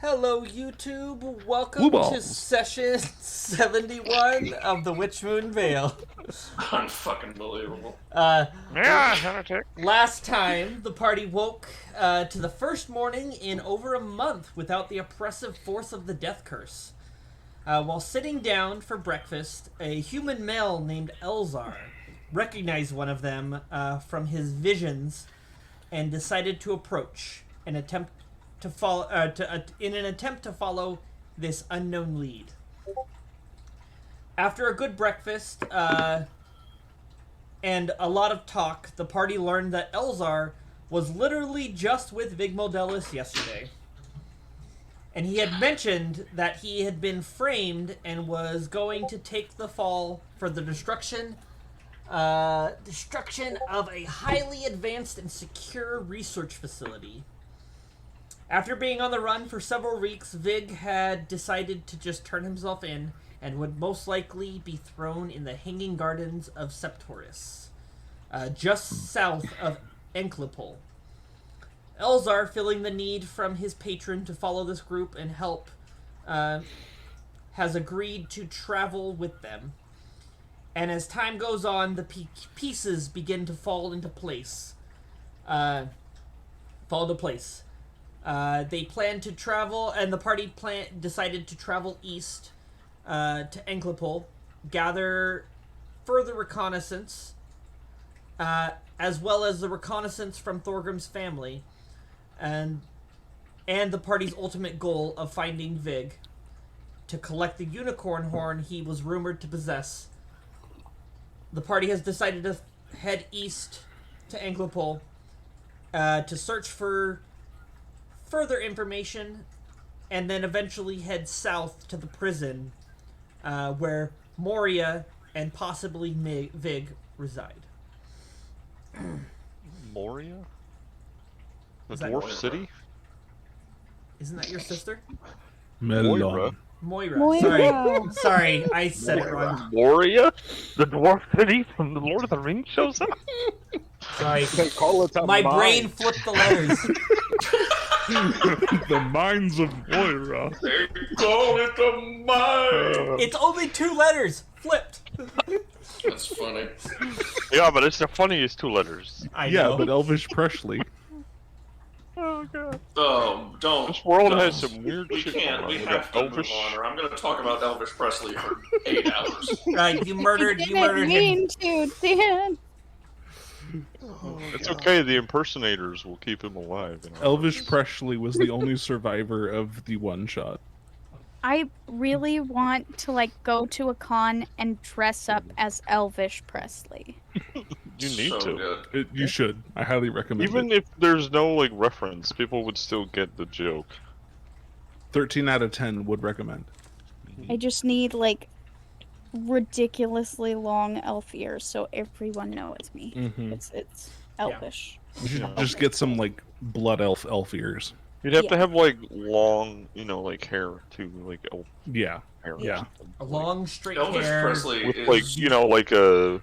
Hello, YouTube. Blue Welcome to balls. session 71 of the Witchmoon Vale. Unfucking believable. Yeah, heretic. Last time, the party woke to the first morning in over a month without the oppressive force of the death curse. While sitting down for breakfast, a human male named Elzar recognized one of them from his visions and decided to approach and attempt to follow in an attempt to follow this unknown lead. After a good breakfast and a lot of talk, the party learned that Elzar was literally just with Vigmodelis yesterday. And he had mentioned that he had been framed and was going to take the fall for the destruction of a highly advanced and secure research facility. After being on the run for several weeks, Vig had decided to just turn himself in and would most likely be thrown in the hanging gardens of Ceptoris, just south of Enclipol. Elzar, feeling the need from his patron to follow this group and help, has agreed to travel with them. And as time goes on, the pieces begin to fall into place. They plan to travel, and the party decided to travel east to Enclipol, gather further reconnaissance, as well as the reconnaissance from Thorgrim's family, and the party's ultimate goal of finding Vig to collect the unicorn horn he was rumored to possess. The party has decided to head east to Enclipol to search for further information, and then eventually head south to the prison where Moria and possibly Vig reside. Moria? The Is that dwarf Moira? city? Isn't that your sister? Moira. Moira. Sorry, I said it wrong. Moria? The dwarf city from the Lord of the Rings shows up? Sorry. They call it a My mine. brain flipped the letters. The mines of Moira. They call it a mine. It's only 2 letters. Flipped. That's funny. Yeah, but it's the funniest 2 letters. I Yeah, know. but Elvish Presley. Oh, God. Don't. This world don't. has some weird We shit can't. going We on. have to Elvish. move on, or I'm going to talk about Elvis Presley for 8 hours. You murdered I him. didn't mean to, Dan. It's okay, the impersonators will keep him alive. You know? Elvish Presley was the only survivor of the one-shot. I really want to go to a con and dress up as Elvish Presley. You need so to. Good. You should. I highly recommend Even it. if there's no reference, people would still get the joke. 13 out of 10 would recommend. I just need ridiculously long elf ears so everyone knows me. Mm-hmm. It's Elvish. You should just get some blood elf ears. You'd have to Yeah. have long, hair too, elf Yeah. hair. Yeah. A long, straight Elvis hair. Presley With is. a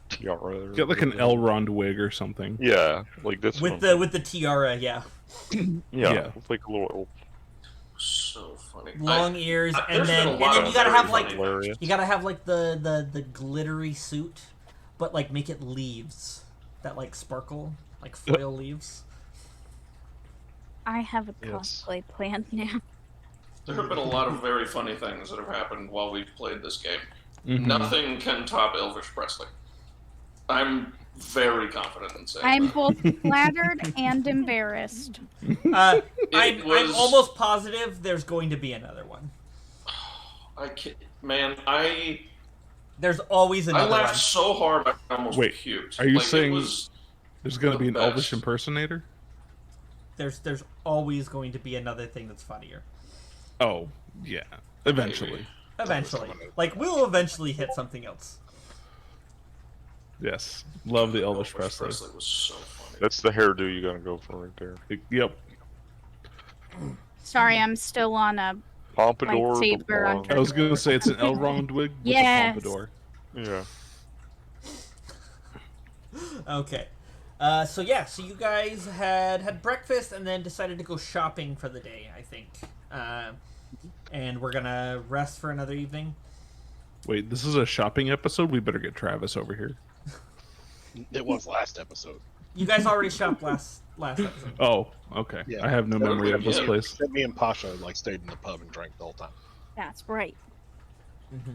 tiara. Or Get an whatever. Elrond wig or something. Yeah, that's With the tiara, yeah. yeah, with a little. So funny. Long ears, and there's then been a lot you of gotta very have funny Hilarious. you gotta have the glittery suit, but make it leaves that sparkle, foil leaves. I have a Yes. cosplay planned now. There have been a lot of very funny things that have happened while we've played this game. Mhm. Nothing can top Elvis Presley. I'm very confident in saying I'm that. both flattered and embarrassed. I'm was- almost positive there's going to be another one. I can't, man, I There's always another laughed one. so hard I almost Wait, puked. are you It saying- was, There's going to The be an best. Elvish impersonator? There's always going to be another thing that's funnier. Oh, yeah. Eventually. Eventually, we'll eventually hit something else. Yes. Love the Elvish Presley. Presley was so funny. That's the hairdo you gotta go for right there. Yep. Sorry, I'm still on a Pompadour. Lightsaber on blonde. I was going to say it's an Elrond wig with Yes. a pompadour. Yeah. Okay. So you guys had breakfast and then decided to go shopping for the day, I think. And we're gonna rest for another evening. Wait, this is a shopping episode? We better get Travis over here. It was last episode. You guys already shopped last episode. Oh, okay. Yeah. I have no memory of this Yeah. place. Me and Pasha stayed in the pub and drank the whole time. That's right.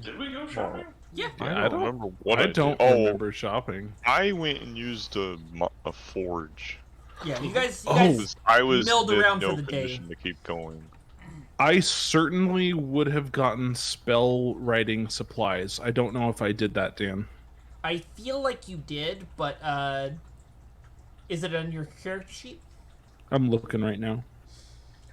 Did we go shopping? Yeah. I don't remember what I did. don't Oh, remember shopping. I went and used a forge. Yeah, you guys I was milled in around no for the day. condition to keep going. I certainly would have gotten spell writing supplies. I don't know if I did that, Dan. I feel like you did, but is it on your character sheet? I'm looking right now.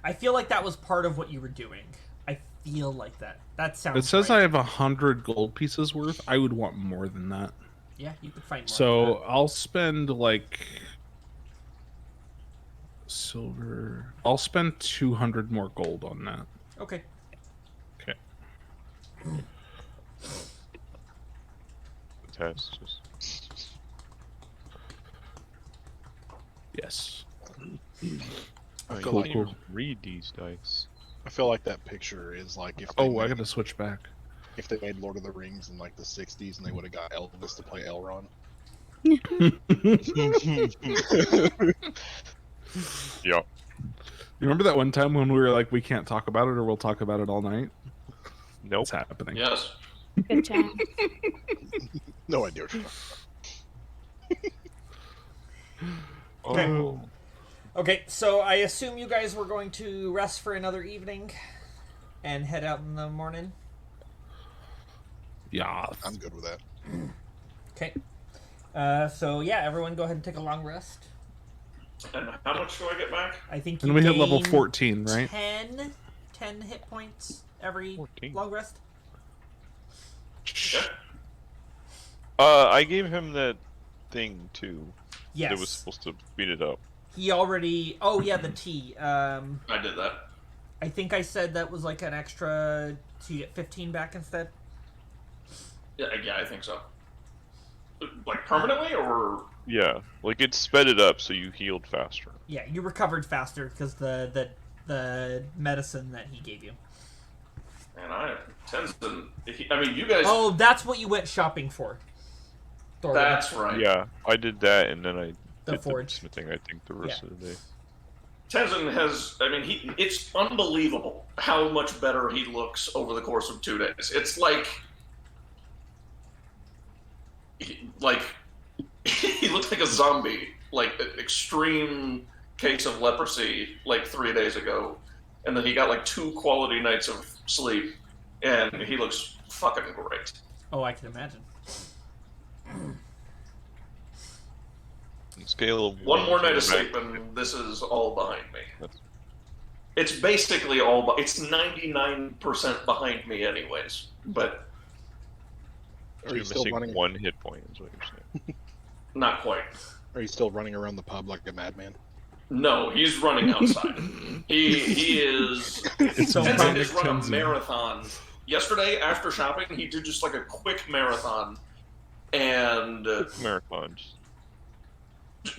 I feel like that was part of what you were doing. I feel like that. That sounds It says right. I have 100 gold pieces worth. I would want more than that. Yeah, you could find more. So I'll spend like silver. I'll spend 200 more gold on that. Okay. Okay. Test just. Yes. I feel Cool, like cool. Read these dice. I feel like that picture is like if they Oh, I made, gotta switch back. if they made Lord of the Rings in like the '60s and they would have got Elvis to play Elrond. Yeah. You remember that one time when we were like, we can't talk about it or we'll talk about it all night? Nope. What's happening? Yes. Good job. No idea what you're talking Okay. Oh. Okay, so I assume you guys were going to rest for another evening and head out in the morning. Yeah. about. I'm good with that. Okay. So everyone go ahead and take a long rest. And how much do I get back? I think And you we hit level gain 14, right? 10 hit points every 14. long rest. Okay. I gave him that thing too. Yes. That was supposed to speed it up. He already. Oh yeah, the tea. I did that. I think I said that was like an extra. So you get 15 back instead. Yeah, I think so. Like permanently, or Yeah, like it sped it up so you healed faster. Yeah, you recovered faster because the medicine that he gave you. and Tenzin. I mean, you guys. Oh, that's what you went shopping for. Thorwald. That's right. Yeah, I did that and then I The did forge. the smithing. I think the rest of the day. Tenzin has. I mean, it's unbelievable how much better he looks over the course of 2 days. It's like he looked like a zombie, like an extreme case of leprosy, like 3 days ago, and then he got like 2 quality nights of sleep, and he looks fucking great. Oh, I can imagine. Scale of One more night of back. sleep, and this is all behind me. That's- It's basically it's 99% behind me, anyways. But Are You're you still missing running? 1 hit point, is what you're saying. not quite. Are you still running around the pub like a madman? No, he's running outside. he is. It's So Tenzin has run a Tenzin. marathon. Yesterday, after shopping, he did just like a quick marathon, and Marathons.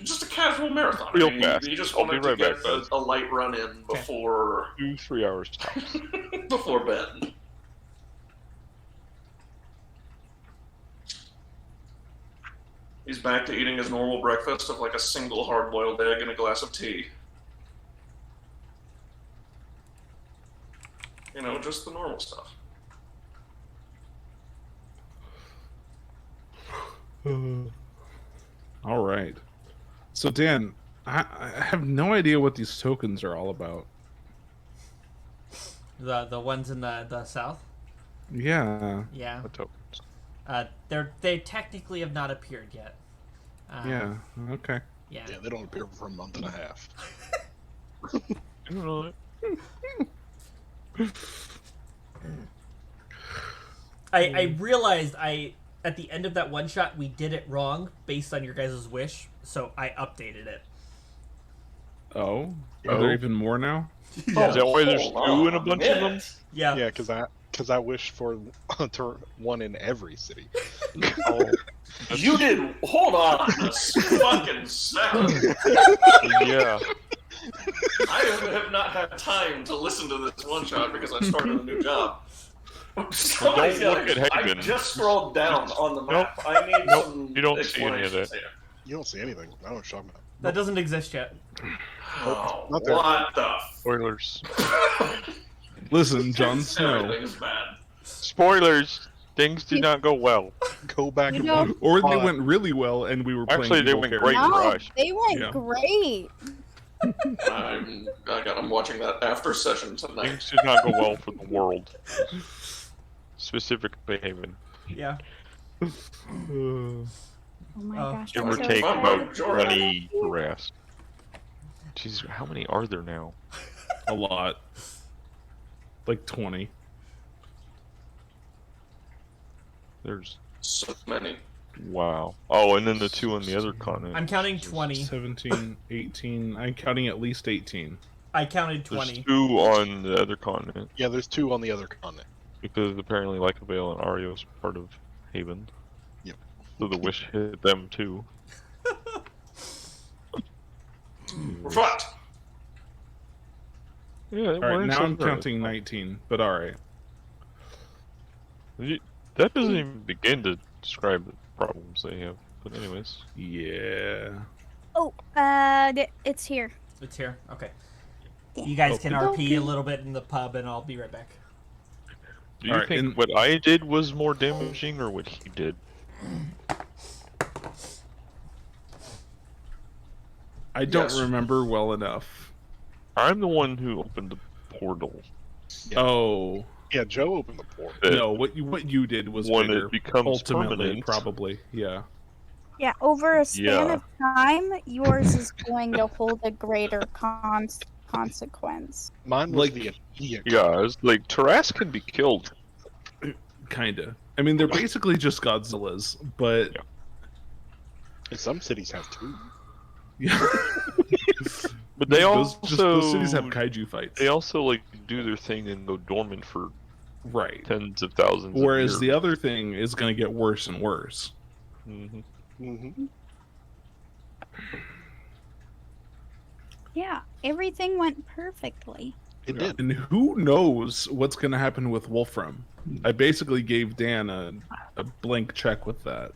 just a casual marathon. Real I mean, fast. He just I'll be wanted to right get back, guys. a light run in before 2-3 hours tops. before bed. He's back to eating his normal breakfast of like a single hard-boiled egg and a glass of tea. You know, just the normal stuff. All right. So Dan, I have no idea what these tokens are all about. The ones in the south. Yeah. Yeah. What tokens? They technically have not appeared yet. Yeah. Okay. Yeah. Yeah, they don't appear for a month and a half. I don't know. I realized at the end of that one shot we did it wrong based on your guys' wish, so I updated it. Oh. Are there even more now? Is that why there's Hold 2 on in a bunch of them? minute. Yeah. Yeah, because I wish for one in every city. Oh. You did. Hold on a fucking second. Yeah. I have not had time to listen to this one shot because I started a new job. Somebody's Don't look gotta- at I Hagen. just scrolled down on the map. I need Nope, some. you don't see any of explanations that. here. You don't see anything. I don't show map. That doesn't exist yet. Oh, not there. what the? Spoilers. Listen, Jon Snow. Everything's bad. Spoilers. Things did not go well. Go back You and know- watch. Or they went really well, and we were playing Actually, they evil went characters. great. No, Rush. they went Yeah. great. I'm watching that after session tonight. Things did not go well for the world. Specifically Haven. Yeah. Oh my Uh, gosh. Give I'm or so take fun. excited. about Jordan. 20 harassed. Jeez, how many are there now? A lot. Like 20. There's So many. wow. Oh, and then the two on the other continent. I'm counting 20. 17, 18. I'm counting at least 18. I counted There's 20. two on the other continent Yeah, there's 2 on the other continent. because apparently Lycavale and Arios are part of Haven. Yep. So the wish hit them too. We're fucked. Yeah, Alright, now I'm counting 19, but alright. That doesn't even begin to describe the problems they have. But anyways, Yeah. Oh, it's here. It's here. Okay. You guys can Okay. RP a little bit in the pub, and I'll be right back. do you Alright, think and- what I did was more damaging or what he did? I don't Yes. remember well enough. I'm the one who opened the portal. Yeah. Oh. Yeah, Joe opened the port. That No, what you did was when bigger. it becomes Ultimately, permanent. probably. Yeah. Yeah, over a span Yeah. of time, yours is going to hold a greater consequence. Mine was Like- the immediate. Yeah, it's like Taras can be killed. Kinda. I mean, they're basically just Godzillas, but... And some cities have 2. Yeah. But they those, also just, those cities have kaiju fights. they also like do their thing and go dormant for Right. tens of thousands. Whereas of the years. other thing is going to get worse and worse. Mhm. Mm-hmm. Yeah, everything went perfectly. It did. And who knows what's going to happen with Wolfram? I basically gave Dan a blank check with that.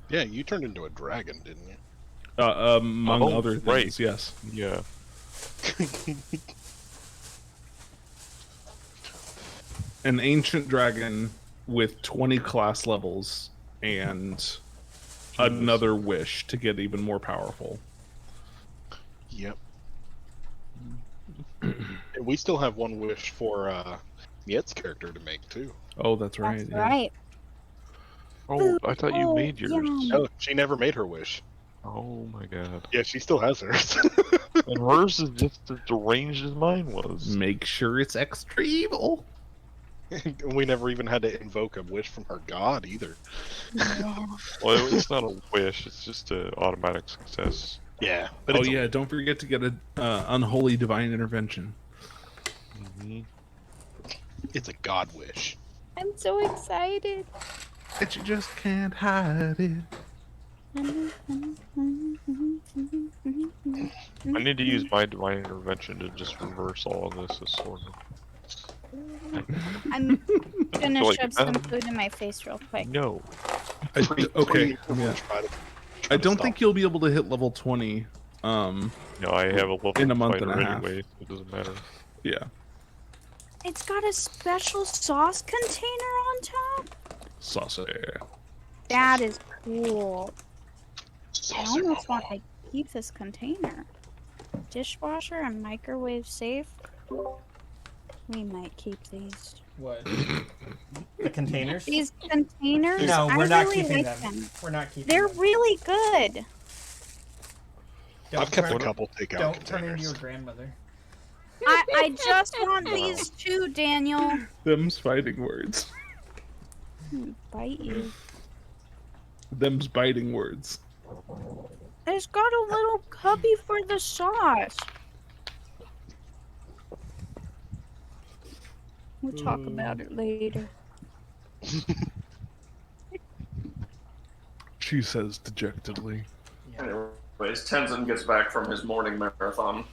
Yeah, you turned into a dragon, didn't you? Among Oh, other things, right. yes. Yeah. An ancient dragon with 20 class levels and another wish to get even more powerful. Yep. And we still have one wish for Miet's character to make too. Oh, that's right. That's yeah. right. Oh, I thought you Oh, made yours. yeah. No, she never made her wish. Oh my god. Yeah, she still has hers. And hers is just as deranged as mine was. Make sure it's extra evil. And we never even had to invoke a wish from her god either. Yeah. Well, it's not a wish; it's just an automatic success. Yeah, but Oh it's yeah, don't forget to get a unholy divine intervention. it's a god wish. I'm so excited. But you just can't hide it. I need to use my divine intervention to just reverse all of this. As sort of. I'm gonna Like, shove some food in my face real quick. No. Okay, yeah. Try to I don't think you'll be able to hit level 20. No, I have a level In a month fighter and a half. anyway. It doesn't matter. Yeah. It's got a special sauce container on top. Saucer. That is cool. I Saucer almost mama. want to keep this container. Dishwasher and microwave safe. We might keep these. What? The containers? These containers. No, we're I not really keeping like them. We're not keeping They're them. really good. Don't I've kept turn, a couple takeout Don't turn into containers. your grandmother. I just want these too, Daniel. Them's fighting words. Bite you. Them's biting words. It's got a little cubby for the sauce. We'll talk about it later. she says dejectedly. Anyways, Tenzin gets back from his morning marathon.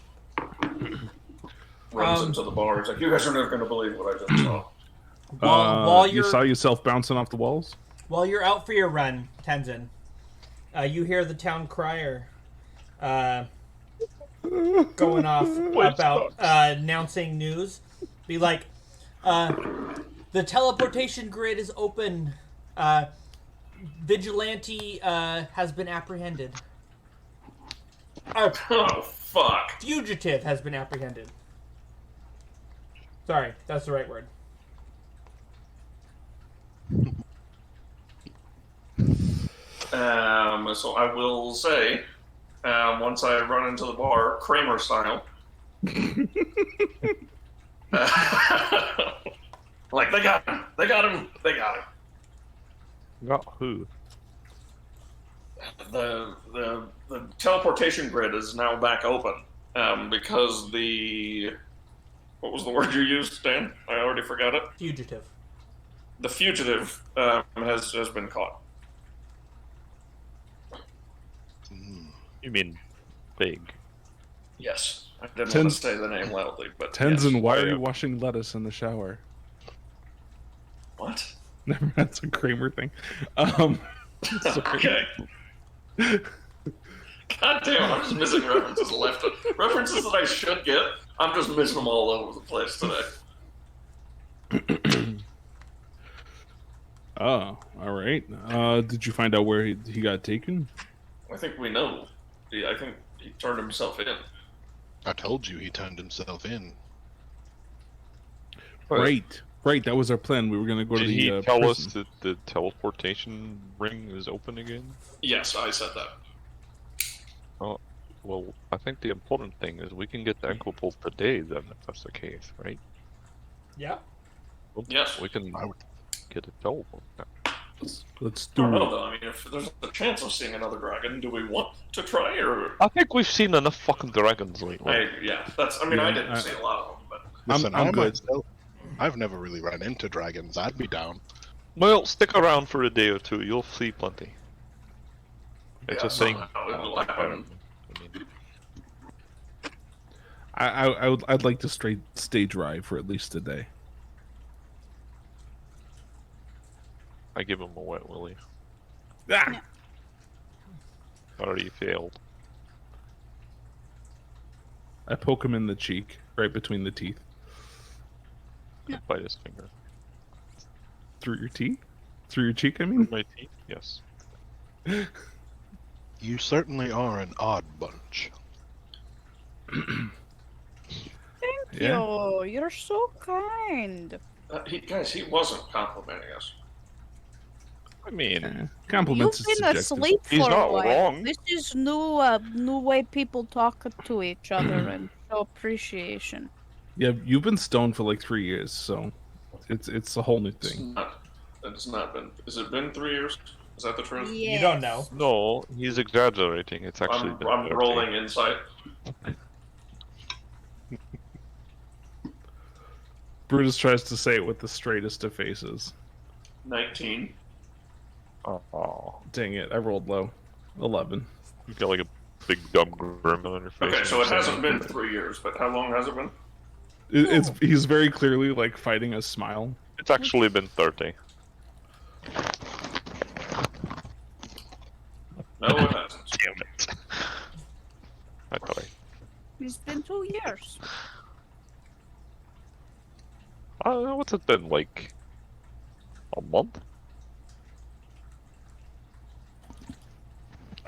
Runs into the bar. He's like, "You guys are never going to believe what I just saw." While you saw yourself bouncing off the walls? While you're out for your run, Tenzin, you hear the town crier going off about announcing news. Be like, the teleportation grid is open. Vigilante has been apprehended. Oh, fuck. Fugitive has been apprehended. Sorry, that's the right word. So I will say, once I run into the bar, Kramer style. Like, they got him. They got him. They got him. Not who? The teleportation grid is now back open because the... What was the word you used, Dan? I already forgot it. Fugitive. The fugitive has been caught. You mean big? Yes. I didn't want to say the name loudly, but Tenzin, yes. why are you washing lettuce in the shower? What? Never, that's a Kramer thing. Okay. God damn, I'm just missing references left. References that I should get, I'm just missing them all over the place today. Oh, alright. Did you find out where he got taken? I think we know. I think he turned himself in. I told you he turned himself in. Right. Right, that was our plan. We were going to go Did to the he tell prison. us that the teleportation ring is open again? Yes, I said that. Oh, well, I think the important thing is we can get the Equipole today, then, if that's the case, right? Yeah. Well, Yes. We can I would- get a teleport now. Let's I do don't know, it. though. I mean, if there's a chance of seeing another dragon, do we want to try, or... I think we've seen enough fucking dragons lately. Yeah, that's... I mean, Yeah, I didn't see a lot of them, but... Listen, I'm I good. myself, I've never really run into dragons. I'd be down. Well, stick around for a day or two. You'll see plenty. It's Yeah, a thing. somehow it will happen. I mean, I'd like to stay dry for at least a day. I give him a wet willy. Ah! Already failed. I poke him in the cheek, right between the teeth. Bite his finger. Through your teeth? Through your cheek, I mean? My teeth? Yes. You certainly are an odd bunch. Thank Yeah. you. You're so kind. Guys, he wasn't complimenting us. I mean, Compliments You've is been subjective. asleep He's for a not while. wrong. This is new way people talk to each other and show appreciation. Yeah, you've been stoned for like 3 years, so it's a whole new thing. It's not been... Has it been 3 years? Is that the truth? You don't know. no, he's exaggerating. It's actually been I'm 13. rolling insight. Brutus tries to say it with the straightest of faces. 19. Oh, Dang it, I rolled low. 11. you got like a big dumb grin on your face. Okay, when so you it say hasn't that. been 3 years, but how long has it been? He's very clearly like fighting a smile. It's actually been 30. No, it hasn't. Damn it. I thought It's been 2 years. what's it been, like a month?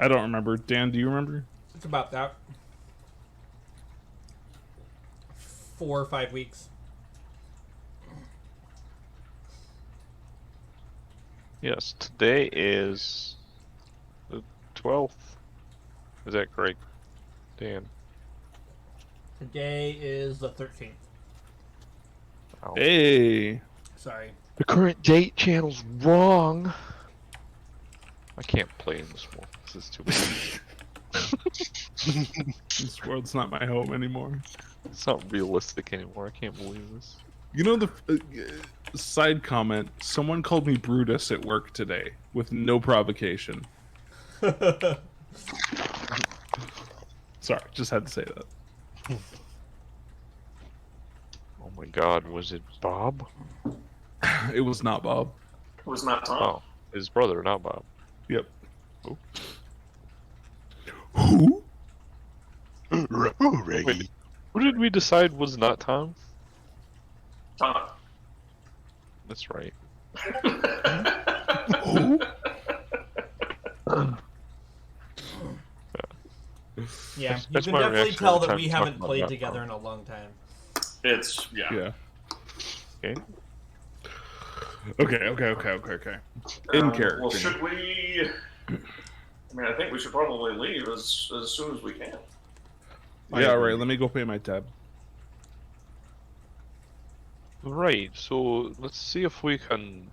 I don't remember. Dan, do you remember? It's about that. 4 or 5 weeks. Yes, today is the 12th. Is that correct, Dan? Today is the 13th. Ow. Hey! Sorry. The current date channel's wrong. I can't play in this one. This is too bad. This world's not my home anymore. It's not realistic anymore. I can't believe this. You know, the side comment, someone called me Brutus at work today with no provocation. Sorry, just had to say that. Oh my God, was it Bob? It was not Bob. It was not Tom. Oh, his brother, not Bob. Yep. Who? Who? Hooray. Wait. Who did we decide was not Tom? Tom. That's right. Who? Yeah, That's- you that's can my definitely reaction tell every that time we you talk haven't about played that together part. in a long time. It's yeah. Yeah. Okay. Okay. In character. Well, should we? I mean, I think we should probably leave as soon as we can. Yeah, all right. Let me go pay my tab. Right, so let's see if we can,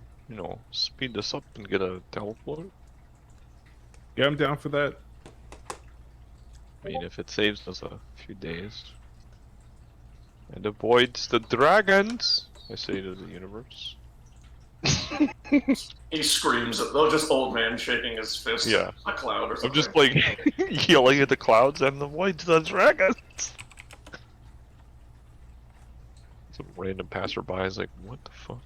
speed this up and get a teleport. Yeah, I'm down for that. I mean, if it saves us a few days. And avoids the dragons, I say to the universe. He screams at though, just old man shaking his fist Yeah. at a cloud or something. I'm just like yelling at the clouds and avoids the dragons. Some random passerby is like, what the fuck?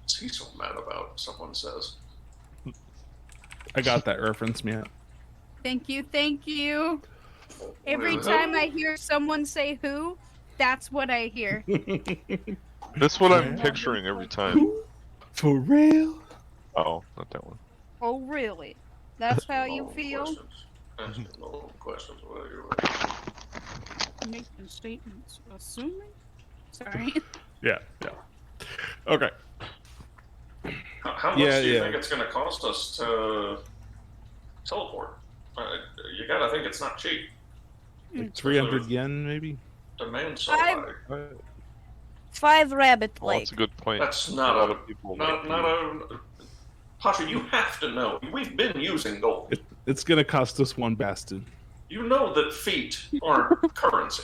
What's he so mad about? Someone says. I got that reference, man. Thank you, thank you. Every Really? time I hear someone say who, that's what I hear. That's what I'm picturing every time. For real? Oh, not that one. Oh, really? That's how you No feel? questions. Asking no questions. What are you? Making statements. Assuming? Sorry. Yeah. Okay. How much Yeah, do you yeah. think it's going to cost us to teleport? You gotta think it's not cheap. Like 300 yen, maybe? Demand so I've- high. 5 rabbit Well, leg. that's a good point. That's A not lot a of people not like a. Pasha, you have to know. We've been using gold. It's gonna cost us 1 bastard. You know that feet aren't currency.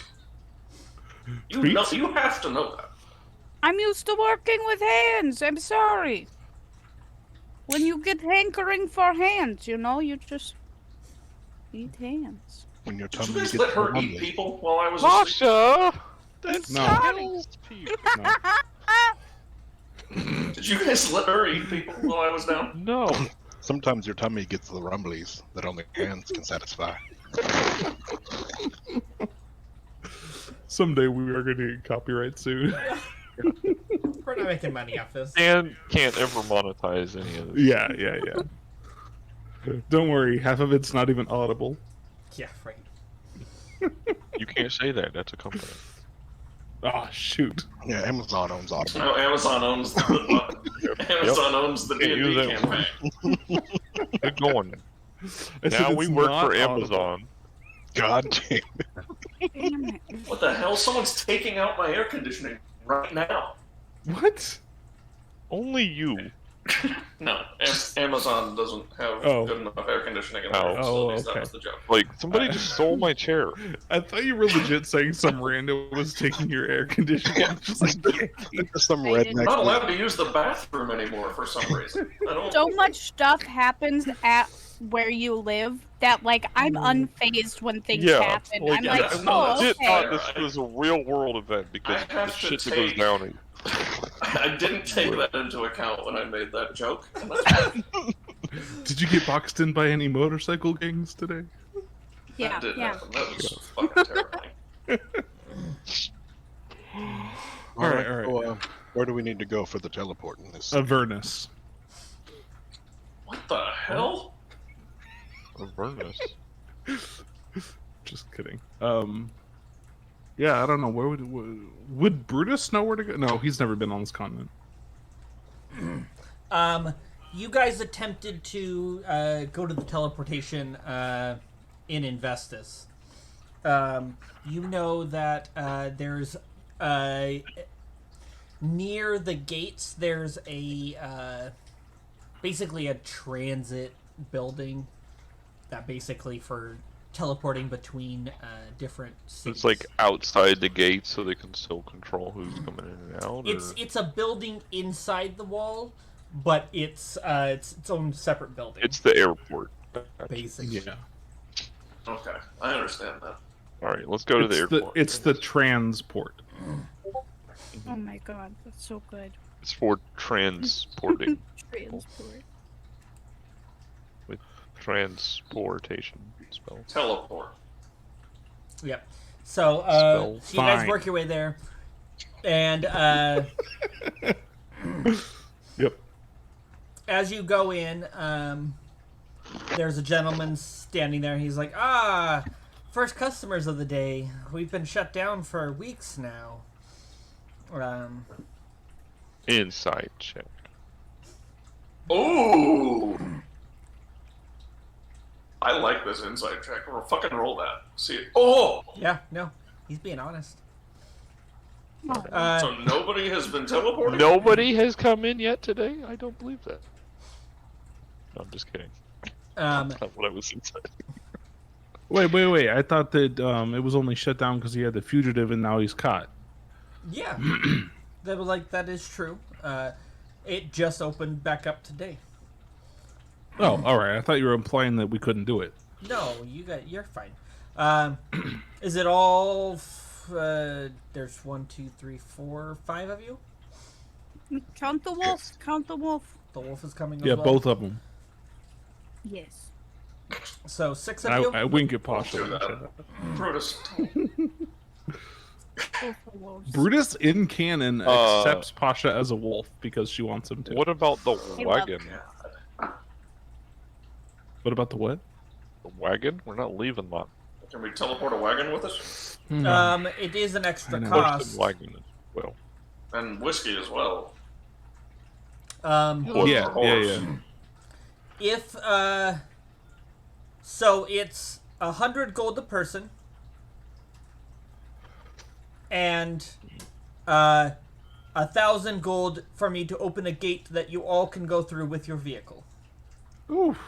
You Feet? know. You have to know that. I'm used to working with hands. I'm sorry. When you get hankering for hands, you just eat hands. When your Did you tummy guys gets let her rumbly. eat people while I was asleep? Pasha! That's No. kills people. No. Did you guys let her eat people while I was down? No. Sometimes your tummy gets the rumblies that only hands can satisfy. Someday we are gonna get copyright soon. We're not making money off this. And can't ever monetize any of this. Yeah. Don't worry, half of it's not even audible. Yeah, right. You can't say that. That's a company. Oh shoot. Yeah, Amazon owns Audible. No, Amazon owns the Amazon owns the Can't use D&D that campaign. Good going. I said Now we it's work not for audible. Amazon. God damn. Damn it. What the hell? Someone's taking out my air conditioning right now. What? Only you. No, Amazon doesn't have Oh. good enough air conditioning in Oh. their facilities. Oh, okay. That was the joke. Like, somebody just stole my chair. I thought you were legit saying some random was taking your air conditioning. I'm just like, Some I didn't- I'm not redneck. allowed to use the bathroom anymore for some reason. I don't. So much stuff happens at where you live that, I'm unfazed when things Yeah. happen. Like, I'm like, yeah, oh, that's legit okay. thought this was a real world event because I have the to shit that goes take- down. I didn't take that into account when I made that joke. And that's did you get boxed in by any motorcycle gangs today? Yeah, that did yeah. happen. That was fucking terrifying. All right. So, where do we need to go for the teleport in this? Avernus. What the hell? Avernus. Just kidding. Yeah, I don't know. Where would Brutus know where to go? No, he's never been on this continent. You guys attempted to go to the teleportation in Investus. You know that there's near the gates. There's a basically a transit building that basically for teleporting between different cities. It's like outside the gate, so they can still control who's coming in and out. It's a building inside the wall, but it's its own separate building. It's the airport. basically. Yeah. Okay, I understand that. All right, let's go to the airport. It's the transport. Oh my god, that's so good. It's for transporting. Transport. With transportation spell. Teleport. Yep. So, Spell so you guys fine. work your way there, and Yep. as you go in, there's a gentleman standing there. He's like, "Ah, first customers of the day. We've been shut down for weeks now." Inside check. Ooh! I like this inside check. We'll fucking roll that. See it. Oh! Yeah, no, he's being honest. So nobody has been teleported? Nobody has come in yet today? I don't believe that. No, I'm just kidding. That's not what I was inside. Wait. I thought that it was only shut down because he had the fugitive and now he's caught. Yeah, that is true. It just opened back up today. Oh, all right. I thought you were implying that we couldn't do it. No, you're fine. Is it all? There's 1, 2, 3, 4, 5 of you. Count the wolf. Count the wolf. The wolf is coming. Yeah, as well. both of them. Yes. So 6 of I, you. I wink at Pasha. Do that. Brutus. Both the wolves. Brutus in canon accepts Pasha as a wolf because she wants him to. What about the Hey, well- wagon? What about the what? The wagon? We're not leaving that. Can we teleport a wagon with us? It is an extra I know. Push cost. the wagon as well. And whiskey as well. Horse. Yeah. If so it's 100 gold a person, and 1,000 gold for me to open a gate that you all can go through with your vehicle. Oof.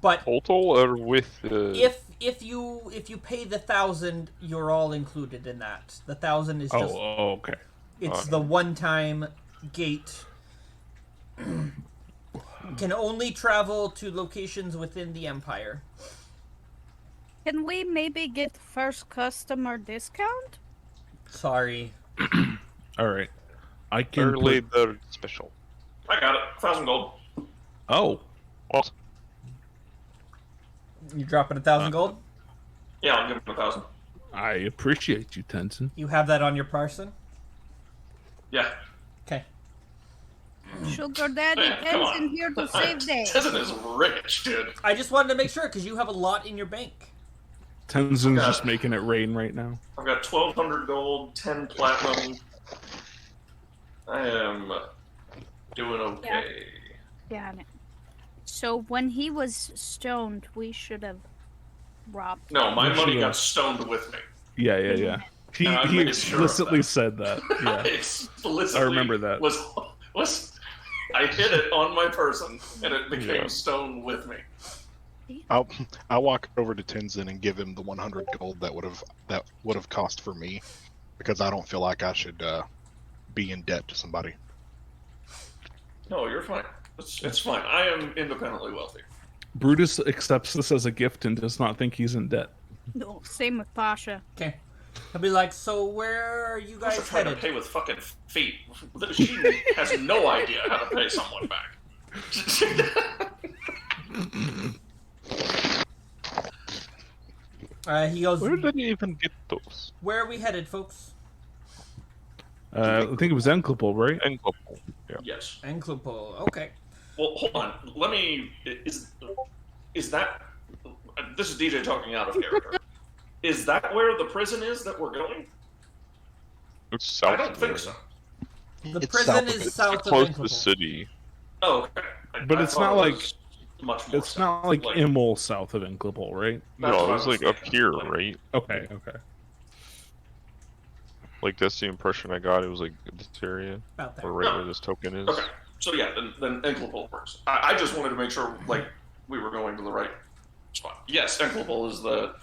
But Total or with the... if you pay the 1,000, you're all included in that. The 1,000 is just Okay. it's the one-time gate. Can only travel to locations within the Empire. Can we maybe get first customer discount? Sorry. All right. I can. Early Put... bird special. I got it. 1,000 gold. Oh. Awesome. You dropping 1,000 gold? Yeah, I'll give him 1,000. I appreciate you, Tenzin. You have that on your person? Yeah. Okay. Sugar Daddy Man, come on. Tenzin here to save day. Tenzin is rich, dude. I just wanted to make sure because you have a lot in your bank. Tenzin's Okay. just making it rain right now. I've got 1,200 gold, 10 platinum. I am doing okay. Got it. So when he was stoned, we should have robbed. No, my You money should've- got stoned with me. Yeah. He, And I he made sure of explicitly that. said that. Yeah. Explicitly I remember that. Was I hid it on my person, and it became Yeah. stone with me. I'll walk over to Tenzin and give him the 100 gold that would have cost for me, because I don't feel like I should be in debt to somebody. No, you're fine. It's fine. I am independently wealthy. Brutus accepts this as a gift and does not think he's in debt. No, same with Pasha. Okay. I'll be like, so where are you I guys should try to headed? pay with fucking feet. She has no idea how to pay someone back. He goes, Where did you even get those? where are we headed, folks? I think it was Enclipol, right? Englopol. Yeah. Yes. Enclipol. Okay. Well, hold on. Let me. Is that? This is DJ talking out of character. Is that where the prison is that we're going? It's south I don't of think there. so. The It's prison south of is it. south of Close to the Enclipol. city. Oh, okay. But I it's thought not it like- was much more. It's not like Immol south of Enclipol, right? That's No, what I it's was like up thinking. here, Like- right? Okay. Like that's the impression I got. It was like this area, About or there. right where this token is. Okay. So yeah, then Enclipol works. I just wanted to make sure like we were going to the right It's fine. Yes, Equitable is the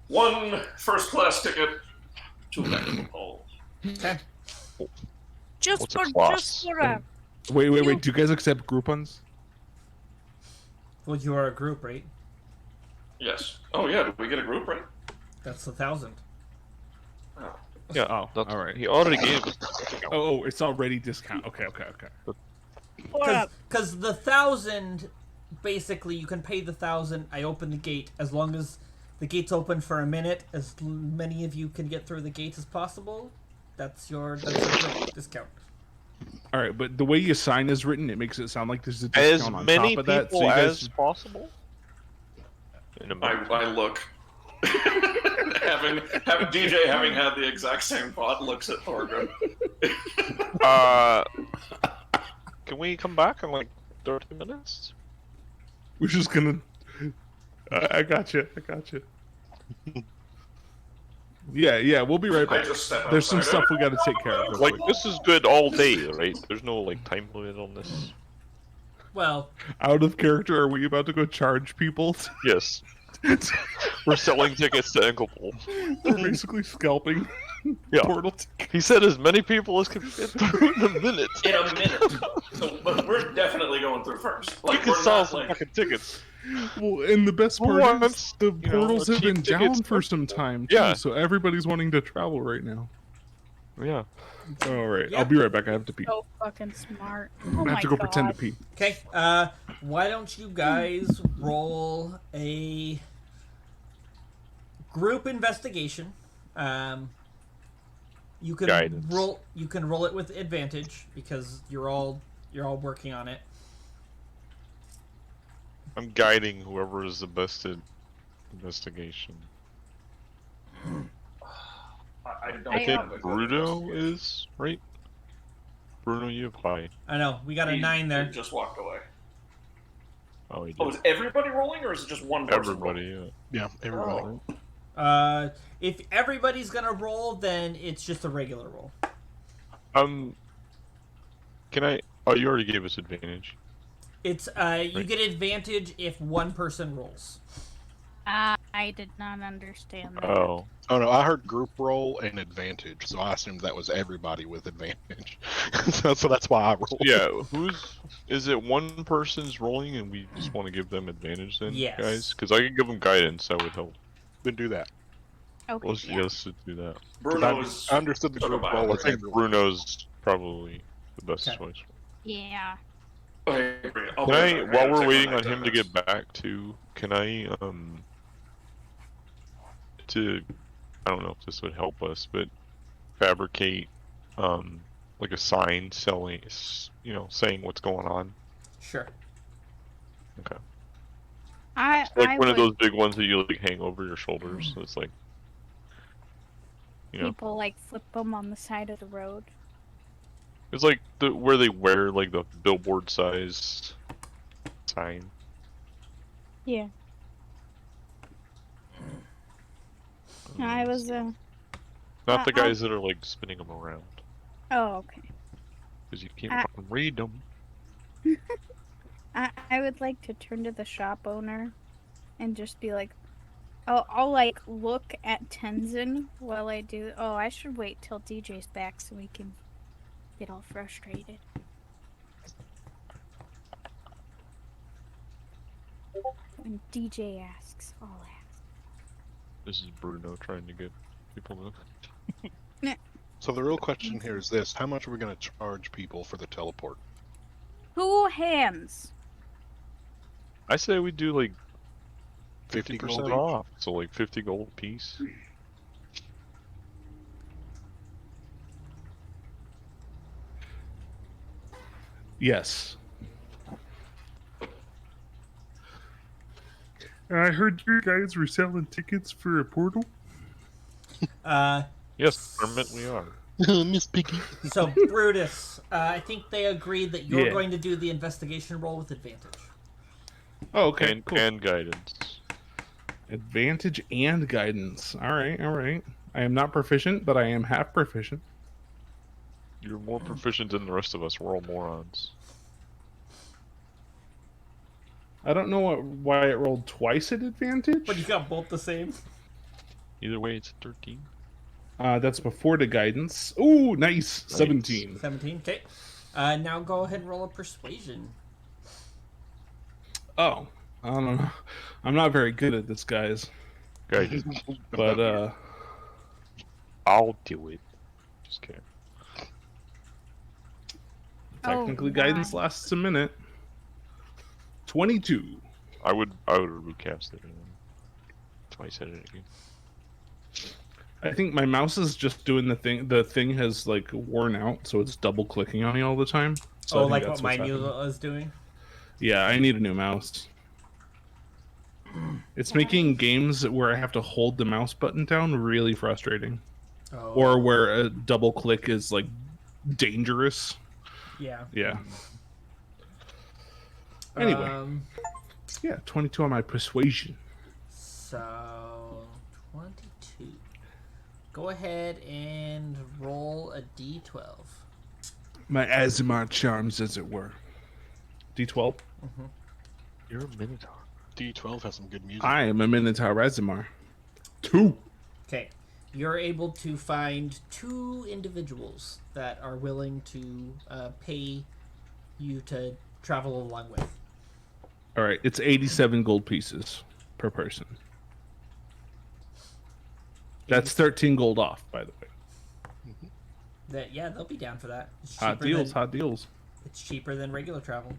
one first-class ticket to Equitable. Okay. Just What's a for class? Wait. Do you guys accept Groupons? Well, you are a group, right? Yes. Oh yeah, did we get a group right? That's 1,000. Oh. Yeah, Oh, that's all right. He already gave us. Oh, it's already discount. Okay. Because the 1,000, basically, you can pay the 1,000. I open the gate as long as the gate's open for a minute. As many of you can get through the gate as possible. That's your group discount. All right, but the way your sign is written, it makes it sound like there's a As discount on many top of that. people So you guys as possible. In a minute. I look. having DJ having had the exact same thought looks at Thorgrim. Can we come back in like 30 minutes? we're just gonna. I got you. Yeah, we'll be right I back. just step There's some outside. stuff we got to take care of. real Like quick. this is good all day, right? There's no like time limit on this. Well, Out of character, are we about to go charge people? Yes. We're selling tickets to Enkelpool. We're basically scalping Yeah. portal tickets. He said as many people as can fit through in a minute. In a minute. So, but we're definitely going through first. We Like can we're sell not some like. fucking tickets. Well, and the best Who part is wants, the you know, portals have cheap been tickets down for first? some time too, Yeah. so everybody's wanting to travel right now. Yeah. All right, Yeah. I'll be right back. I have to pee. So fucking smart. Oh I my have to go god. pretend to pee. okay. Why don't you guys roll a group investigation? You can Guidance. roll. You can roll it with advantage because you're all working on it. I'm guiding whoever is the best at investigation. I don't I think have a good Bruno investigation. is, right? Bruno, you have high. I know we got a He 9 there. just walked away. Oh, he did. Oh, is everybody rolling or is it just one person? Everybody, rolling? yeah. Yeah, everybody. Oh. If everybody's gonna roll, then it's just a regular roll. Can I? Oh, you already gave us advantage. It's you Right. get advantage if one person rolls. I did not understand that. Oh. Oh no, I heard group roll and advantage, so I assumed that was everybody with advantage. so that's why I rolled. Yeah, is it one person's rolling and we just want to give them advantage then, Yes. guys? Because I could give them guidance, that would help. Then do that. Okay. Let's yeah. just do that. Bruno is. I understood the Sort of group by roll I as think everyone. Bruno's probably the best Okay. choice. Yeah. Okay, I'll Can be I, right back. while gotta we're take waiting my on him to attendance. get back to, can I, I don't know if this would help us, but fabricate, like a sign selling, saying what's going on? Sure. Okay. I Like one of would- those big ones that you like hang over your shoulders. So it's like, People like flip them on the side of the road. it's like where they wear like the billboard sized sign. Yeah. I was Not the I'll- guys that are like spinning them around, Oh, okay. because you can't I- fucking read them. I would like to turn to the shop owner and just be like, I'll like look at Tenzin while I do. Oh, I should wait till DJ's back so we can get all frustrated. When DJ asks, I'll ask. This is Bruno trying to get people to. So the real question here is this: how much are we going to charge people for the teleport? Who hands? I say we do like 50 gold 50% each? off, so like 50 gold piece. Yes. I heard you guys were selling tickets for a portal. Yes, permit we are. Miss Piggy. So Brutus, I think they agreed that you're Yeah. going to do the investigation roll with advantage. Oh, okay. And, Cool. and guidance. Advantage and guidance. All right. I am not proficient, but I am half proficient. You're more proficient than the rest of us. We're all morons. I don't know why it rolled twice at advantage. But you got both the same. Either way, it's 13. That's before the guidance. Ooh, nice. 17. 17. Okay. Now go ahead and roll a persuasion. Oh, I don't know. I'm not very good at this, guys. Guys, But I'll do it. Just kidding. technically, Oh, guidance my. lasts a minute. 22. I would recast it. Twice at it again. I think my mouse is just doing the thing. The thing has like worn out, so it's double clicking on me all the time. So I think like that's what my what's mule happening. is doing? Yeah, I need a new mouse. It's making games where I have to hold the mouse button down really frustrating, Oh. or where a double click is like dangerous. Yeah. Yeah. Anyway, yeah, 22 on my persuasion. So 22. Go ahead and roll a d12. My Azimar charms, as it were. D12. You're a Minotaur. D12 has some good music. I am a Minotaur Azimar. 2. Okay. You're able to find 2 individuals that are willing to pay you to travel along with. All right, it's 87 gold pieces per person. That's 13 gold off, by the way. Yeah, they'll be down for that. It's Hot cheaper deals, than- hot deals. It's cheaper than regular travel.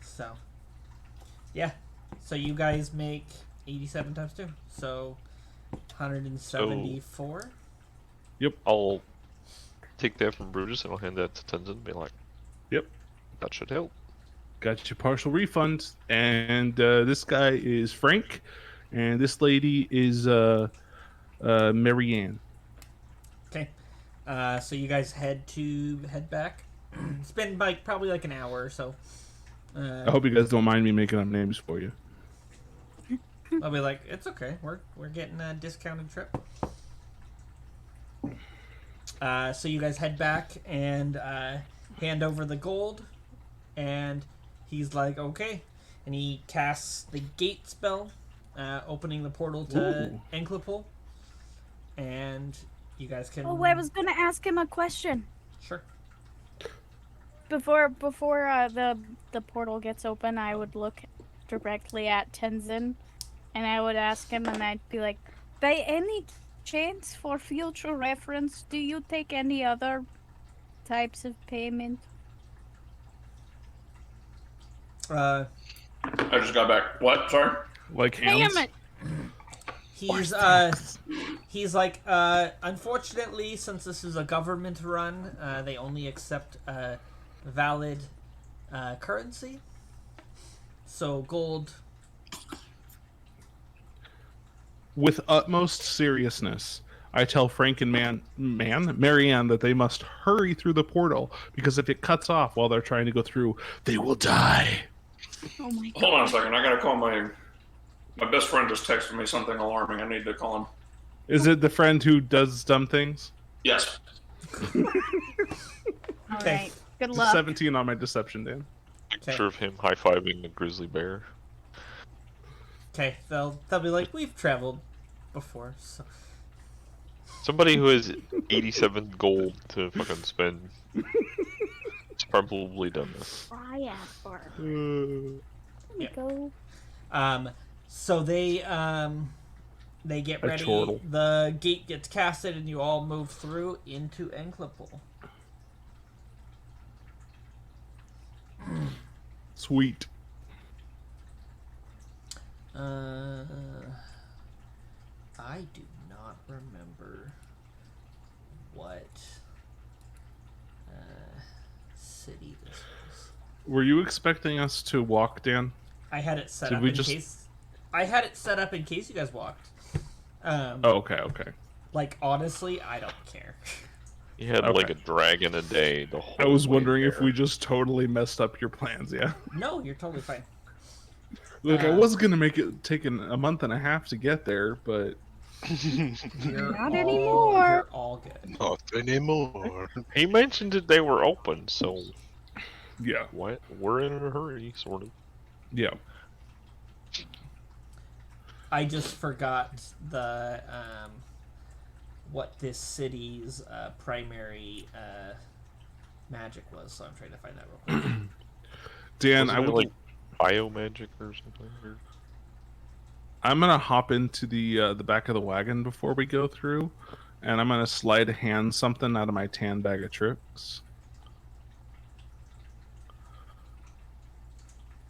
So, yeah. So you guys make 87 times 2. So 174. I'll take that from Brutus and I'll hand that to Tenzin and be like, Yep. that should help. Got your partial refund. And this guy is Frank, and this lady is Marianne. Okay. So you guys head back. It's been probably like an hour or so. I hope you guys don't mind me making up names for you. I'll be like, it's okay. We're getting a discounted trip. So you guys head back and hand over the gold, and he's like, okay, and he casts the gate spell, opening the portal to Ooh. Enklipol, and you guys can. Oh, I was gonna ask him a question Sure. before the portal gets open. I would look directly at Tenzin, and I would ask him, and I'd be like, by any chance, for future reference, do you take any other types of payment? I just got back. What? Sorry? Like hands. Damn it! He's like, unfortunately, since this is a government run, they only accept valid currency. So gold. With utmost seriousness, I tell Frank and Marianne that they must hurry through the portal, because if it cuts off while they're trying to go through, they will die. Oh my god. Hold on a second. I gotta call my best friend. Just texted me something alarming. I need to call him. Is it the friend who does dumb things? Yes. Alright. Good It's luck. 17 on my deception, Dan. Picture of him high-fiving a grizzly bear. Okay, they'll be like, we've traveled before, so Somebody who has 87 gold to fucking spend. It's probably done this. Try for. There we Yeah. go. so they get A ready. chortle. The gate gets casted, and you all move through into Enklipol. Sweet. I do not remember what city this was. Were you expecting us to walk, Dan? I had it set Did up we in just- case. I had it set up in case you guys walked. Oh, okay. Like honestly, I don't care. He had like a dragon a day the whole I was way wondering if there. we just totally messed up your plans, yeah? No, you're totally fine. Look, I was going to make it take a month and a half to get there, but You're Not anymore. You're all good. Not anymore. He mentioned that they were open, so yeah. what? We're in a hurry, sort of. Yeah. I just forgot the what this city's primary magic was, so I'm trying to find that real quick. Dan, Wasn't I it would like biomagic or something. Or... I'm gonna hop into the back of the wagon before we go through, and I'm gonna slide hand something out of my tan bag of tricks.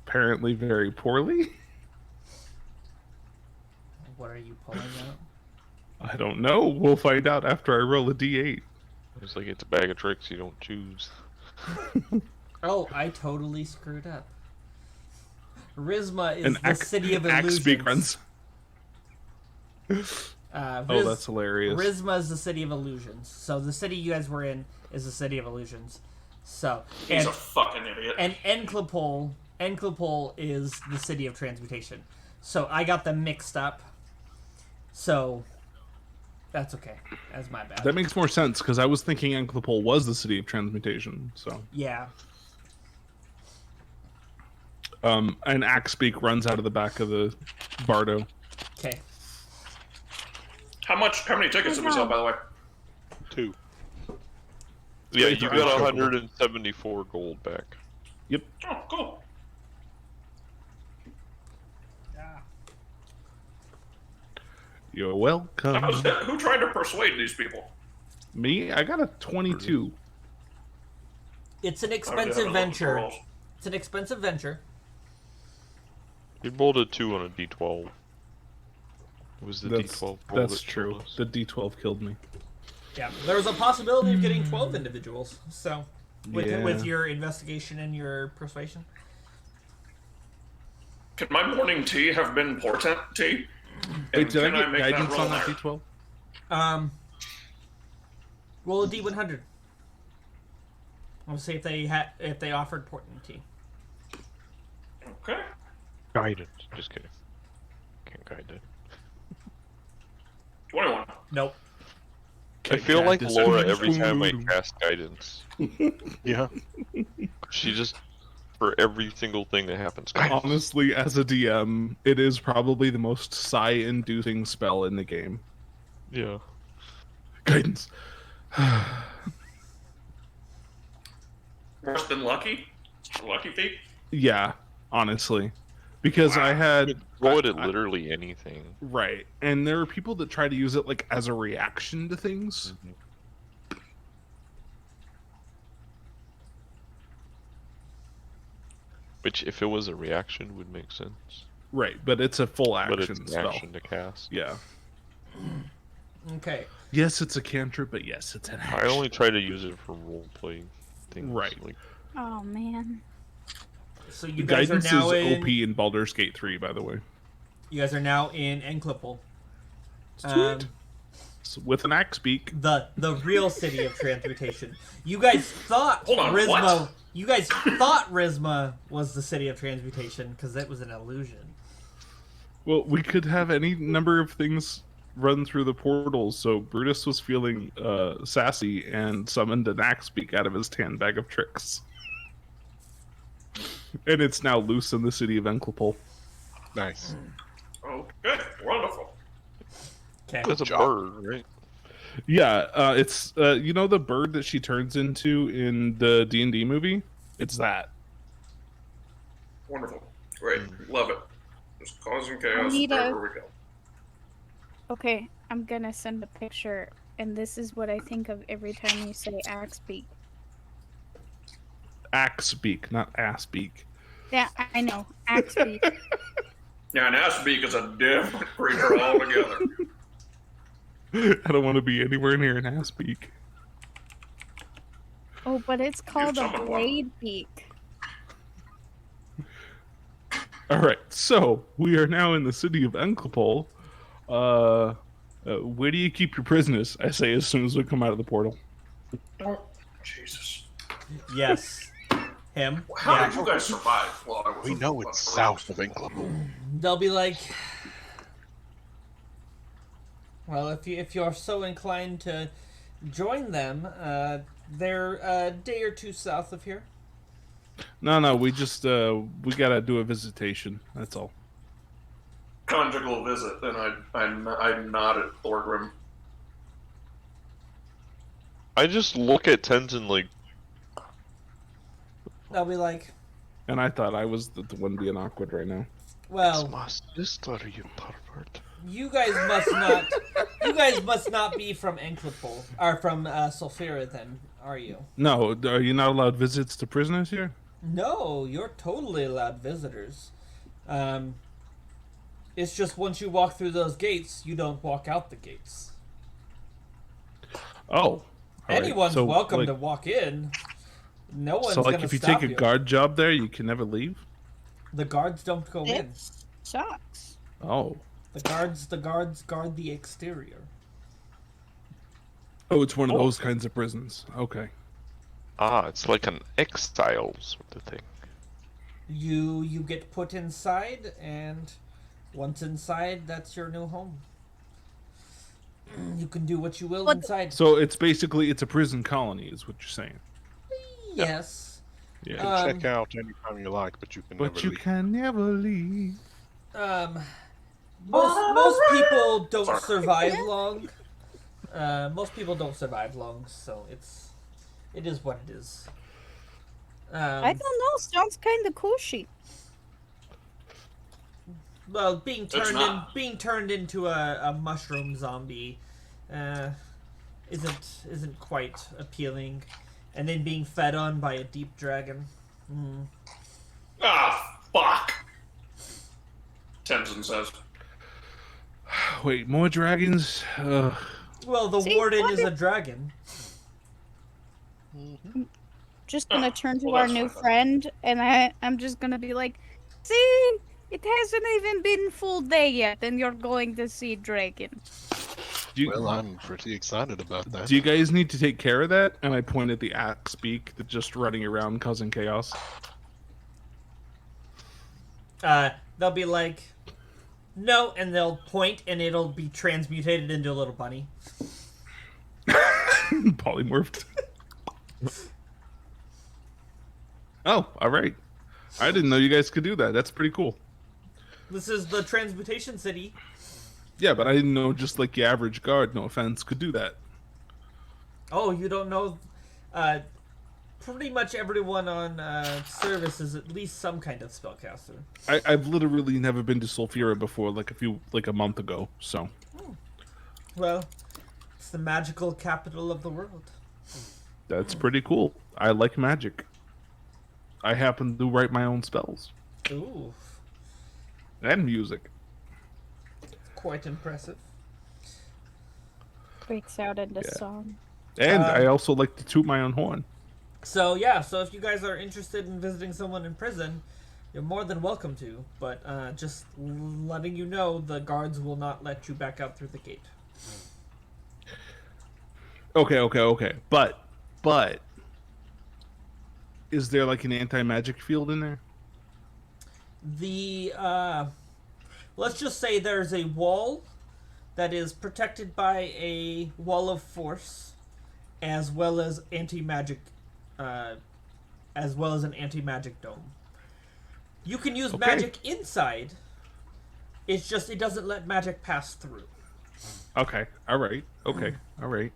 Apparently, very poorly. What are you pulling out? I don't know. We'll find out after I roll a d8. It's like it's a bag of tricks you don't choose. Oh, I totally screwed up. Risma is An the city of illusions. axe speak runs. Oh, that's hilarious. Risma is the city of illusions. So the city you guys were in is the city of illusions. So He's a fucking idiot. and Enclopol is the city of transmutation. So I got them mixed up. So that's okay. That's my bad. That makes more sense because I was thinking Enclopol was the city of transmutation. So Yeah. an axe speak runs out of the back of the Bardo. Okay. How many tickets did we sell, by the way? 2. Yeah, Wait you for got Ashok. 174 gold back. Oh, cool. You're welcome. Who tried to persuade these people? Me? I got a 22. It's an I expensive didn't have venture. rolls. It's an expensive venture. You rolled a 2 on a d12. It was the That's, d12 roll that's that true. killed us. The D12 killed me. Yeah. There was a possibility of getting 12 individuals. So with Yeah. with your investigation and your persuasion. Can my morning tea have been portent tea? Wait, And did I can get make guidance roll on that there? D12? Roll a D100. I'll see if they offered portent tea. Okay. Guidance. Just kidding. Can't guide it. 21. Nope. I feel like Cactus. Laura every time I cast guidance. Yeah. She just, for every single thing that happens. Honestly, as a DM, it is probably the most sigh-inducing spell in the game. Yeah. Guidance. Worse than lucky? Lucky feet? Yeah, honestly. Because I had... Roll it at literally anything. Right. And there are people that try to use it like as a reaction to things. Which, if it was a reaction, would make sense. Right, but it's a full But action it's an spell. action to cast. Yeah. Okay. Yes, it's a cantrip, but yes, it's an action. I only try to use it for role playing things. Right. Like, Oh man. So you guys are Guidance now is in. OP in Baldur's Gate 3, by the way. You guys are now in Enclipple. Sweet. So with an axe beak. The real city of transmutation. You guys thought Hold on, Risma. what? You guys thought Risma was the city of transmutation because it was an illusion. Well, we could have any number of things run through the portals, so Brutus was feeling sassy and summoned an axe beak out of his tan bag of tricks. And it's now loose in the city of Enclipol. Nice. Okay, wonderful. Okay. that's a job. bird, right? Yeah, it's you know the bird that she turns into in the D&D movie? It's that. Wonderful. Great. Love it. Just causing chaos need a- wherever we go. Okay, I'm gonna send a picture, and this is what I think of every time you say axe beak. Axe beak, not ass beak. Yeah, I know. Axe beak. Yeah, an ass beak is a different creature altogether. I don't want to be anywhere near an ass beak. Oh, but it's called a summoned one. blade beak. All right, so we are now in the city of Enclipol. Where do you keep your prisoners? I say as soon as we come out of the portal. Oh, Jesus. Yes. Him. How Yeah. did you guys survive while I was We know it's south of Enclipol. They'll be like, well, if you're so inclined to join them, they're a day or two south of here. No, we just we gotta do a visitation. That's all. Conjugal visit. Then I nod at Thorgrim. I just look at Tenzin like, They'll be like, And I thought I was the one being awkward right now. well, my sister, you pervert. you guys must not. You guys must not be from Enclipol or from Sulfura, then, are you? No, are you not allowed visits to prisoners here? No, you're totally allowed visitors. It's just once you walk through those gates, you don't walk out the gates. Oh, all right. Anyone's So, welcome like, to walk in. No one's So, like, gonna if you stop take a guard job there, you can never leave. The guards don't go in. It sucks. Oh, The guards guard the exterior. oh, it's one of those kinds of prisons. Okay. Ah, it's like an exile sort of thing. You get put inside, and once inside, that's your new home. You can do what you will But- inside. So it's basically it's a prison colony, is what you're saying. Yes. You Yeah. can check out anytime you like, but you can But never you leave. can never leave. Most people don't Sorry. survive long. Most people don't survive long, so it is what it is. I don't know. Sounds kind of cushy. Well, being not. being turned into a mushroom zombie, isn't quite appealing, and then being fed on by a deep dragon. Ah, fuck. Tenzin says. Wait, more dragons? Well, the See, warden what is if- a dragon. Just gonna turn to well, our that's new fine. friend, and I'm just gonna be like, see, it hasn't even been full day yet, and you're going to see dragon. Well, I'm pretty excited about that. Do you guys need to take care of that? And I point at the axe beak that's just running around causing chaos. They'll be like, no, and they'll point, and it'll be transmutated into a little bunny. Polymorphed. Oh, all right. I didn't know you guys could do that. That's pretty cool. This is the transmutation city. Yeah, but I didn't know just like the average guard, no offense, could do that. Oh, you don't know? Pretty much everyone on service is at least some kind of spellcaster. I've literally never been to Sulfura before, like a month ago. So Well, it's the magical capital of the world. that's pretty cool. I like magic. I happen to write my own spells Ooh, and music. quite impressive. Breaks out into Yeah. song. And I also like to toot my own horn. So yeah, so if you guys are interested in visiting someone in prison, you're more than welcome to. But just letting you know, the guards will not let you back out through the gate. Okay. But is there like an anti-magic field in there? The let's just say there's a wall that is protected by a wall of force, as well as anti-magic, as well as an anti-magic dome. You can use Okay. magic inside. It's just it doesn't let magic pass through. Okay. All right. Okay. All right.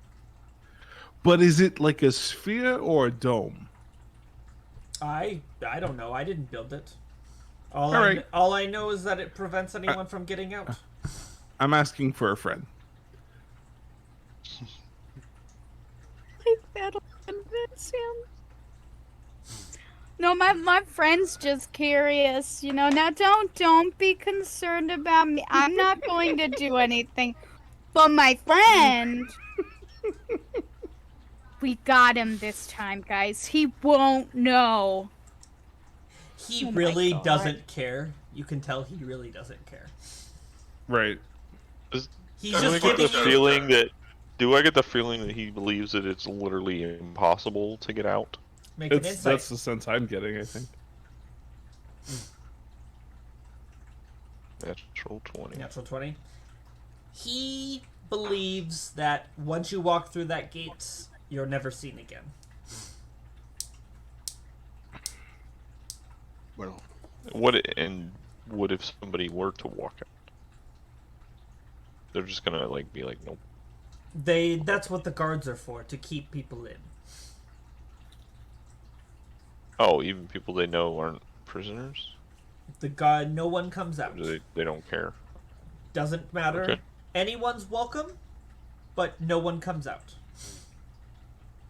But is it like a sphere or a dome? I don't know. I didn't build it. Alright. All I know is that it prevents anyone from getting out. I'm asking for a friend. Like that'll convince him. No, my friend's just curious, you know. Now don't be concerned about me. I'm not going to do anything. But my friend, we got him this time, guys. He won't know. He Oh my really God. doesn't care. You can tell he really doesn't care. Right. He's Do just I get the giving you. feeling that? Do I get the feeling that he believes that it's literally impossible to get out? Make an It's, insight. that's the sense I'm getting, I think. Natural 20. Natural 20. He believes that once you walk through that gate, you're never seen again. Well, What if somebody were to walk out? They're just gonna be like, nope. That's what the guards are for, to keep people in. Oh, even people they know aren't prisoners? No one comes out. They don't care. Doesn't matter. Okay. Anyone's welcome, but no one comes out.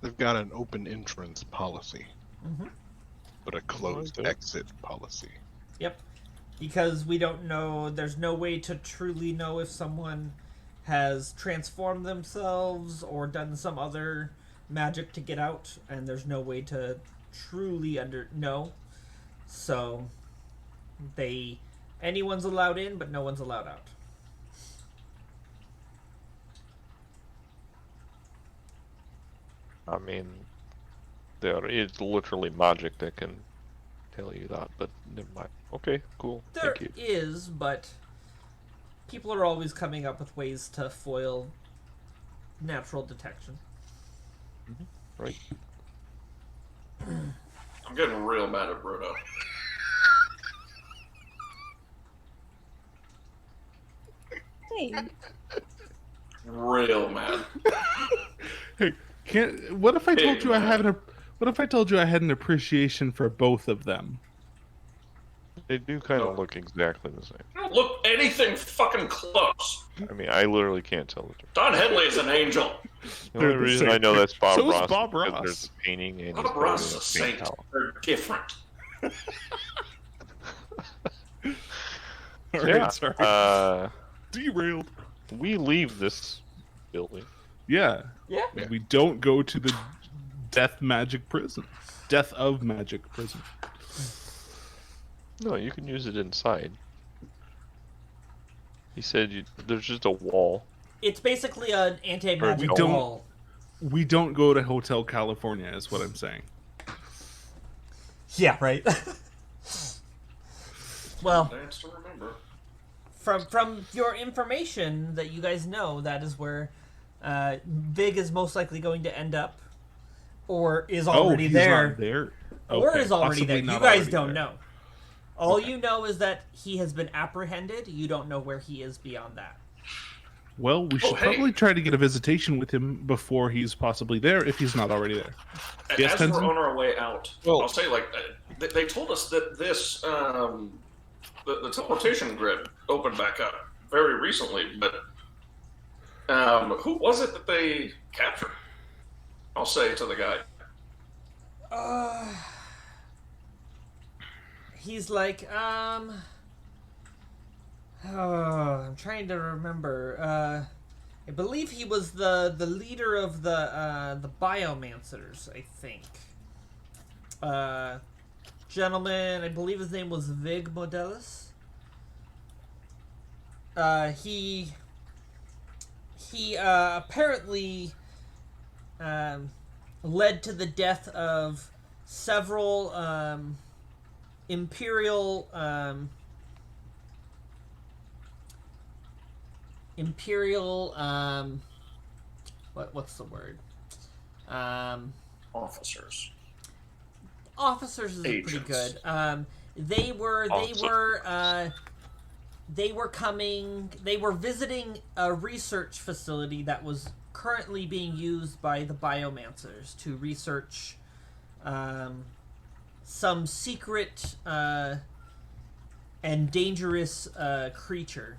they've got an open entrance policy, Mhm. but a closed Okay. exit policy. Yep. Because we don't know, there's no way to truly know if someone has transformed themselves or done some other magic to get out, and there's no way to truly know. So anyone's allowed in, but no one's allowed out. I mean, there is literally magic that can tell you that, but never mind. Okay, cool. There Thank you. is, but people are always coming up with ways to foil natural detection. Right. I'm getting real mad at Bruno. Hey, Real mad. Hey, what if I told you I man. had an appreciation for both of them? They do kind Oh. of look exactly the same. You don't look anything fucking close. I mean, I literally can't tell the difference. Don Henley is an angel. The only They're the reason same. I know that's Bob So is Ross Bob because Ross. there's a painting and Bob he's Ross is a wearing saint. paint towel. They're different. All Yeah. right, sorry. Derailed. We leave this building. Yeah. Yeah. We don't go to the death of magic prison. No, you can use it inside. He said there's just a wall. It's basically an anti-magic We don't- wall. We don't go to Hotel California, is what I'm saying. Yeah, right. Well, Dance to remember. from your information that you guys know, that is where Vig is most likely going to end up, or is already he's there, not there. or Okay, is already possibly there. You not guys already don't there. know. All Okay. you know is that he has been apprehended. You don't know where he is beyond that. Well, we should hey. probably try to get a visitation with him before he's possibly there, if he's not already there. Yes, As we're Tenzin? on our way out, Well- I'll say, they told us that this, the teleportation grid opened back up very recently, but who was it that they captured? I'll say to the guy. He's like, I'm trying to remember. I believe he was the leader of the biomancers, I think. Gentleman, I believe his name was Vig Modelis. He apparently led to the death of several imperial what's the word? Officers. Officers is pretty Agents. good. They were visiting a research facility that was currently being used by the biomancers to research some secret and dangerous creature.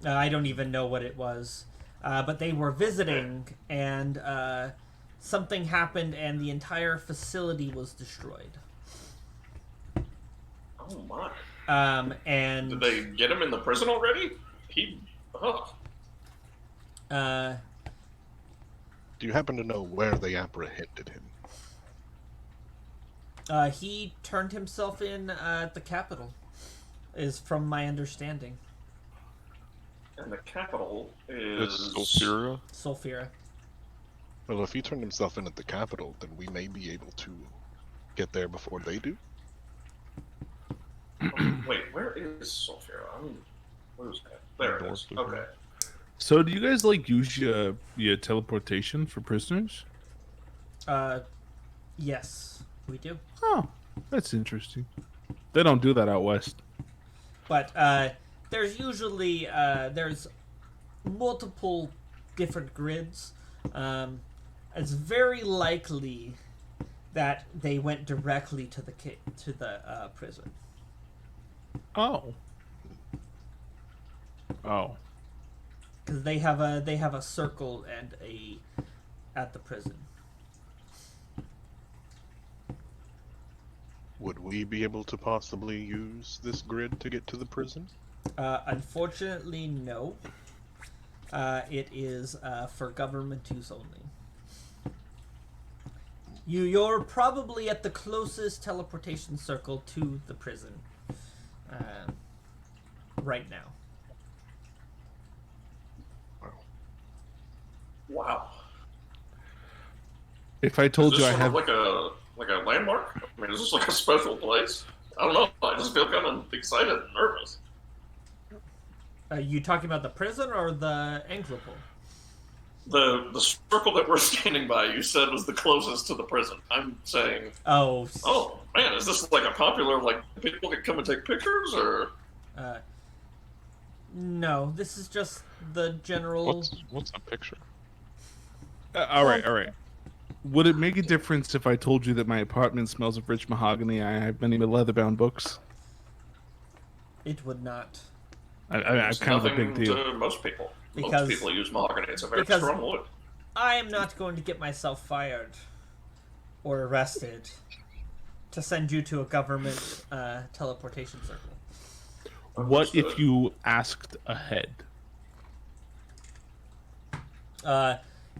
I don't even know what it was, but they were visiting, and something happened, and the entire facility was destroyed. Oh my. And Did they get him in the prison already? Do you happen to know where they apprehended him? He turned himself in at the Capitol, is from my understanding. And the capital It's is... Sulfura. Sulfura. Well, if he turned himself in at the Capitol, then we may be able to get there before they do. Wait, where is Sulfura? Where's that? There it is. North of Okay. So, do you guys use your teleportation for prisoners? Yes, we do. Oh, that's interesting. They don't do that out west. But there's usually there's multiple different grids. It's very likely that they went directly to the prison. Oh. Oh. Because they have a circle and a at the prison. Would we be able to possibly use this grid to get to the prison? Unfortunately, no. It is for government use only. You're probably at the closest teleportation circle to the prison right now. Wow. If I told Is you this I sort have... of like a landmark? I mean, is this like a special place? I don't know. I just feel kind of excited and nervous. Are you talking about the prison or the Anglopole? The circle that we're standing by, you said was the closest to the prison. I'm saying, Oh, oh man, is this like a popular, like, people can come and take pictures, or? no. This is just the general. What's the picture? all right. Would it make a difference if I told you that my apartment smells of rich mahogany? I have many leather-bound books. It would not. I'm It's kind of a nothing big deal. to most people. Because- Most people use mahogany. It's a very because- strong wood. I am not going to get myself fired or arrested to send you to a government teleportation circle. What if you asked ahead?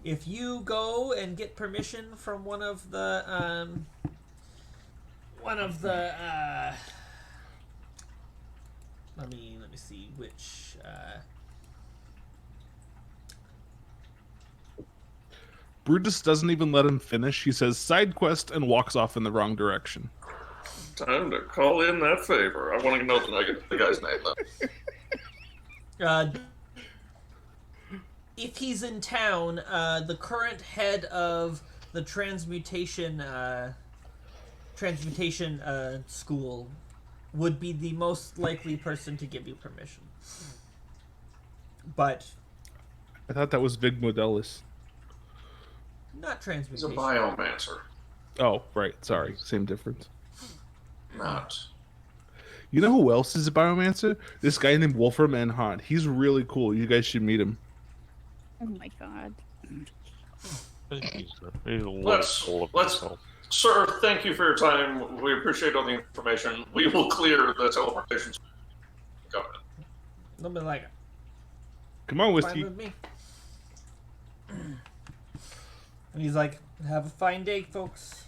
If you go and get permission from one of the let me see which Brutus doesn't even let him finish. He says side quest and walks off in the wrong direction. Time to call in that favor. I want to know the guy's name, though. if he's in town, the current head of the transmutation school would be the most likely person to give you permission. But I thought that was Vig Modelis. not He's a transmutation. biomancer. Oh, right. Sorry. Same difference. Not. You know who else is a biomancer? This guy named Wolfram Enhot. He's really cool. You guys should meet him. Oh my god. He's a little Let's- full of let's- himself. Sir, thank you for your time. We appreciate all the information. We will clear the teleportation. Go ahead. They'll be like, Come on, fine Whiskey. with me. And he's like, have a fine day, folks.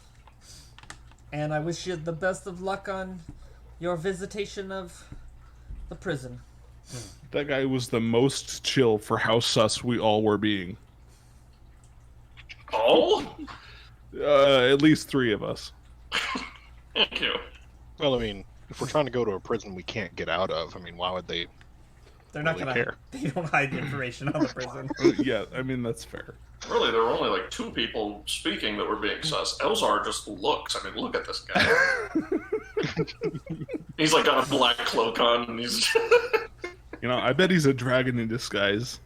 And I wish you the best of luck on your visitation of the prison. That guy was the most chill for how sus we all were being. Oh? At least 3 of us. Thank you. Well, I mean, if we're trying to go to a prison we can't get out of, I mean, why would they? They're not Really gonna. care. They don't hide information on the prison. Yeah, I mean, that's fair. Really, there were only like 2 people speaking that were being sus. Elzar just looks. I mean, look at this guy. He's like got a black cloak on, and he's. You know, I bet he's a dragon in disguise.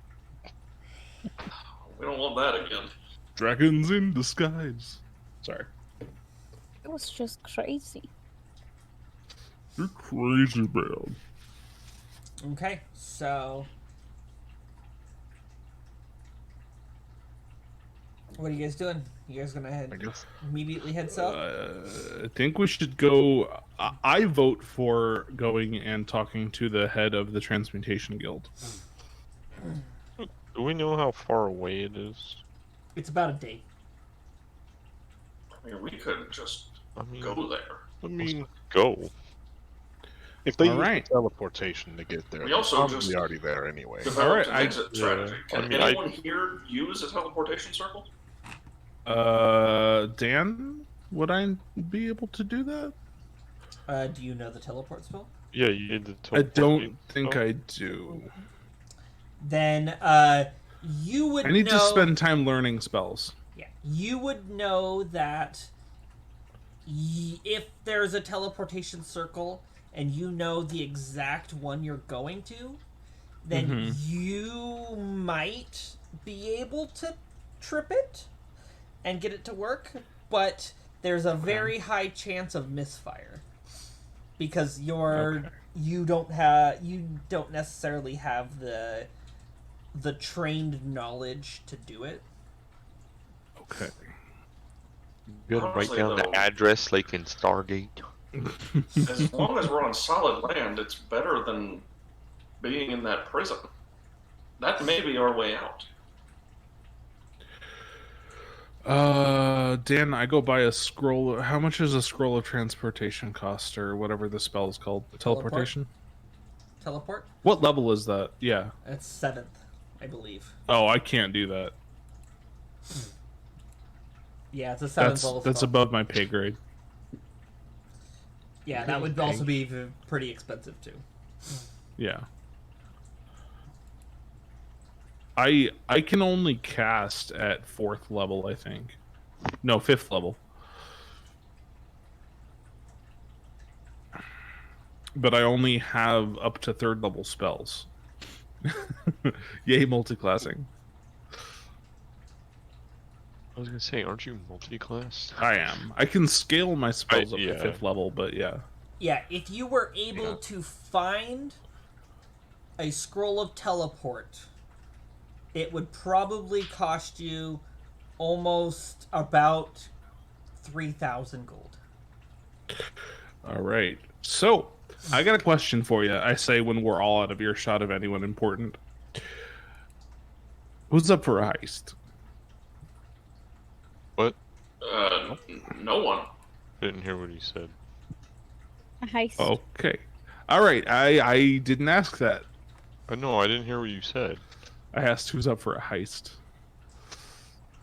We don't want that again. Dragons in disguise. Sorry. It was just crazy. You're crazy, man. Okay, so what are you guys doing? You guys gonna I guess. immediately head south? I think we should go. I vote for going and talking to the head of the Transmutation Guild. Do we know how far away it is? It's about a day. I mean, we could just I mean, go there. I mean, go. if they use Alright. teleportation to get there, We they're also probably just- already there anyway. Developed Alright, an I- exit strategy. yeah, Can I mean, anyone here use a teleportation circle? Dan, would I be able to do that? Do you know the teleport spell? Yeah, you need to. I don't think I do. Then you would I need know, to spend time learning spells. Yeah, you would know that if there's a teleportation circle and you know the exact one you're going to, then you might be able to trip it and get it to work, but there's a very high chance of misfire because you don't necessarily have the trained knowledge to do it. Okay. You gotta write Honestly, down though- the address like in Stargate. As long as we're on solid land, it's better than being in that prison. That may be our way out. Dan, I go buy a scroll. How much does a scroll of transportation cost, or whatever the spell is called? Teleportation? Teleport? What level is that? Yeah. That's 7th, I believe. Oh, I can't do that. Yeah, it's a 7th That's level that's spell. above my pay grade. Yeah, that would also be pretty expensive too. Yeah. I can only cast at 4th level, I think. No, 5th level. But I only have up to 3rd level spells. Yay, multiclassing. I was gonna say, aren't you multi-class? I am. I can scale my spells up yeah. to 5th level, but yeah. Yeah, if you were able to find a scroll of teleport, it would probably cost you almost about 3,000 gold. All right. So, I got a question for you. I say when we're all out of earshot of anyone important. Who's up for a heist? What? No one. Didn't hear what he said. A heist. Okay. All right. I didn't ask that. No, I didn't hear what you said. I asked who's up for a heist.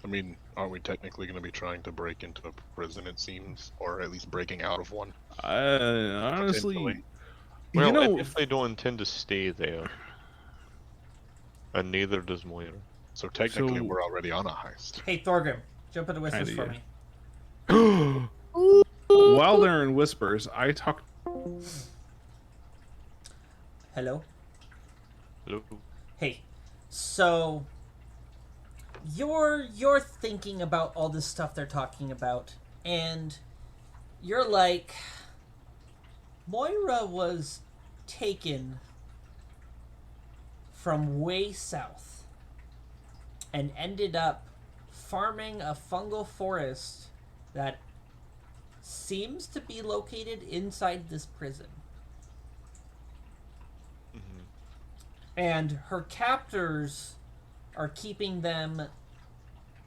I mean, aren't we technically going to be trying to break into a prison, it seems? Or at least breaking out of one? Honestly, Potentially. Well, you know, if they don't intend to stay there, and neither does Moira. So technically, So- we're already on a heist. Hey, Thorgrim, jump into whispers Kinda, for yeah. me. while they're in whispers, I talk. Hello? Hello? Hey, so you're thinking about all this stuff they're talking about, and you're like, Moira was taken from way south and ended up farming a fungal forest that seems to be located inside this prison. And her captors are keeping them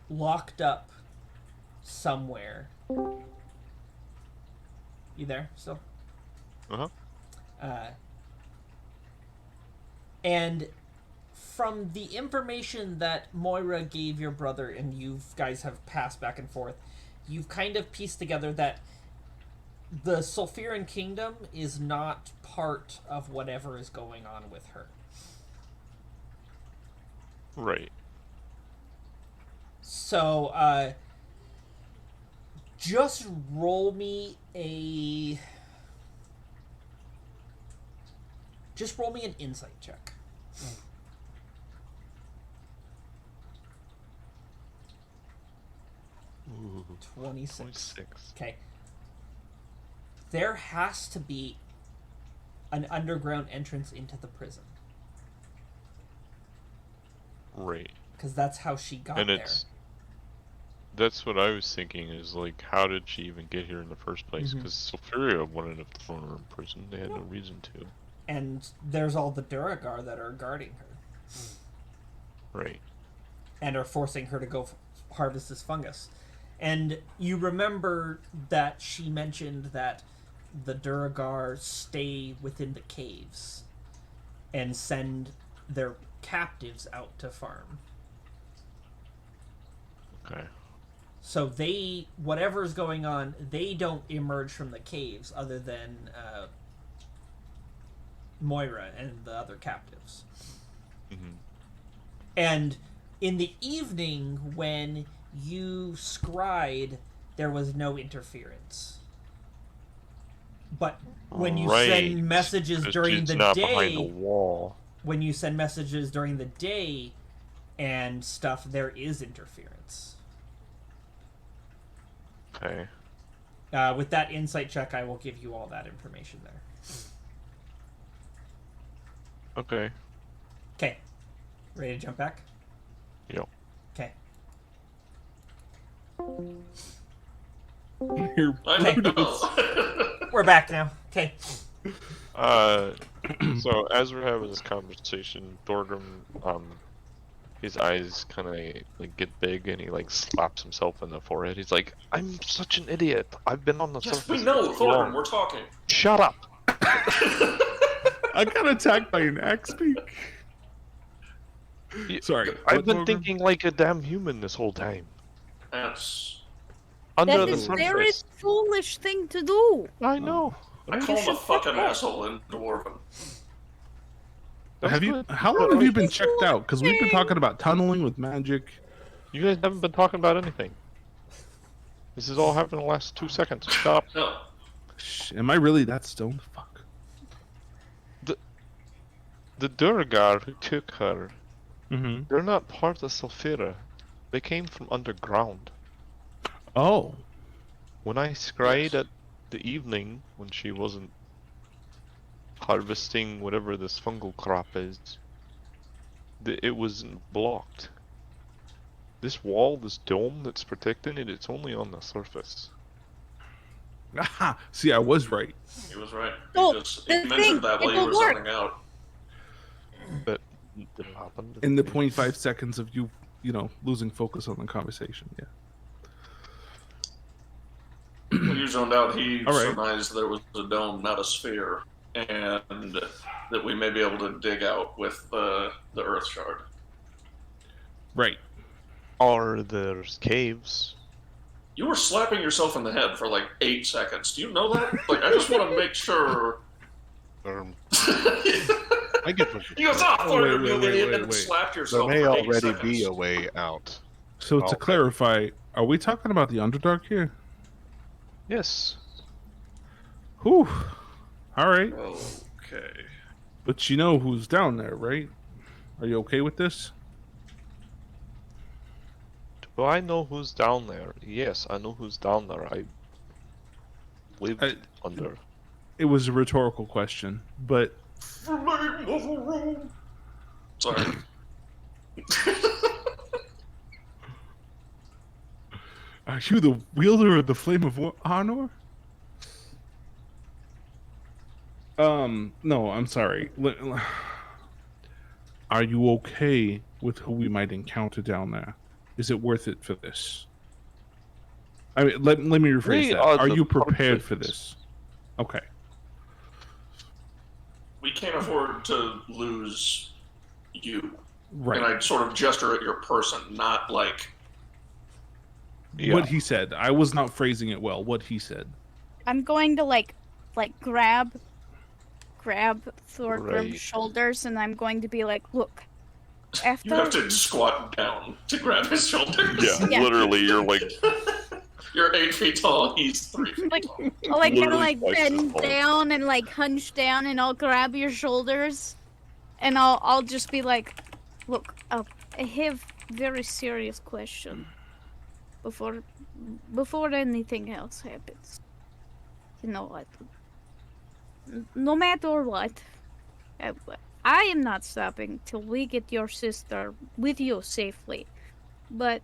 locked up somewhere. You there still? Uh-huh. And from the information that Moira gave your brother and you guys have passed back and forth, you've kind of pieced together that the Sulfuran Kingdom is not part of whatever is going on with her. Right. So, just roll me a... Just roll me an insight check. Ooh, 26. 26. Okay. There has to be an underground entrance into the prison. Right. Because that's how she got And there. that's what I was thinking is, like, how did she even get here in the first place? Mhm. Because Sulfuria wouldn't have thrown her in prison. They had no reason to. And there's all the Duragar that are guarding her. Right. And are forcing her to go harvest this fungus. And you remember that she mentioned that the Duragar stay within the caves and send their captives out to farm. Okay. So they, whatever's going on, they don't emerge from the caves other than Moira and the other captives. Mm-hmm. And in the evening, when you scryed, there was no interference. But when you Right, send messages 'cause during she's the not behind the day, wall. when you send messages during the day and stuff, there is interference. Okay. With that insight check, I will give you all that information there. Okay. Okay. Ready to jump back? Yep. Okay. Here, I Okay. know. We're back now. Okay. So as we're having this conversation, Thorgrim, his eyes kind of like get big, and he like slaps himself in the forehead. He's like, "I'm such an idiot. I've been on the Yes, surface we know, for too long. Thorgrim, we're talking. Shut up." I got attacked by an axe beak. Sorry, I've what, been Thorgrim? thinking like a damn human this whole time. That's... Under That the is very surface. foolish thing to do. I know. I call him a fucking asshole in Dwarven. Have you? good. How long have you been checked out? Because we've been talking about tunneling with magic. You guys haven't been talking about anything. This has all happened in the last 2 seconds. Stop. No. Shh, am I really that stoned? Fuck. The Durgar who took her, Mm-hmm. they're not part of Sulfira. They came from underground. Oh. When I scryed at the evening, when she wasn't harvesting whatever this fungal crop is, it wasn't blocked. This wall, this dome that's protecting it, it's only on the surface. Aha. See, I was right. He was right. Oh, He, just, the he mentioned thing, that while it you will were work. zoning out. That didn't happen. In the 0.5 seconds of you know, losing focus on the conversation. Yeah. When you zoned out, he All right. surmised there was a dome, not a sphere, and that we may be able to dig out with the Earth Shard. Right. Or there's caves. You were slapping yourself in the head for like 8 seconds. Do you know that? Like, I just want to make sure. I get what You you're goes, saying. ah, Oh, wait, Thorgrim, you wait, idiot, wait, and wait. slapped There yourself may for 8 already seconds. be a way out. So to Okay. clarify, are we talking about the Underdark here? Yes. Whew. All right. Okay. But you know who's down there, right? Are you okay with this? Do I know who's down there? Yes, I know who's down there. I lived under. It was a rhetorical question, but Flame of a room. Sorry. are you the wielder of the Flame of Honor? No, I'm sorry. Are you okay with who we might encounter down there? Is it worth it for this? I mean, let me rephrase We that. are Are the you prepared for perfect- this? Okay. We can't afford to lose you. Right. And I sort of gesture at your person, not like... Yeah. What he said. I was not phrasing it well. What he said. I'm going to like grab Thorgrim's Right. shoulders, and I'm going to be like, look, after You have to squat down to grab his shoulders. Yeah, Yeah. literally, you're like You're 8 feet tall, he's 3 feet like tall. I'll like kind of Literally like twice as bend tall. down and like hunch down, and I'll grab your shoulders, and I'll just be like, look, I have very serious question before anything else happens. You know what? No matter what, I am not stopping till we get your sister with you safely. But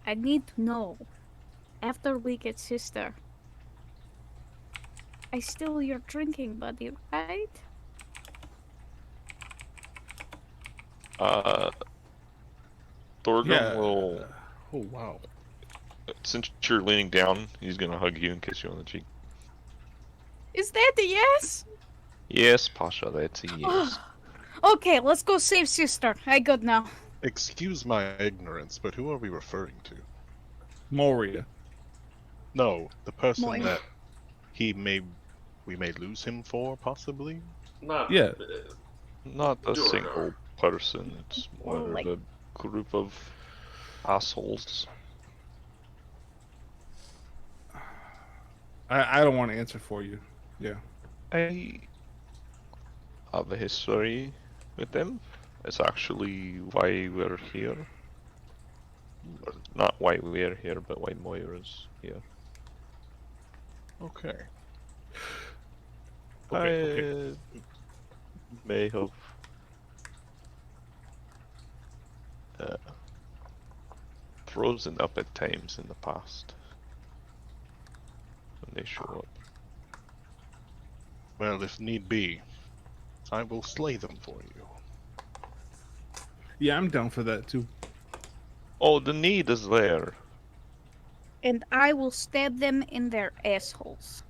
I need to know, after we get sister, I still your drinking buddy, right? Thorgrim Yeah. will. Oh wow. Since you're leaning down, he's gonna hug you and kiss you on the cheek. Is that a yes? Yes, Pasha, that's a yes. Okay, let's go save sister. I good now. Excuse my ignorance, but who are we referring to? Moria. No, the person Moira. that we may lose him for, possibly? Not... Yeah. Not a Durgar. single person. It's more Well, like- of a group of assholes. I don't want to answer for you. Yeah. I have a history with them. It's actually why we're here. Not why we're here, but why Moira's here. Okay. Okay. May have frozen up at times in the past when they show up. Well, if need be, I will slay them for you. Yeah, I'm down for that too. Oh, the need is there. And I will stab them in their assholes.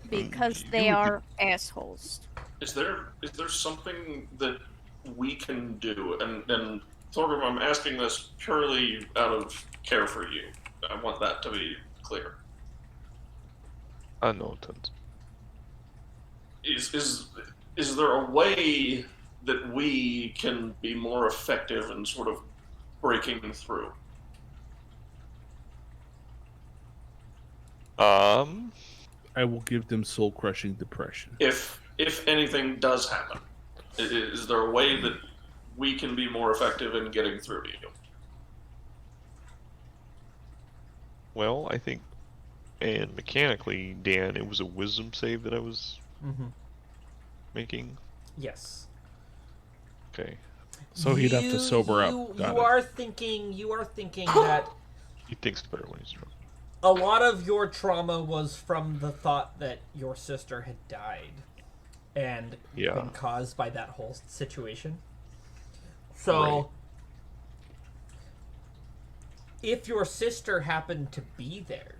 Because they are assholes. Is there something that we can do? And Thorgrim, I'm asking this purely out of care for you. I want that to be clear. I know that. Is there a way that we can be more effective in sort of breaking through? I will give them soul-crushing depression. If anything does happen, is there a way that we can be more effective in getting through to you? Well, I think, and mechanically, Dan, it was a wisdom save that I was making. Yes. Okay. So he'd have to sober up. Got You it. are thinking that He thinks better when he's drunk. a lot of your trauma was from the thought that your sister had died and Yeah. been caused by that whole situation. So, Right. if your sister happened to be there,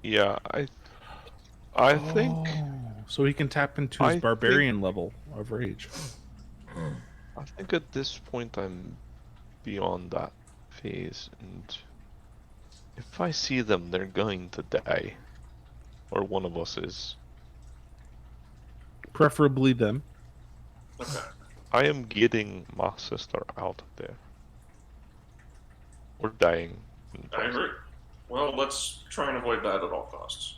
Yeah, I think So he can tap into his I barbarian level of rage. at this point I'm beyond that phase, and if I see them, they're going to die, or one of us is. Preferably them. Okay. I am getting my sister out of there. We're dying. I agree. Well, let's try and avoid that at all costs.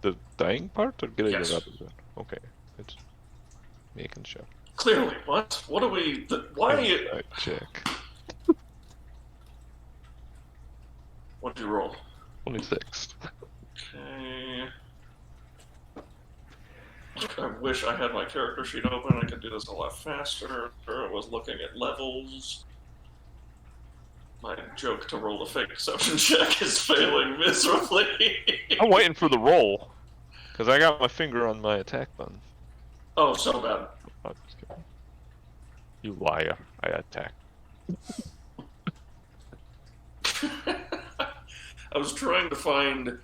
The dying part, or getting Yes. it out of there? Okay, it's making sure. Clearly, what? What are we? Why? I check. What did you roll? 26. Okay. I wish I had my character sheet open. I could do this a lot faster. I was looking at levels. My joke to roll a fake perception check is failing miserably. I'm waiting for the roll, because I got my finger on my attack button. Oh, so bad. I'm just kidding. You liar. I attack. I was trying to find.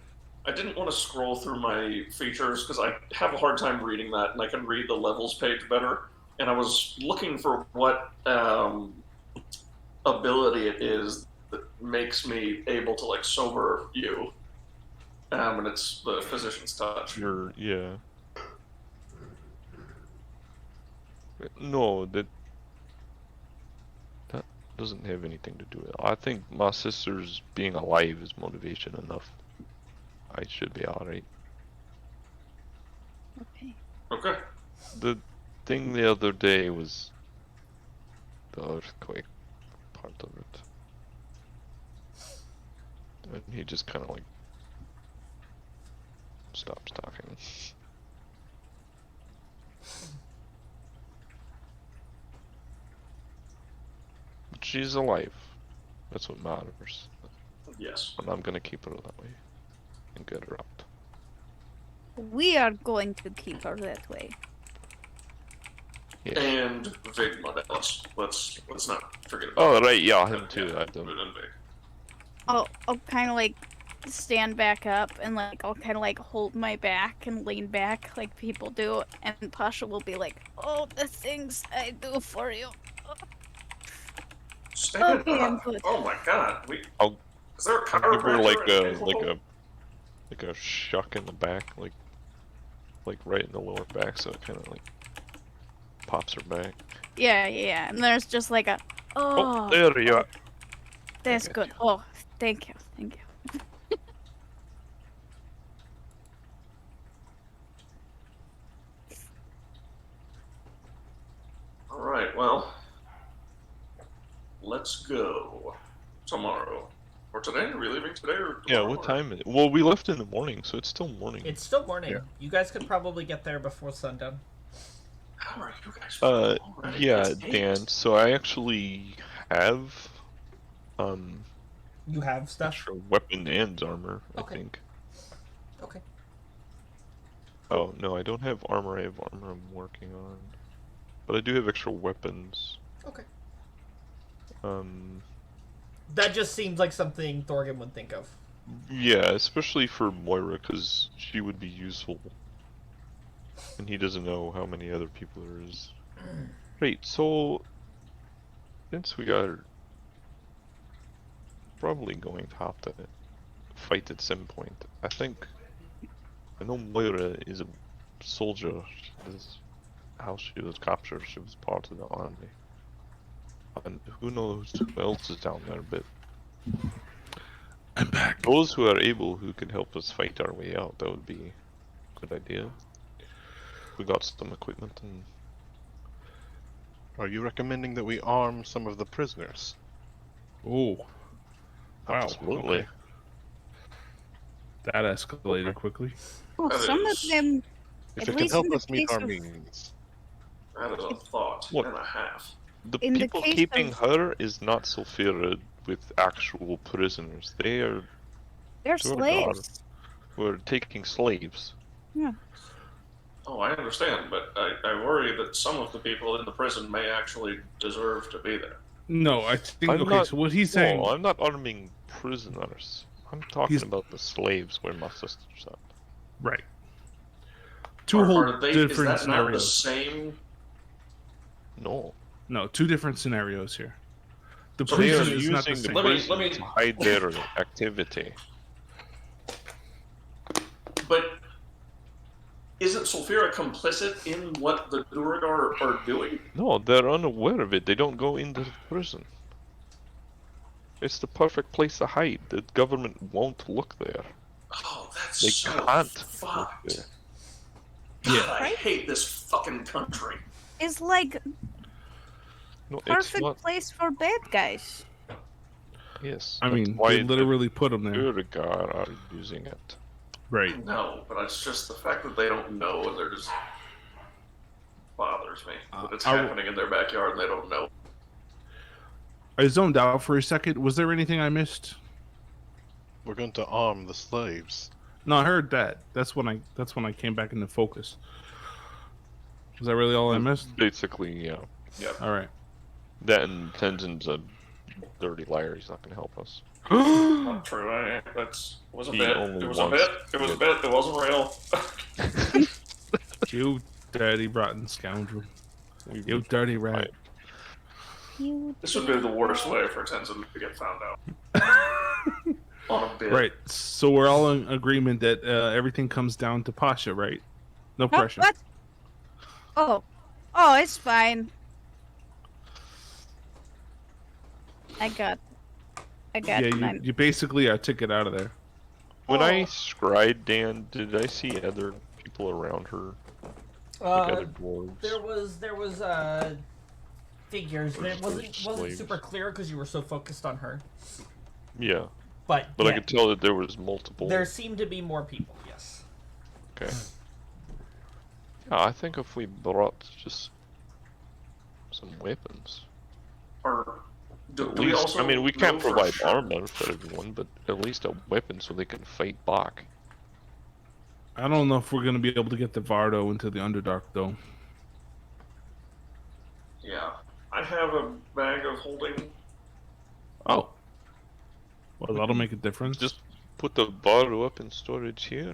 I didn't want to scroll through my features because I have a hard time reading that, and I can read the levels page better. And I was looking for what ability it is that makes me able to like sober you. And it's the physician's touch. Yeah. No, that doesn't have anything to do with it. I think my sister's being alive is motivation enough. I should be alright. Okay. Okay. The thing the other day was the earthquake part of it. And he just kind of like stops talking. But she's alive. That's what matters. Yes. And I'm gonna keep her that way. And get her out. We are going to keep her that way. Yeah. And Vigma. Let's not forget about. Oh right, yeah, him too. I don't. And Vig. I'll kind of like stand back up and like I'll kind of like hold my back and lean back like people do, and Pasha will be like, "Oh, the things I do for you." Stand Okay, I'm up. good. Oh my god. I'll Is there a give her chiropractor? like a shuck in the back, like right in the lower back, so it kind of like pops her back. Yeah, and there's just like a, Oh, oh, there you are. that's I got good. Oh, thank you. right, well, let's go tomorrow. Or today? Are we leaving today or Yeah, tomorrow? what time is it? Well, we left in the morning, so it's still morning. It's still morning. Yeah. You guys could probably get there before sundown. How are you guys feeling already? Yeah, It's 8. Dan. So I actually have You have stuff? extra weapon and armor, Okay. I think. Okay. Oh, no, I don't have armor. I have armor I'm working on. But I do have extra weapons. Okay. That just seems like something Thorgan would think of. Yeah, especially for Moira, because she would be useful. And he doesn't know how many other people there is. Right, so since we are probably going to have to fight at some point, I know Moira is a soldier. This is how she was captured. She was part of the army. And who knows who else is down there, but I'm back. those who are able, who can help us fight our way out, that would be a good idea. We got some equipment and... Are you recommending that we arm some of the prisoners? Oh. Wow. Absolutely. Okay. That escalated quickly. Well, That some of is- them, If at it can least help in the us meet case our of- means. That is a thought Look. and a half. The In the people case keeping of- her is not Sulfira with actual prisoners. They are they're Sure to slaves. we're taking slaves. Oh, I understand, but I worry that some of the people in the prison may actually deserve to be there. No, I think. I'm Okay, not- so what he's saying. No, I'm not arming prisoners. I'm talking He's- about the slaves where my sister's at. Right. Two whole Are they, is different that not the scenarios. same? No. No, two different scenarios here. The So They are prison is not the using same. the Let me- prison let me- to hide their activity. But isn't Sulfira complicit in what the Duragar are doing? No, they're unaware of it. They don't go into the prison. It's the perfect place to hide. The government won't look there. Oh, that's They so can't look fucked. there. God, Yeah. I hate this fucking country. It's like No, it's perfect not. place for bad guys. Yes. I that's mean, why they literally put them the there. Duragar are using it. Right. No, but it's just the fact that they don't know and they're just bothers me. That it's I- happening in their backyard and they don't know. I zoned out for a second. Was there anything I missed? We're going to arm the slaves. No, I heard that. That's when I came back into focus. Was that really all I missed? Basically, yeah. All right. That and Tenzin's a dirty liar. He's not going to help us. Not true. That's was a He bit. only It was a wants bit. It was a to bit. It wasn't real. You dirty rotten scoundrel. You dirty rat. You This would be the worst way for Tenzin to get found out. On a bit. Right. So we're all in agreement that everything comes down to Pasha, right? No Oh, pressure. what? Oh, it's fine. I got Yeah, mine. you basically are ticket out of there. When I Oh. scried Dan, did I see other people around her? Like other dwarves? There was figures. Or It wasn't slaves. super clear because you were so focused on her. Yeah, But but I yeah, could tell that there was multiple. there seemed to be more people. Yes. Okay. Yeah, I think if we brought just some weapons. Or do At we least, also I mean, we know can't for provide sure- armor for everyone, but at least a weapon so they can fight back. I don't know if we're gonna be able to get the Vardo into the Underdark though. Yeah. I have a bag of holding. Oh. Well, that'll make a difference. Just put the bar up in storage here.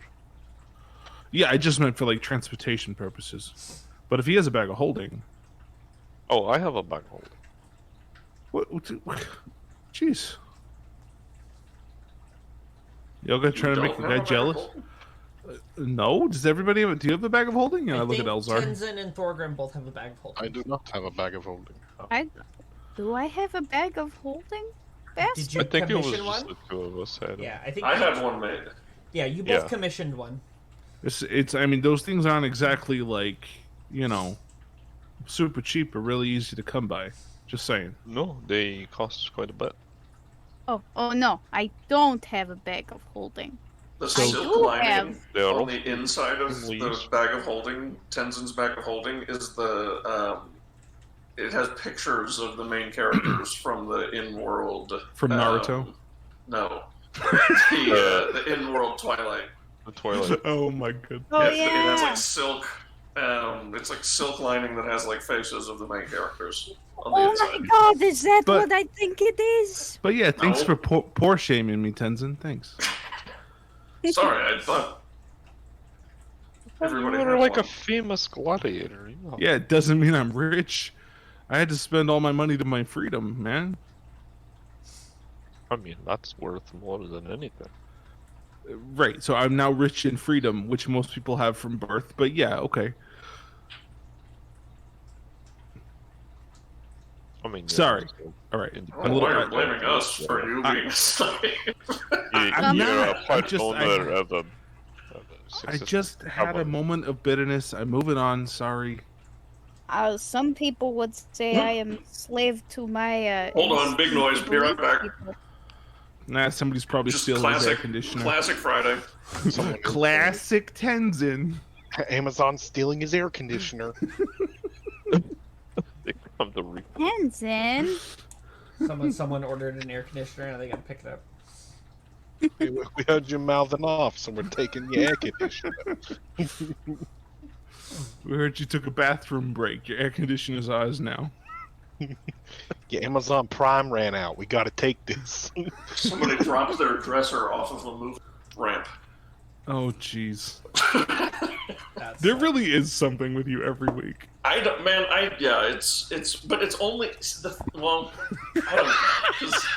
Yeah, I just meant for like transportation purposes. But if he has a bag of holding, Oh, I have a bag hold. what jeez. Y'all gonna try to You make don't the have guy a bag of jealous? holding? No? Does everybody have? Do you have a bag of holding? Yeah, I look think at Elzar. Tenzin and Thorgrim both have a bag of holding. I do not have a bag of holding. Do I have a bag of holding? Best? Did you I think it was commission just one? the two of us had 'em. Yeah, I think I you- have one made. Yeah, you both Yeah. commissioned one. It's. I mean, those things aren't exactly like, super cheap, but really easy to come by. Just saying. No, they cost quite a bit. Oh no, I don't have a bag of holding. The So- I silk do lining have- They are on also the inside of the leaves. bag of holding, Tenzin's bag of holding, is the it has pictures of the main characters from the in-world. From Naruto? No, the in-world Twilight. the Twilight. Oh my god. Oh It has yeah. like silk. It's like silk lining that has like faces of the main characters on the Oh inside. my god, is that But- what I think it is? But yeah, thanks No. for poor shaming me, Tenzin. Thanks. Sorry, I thought everybody You're had like a one. famous gladiator. You know. Yeah, it doesn't mean I'm rich. I had to spend all my money to my freedom, man. I mean, that's worth more than anything. Right, so I'm now rich in freedom, which most people have from birth. But yeah, okay. I mean, yeah, Sorry. so All right. in- I don't know why you're blaming us for you being a slave. I'm you're not. a part I owner of a I successful just had a company. moment of bitterness. I'm moving on. Sorry. Some people would say I am slave to my. Hold on, big noise. Be right back. people. Nah, somebody's probably Just stealing his air classic, conditioner. classic Friday. Someone- Classic Tenzin. Amazon stealing his air conditioner. They come to re- Tenzin. Someone ordered an air conditioner and they gotta pick it up. Hey, we heard you mouthing off, so we're taking your air conditioner. We heard you took a bathroom break. Your air conditioner's ours now. Your Amazon Prime ran out. We got to take this. Somebody dropped their dresser off of a move ramp. Oh, jeez. That's There really is something with you every week. I don't, man. But it's only well, I don't know. 'Cause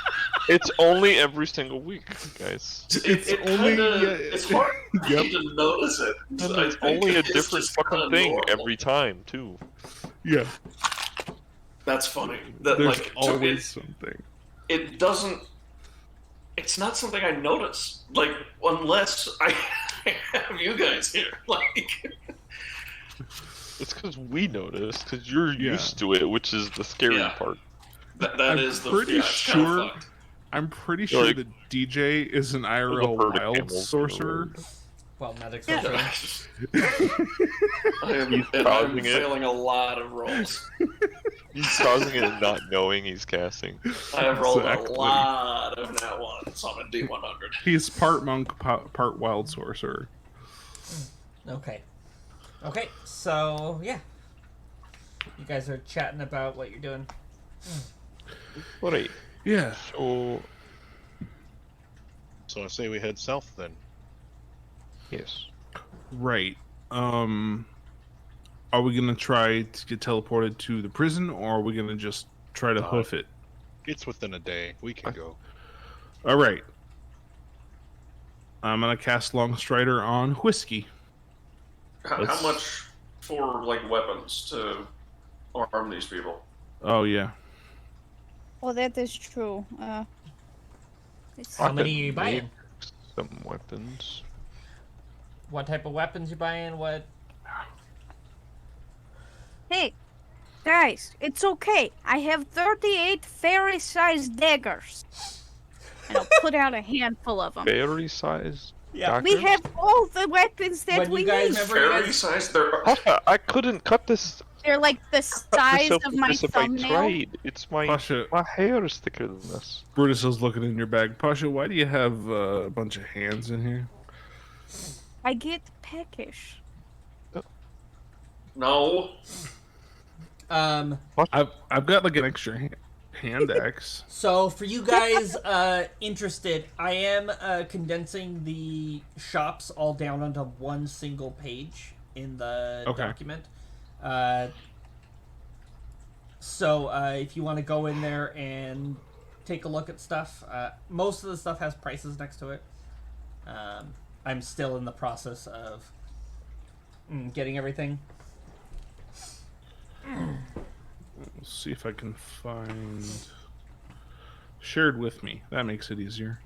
It's only every single week, guys. It's it only- kinda, it's hard for Yep. you to notice it. And I it's think only a it's different just fucking kinda thing normal. every time, too. Yeah, That's funny. That there's like always something. it doesn't. It's not something I notice. Like unless I have you guys here. Like It's because we notice, because you're Yeah. used to it, which is the scary Yeah. part. that I'm is the pretty it's kinda sure- fucked. I'm pretty sure Like- that DJ is an IRL herd of wild camels, sorcerer. Well, medic Yeah. sorcerer. I am, He's and I'm causing it. failing a lot of rolls. He's causing it and not knowing he's casting. I have rolled Exactly. a lot of nat ones on a D100. He's part monk, part wild sorcerer. Okay. Okay, so yeah. You guys are chatting about what you're doing. Right. Yeah. So, So I say we head south then. yes. Right. Are we gonna try to get teleported to the prison, or are we gonna just try to hoof it? It's within a day. We can go. All right. I'm gonna cast Longstrider on Whiskey. How Let's- much for like weapons to arm these people? Oh yeah. Oh, that is true. Let's How I many could are you buying? make some weapons. What type of weapons you buying? What? Hey, guys, it's okay. I have 38 fairy-sized daggers. And I'll put out a handful of them. Fairy size. Yeah. We have all the weapons that When we you guys need. remember- Fairy size? There are. Pasha, I couldn't cut this. They're like the Cut size myself of with my this if I thumbnail. tried. It's my Pasha, hair is thicker than this. Brutus is looking in your bag. Pasha, why do you have a bunch of hands in here? I get peckish. No. I've got like an extra hand axe. So for you guys interested, I am condensing the shops all down onto one single page in the Okay. document. So if you want to go in there and take a look at stuff, most of the stuff has prices next to it. I'm still in the process of getting everything. Let's see if I can find shared with me. That makes it easier.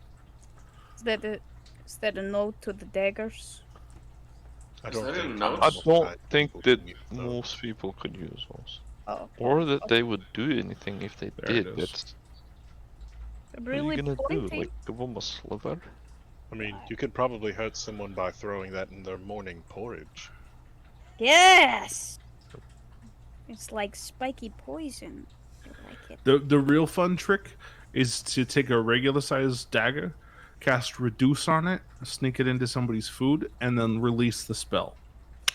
Is that a note to the daggers? I Is that in think notes? I most don't guys think will that use those. most people could use those. Oh, Or that they would do anything if they There it did. is. That's what are really you gonna pointy. do? Like give them a sliver? I mean, you could probably hurt someone by throwing that in their morning porridge. Yes! It's like spiky poison. I like it. The real fun trick is to take a regular sized dagger, cast reduce on it, sneak it into somebody's food, and then release the spell. I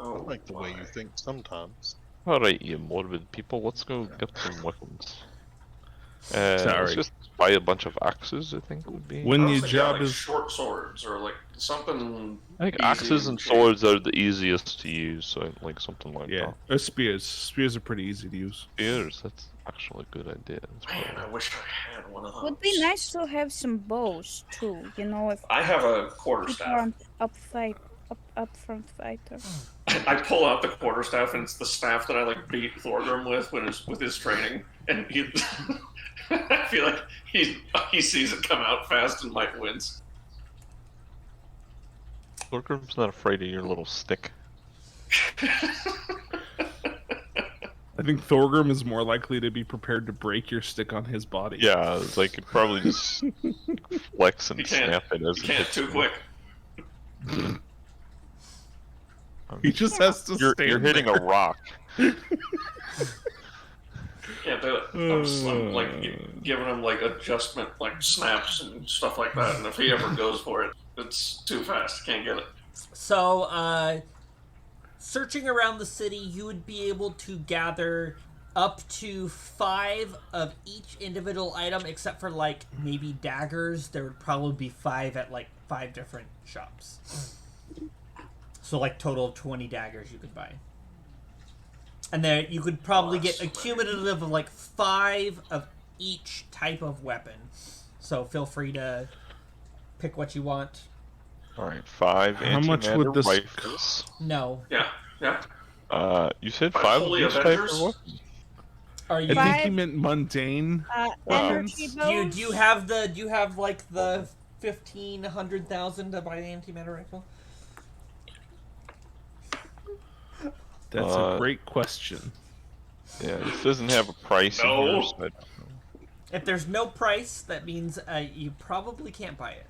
Oh, like the way my. you think sometimes. Alright, you morbid people, let's go get some weapons. Sorry. Let's just buy a bunch of axes, I think would be. When I was your thinking, job like is short swords or like something. I think easy axes and cheap. swords are the easiest to use, so like something like yeah, that. or spears. Spears are pretty easy to use. Spears, that's actually a good idea. That's Man, probably- I wish I had one of those. Would be nice to have some bows too. You know, if I have a people quarterstaff. aren't up front fighter. I pull out the quarterstaff, and it's the staff that I like beat Thorgrim with his training, and he. I feel like he sees it come out fast and like wins. Thorgrim's not afraid of your little stick. I think Thorgrim is more likely to be prepared to break your stick on his body. Yeah, it's like you'd probably just flex and You can't- snap it as You it can't hits too you. quick. He just has to You're stand hitting there. a rock. Can't do it. I'm like giving him like adjustment, like snaps and stuff like that. And if he ever goes for it, it's too fast. Can't get it. So, searching around the city, you would be able to gather up to 5 of each individual item, except for like maybe daggers. There would probably be 5 at like 5 different shops. So like total of 20 daggers you could buy. And there you could probably get a cumulative of like 5 of each type of weapon. So feel free to pick what you want. Alright, 5 How much would antimatter this- rifles. No. Yeah, yeah. You said 5 5 of Holy each type Avengers? of weapon? Are I you? think Five- he meant mundane. Energy bows. Do you have like the 1,500,000 to buy the antimatter rifle? That's a great question. Yeah, this doesn't have a price in No. here, so I don't know. If there's no price, that means you probably can't buy it.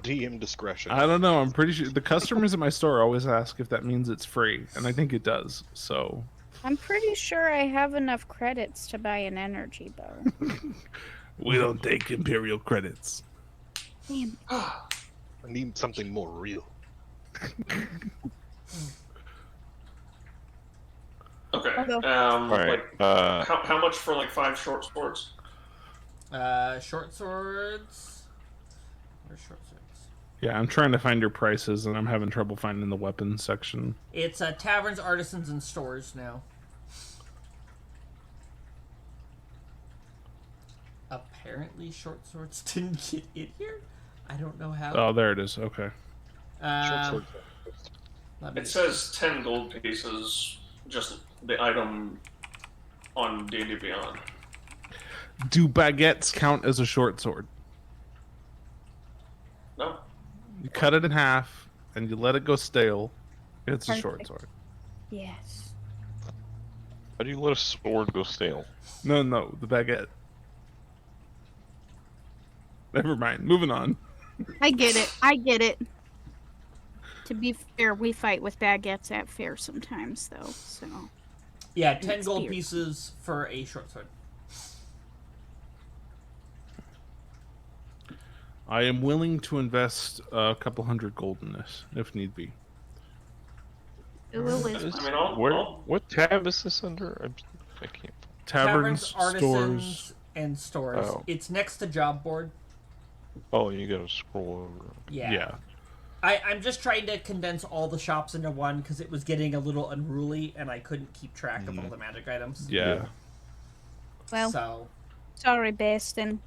DM discretion. I don't know. I'm pretty sure the customers at my store always ask if that means it's free, and I think it does. So I'm pretty sure I have enough credits to buy an energy bow. we don't take Imperial credits. Damn. I need something more real. Okay. Although- Alright, Like how much for like 5 short swords? Short swords. Where's short swords? Yeah, I'm trying to find your prices, and I'm having trouble finding the weapons section. It's taverns, artisans, and stores now. Apparently, short swords didn't get in here. I don't know how. Oh, there it is. Okay. Short sword. Let me- It says 10 gold pieces, just the item on D&D Beyond. Do baguettes count as a short sword? No? You cut it in half, and you let it go stale. It's a short Perfect. sword. Yes. how do you let a sword go stale? No, the baguette. Never mind. Moving on. I get it. To be fair, we fight with baguettes at fair sometimes, though. So Yeah, 10 It's gold weird. pieces for a short sword. I am willing to invest a couple hundred gold in this, if need be. Ulu is Is- I mean, I'll- where, I'll- what tab is this under? I can't. Taverns, stores. artisans, and stores. Oh. It's next to job board. Oh, you gotta scroll over. Yeah. I'm just trying to condense all the shops into one because it was getting a little unruly and I couldn't keep track of all the magic items. Yeah. well. So, Sorry, Bastin.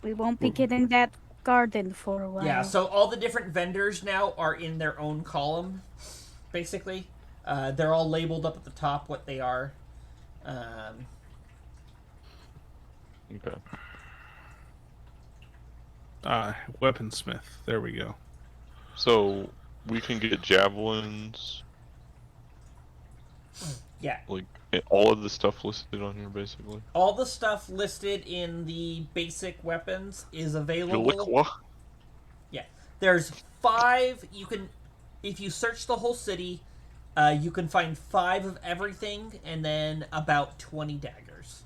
We won't be getting that garden for a while. yeah, so all the different vendors now are in their own column, basically. They're all labeled up at the top what they are. Okay. Weaponsmith. There we go. So we can get javelins. Yeah. Like all of the stuff listed on here, basically. All the stuff listed in the basic weapons is available. Deliqua? Yeah. There's 5. You can, if you search the whole city, you can find 5 of everything, and then about 20 daggers.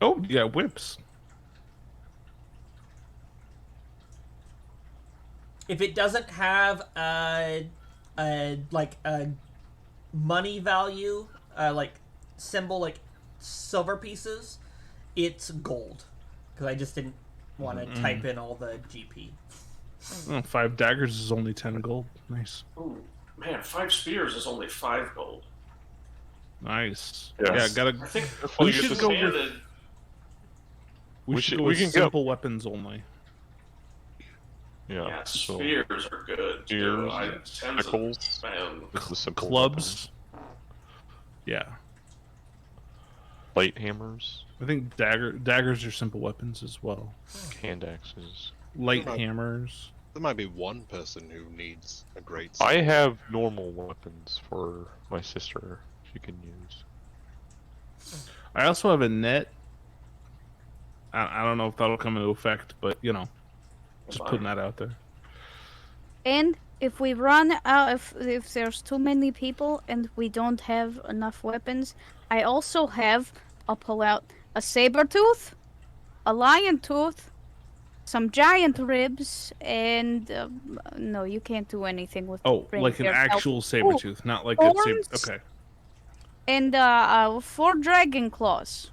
Oh, yeah, whips. If it doesn't have a money value, like symbol, like silver pieces, it's gold. Because I just didn't want to type in all the GP. Oh, 5 daggers is only 10 gold. Nice. Ooh, man, 5 spears is only 5 gold. Nice. Yes. Yeah, gotta. I think We it's should go with. expanded. We should go we with can go- simple weapons only. Yeah. Yeah, So spears are good. spears, Tens man. the simple Clubs. Yeah, light hammers, I think daggers are simple weapons as well. hand axes. Light Right. hammers. There might be one person who needs a great. I have normal weapons for my sister. She can use. I also have a net. I don't know if that'll come into effect, but you know, just Fine. putting that out there. And if we run out, if there's too many people and we don't have enough weapons, I also have. I'll pull out a saber tooth, a lion tooth, some giant ribs, and no, you can't do anything with. Oh, like an reindeer actual scalp. saber Ooh, tooth, not like a saber. horns? Okay. And 4 dragon claws.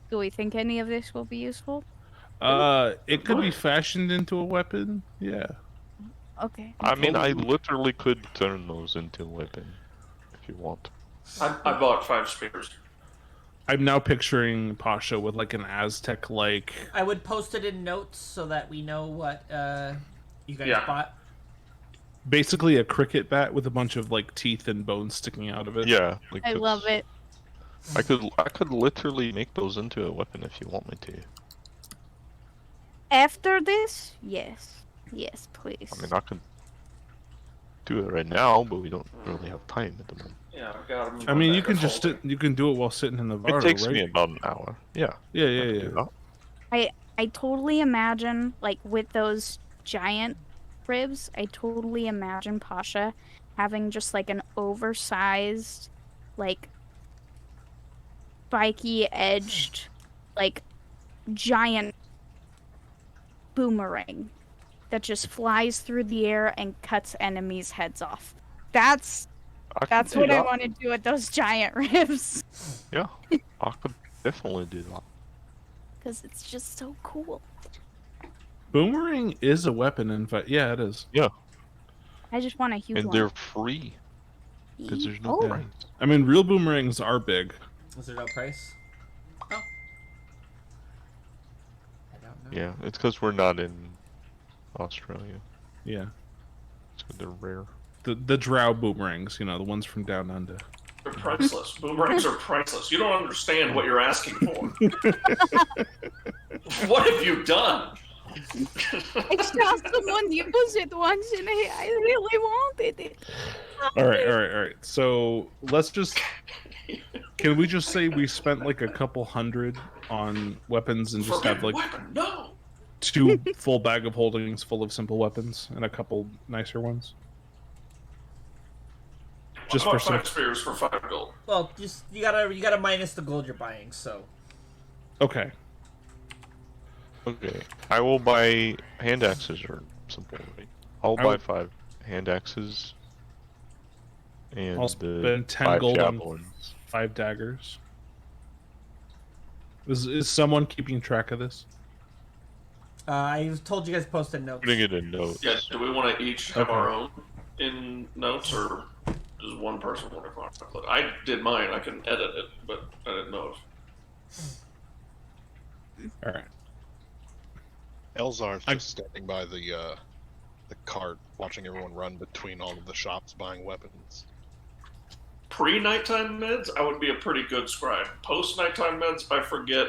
Do we think any of this will be useful? It could be fashioned into a weapon. Yeah. Okay. I mean, I literally could turn those into a weapon if you want. I bought 5 spears. I'm now picturing Pasha with like an Aztec-like. I would post it in notes so that we know what you guys Yeah. bought. Basically a cricket bat with a bunch of like teeth and bones sticking out of it. Yeah, like I love it. I could literally make those into a weapon if you want me to. After this, yes, please. I mean, I could do it right now, but we don't really have time at the moment. Yeah, I've got 'em in I my mean, you bag can of just holding. you can do it while sitting in the Vale, It takes right? me about an hour. Yeah. Yeah, I yeah, can yeah. do that. I totally imagine, like, with those giant ribs, I totally imagine Pasha having just, like, an oversized, like, spiky-edged, like, giant boomerang that just flies through the air and cuts enemies' heads off. That's That's what I want to do with those giant ribs. Yeah, I could definitely do that. Because it's just so cool. Boomerang is a weapon, in fact. Yeah, it is. I just want a huge And one. they're free because there's no Oh. price. I mean, real boomerangs are big. Was there no price? Oh. I don't know. Yeah, it's because we're not in Australia, Yeah. so they're rare. The drow boomerangs, you know, the ones from down under. They're priceless. Boomerangs are priceless. You don't understand what you're asking for. What have you done? I saw someone use it once and I really wanted it. All right. So let's just. Can we just say we spent like a couple hundred on weapons and just have Forbidden like weapon, no. 2 full bag of holdings full of simple weapons and a couple nicer ones? Just I for bought some. 5 spears for 5 gold. Well, just you gotta minus the gold you're buying. So Okay. Okay, I will buy hand axes or something. Right? I'll I buy will- 5 hand axes and I'll the spend 10 5 gold on javelins. 5 daggers. Is someone keeping track of this? I've told you guys to post in notes. Putting it in notes. Yeah, do we want to each have Okay. our own in notes, or does one person want to click? I did mine. I can edit it, but I didn't know if... All right. Elzar's just standing by the cart, watching everyone run between all of the shops buying weapons. Pre-nighttime meds, I would be a pretty good scribe. Post-nighttime meds, I forget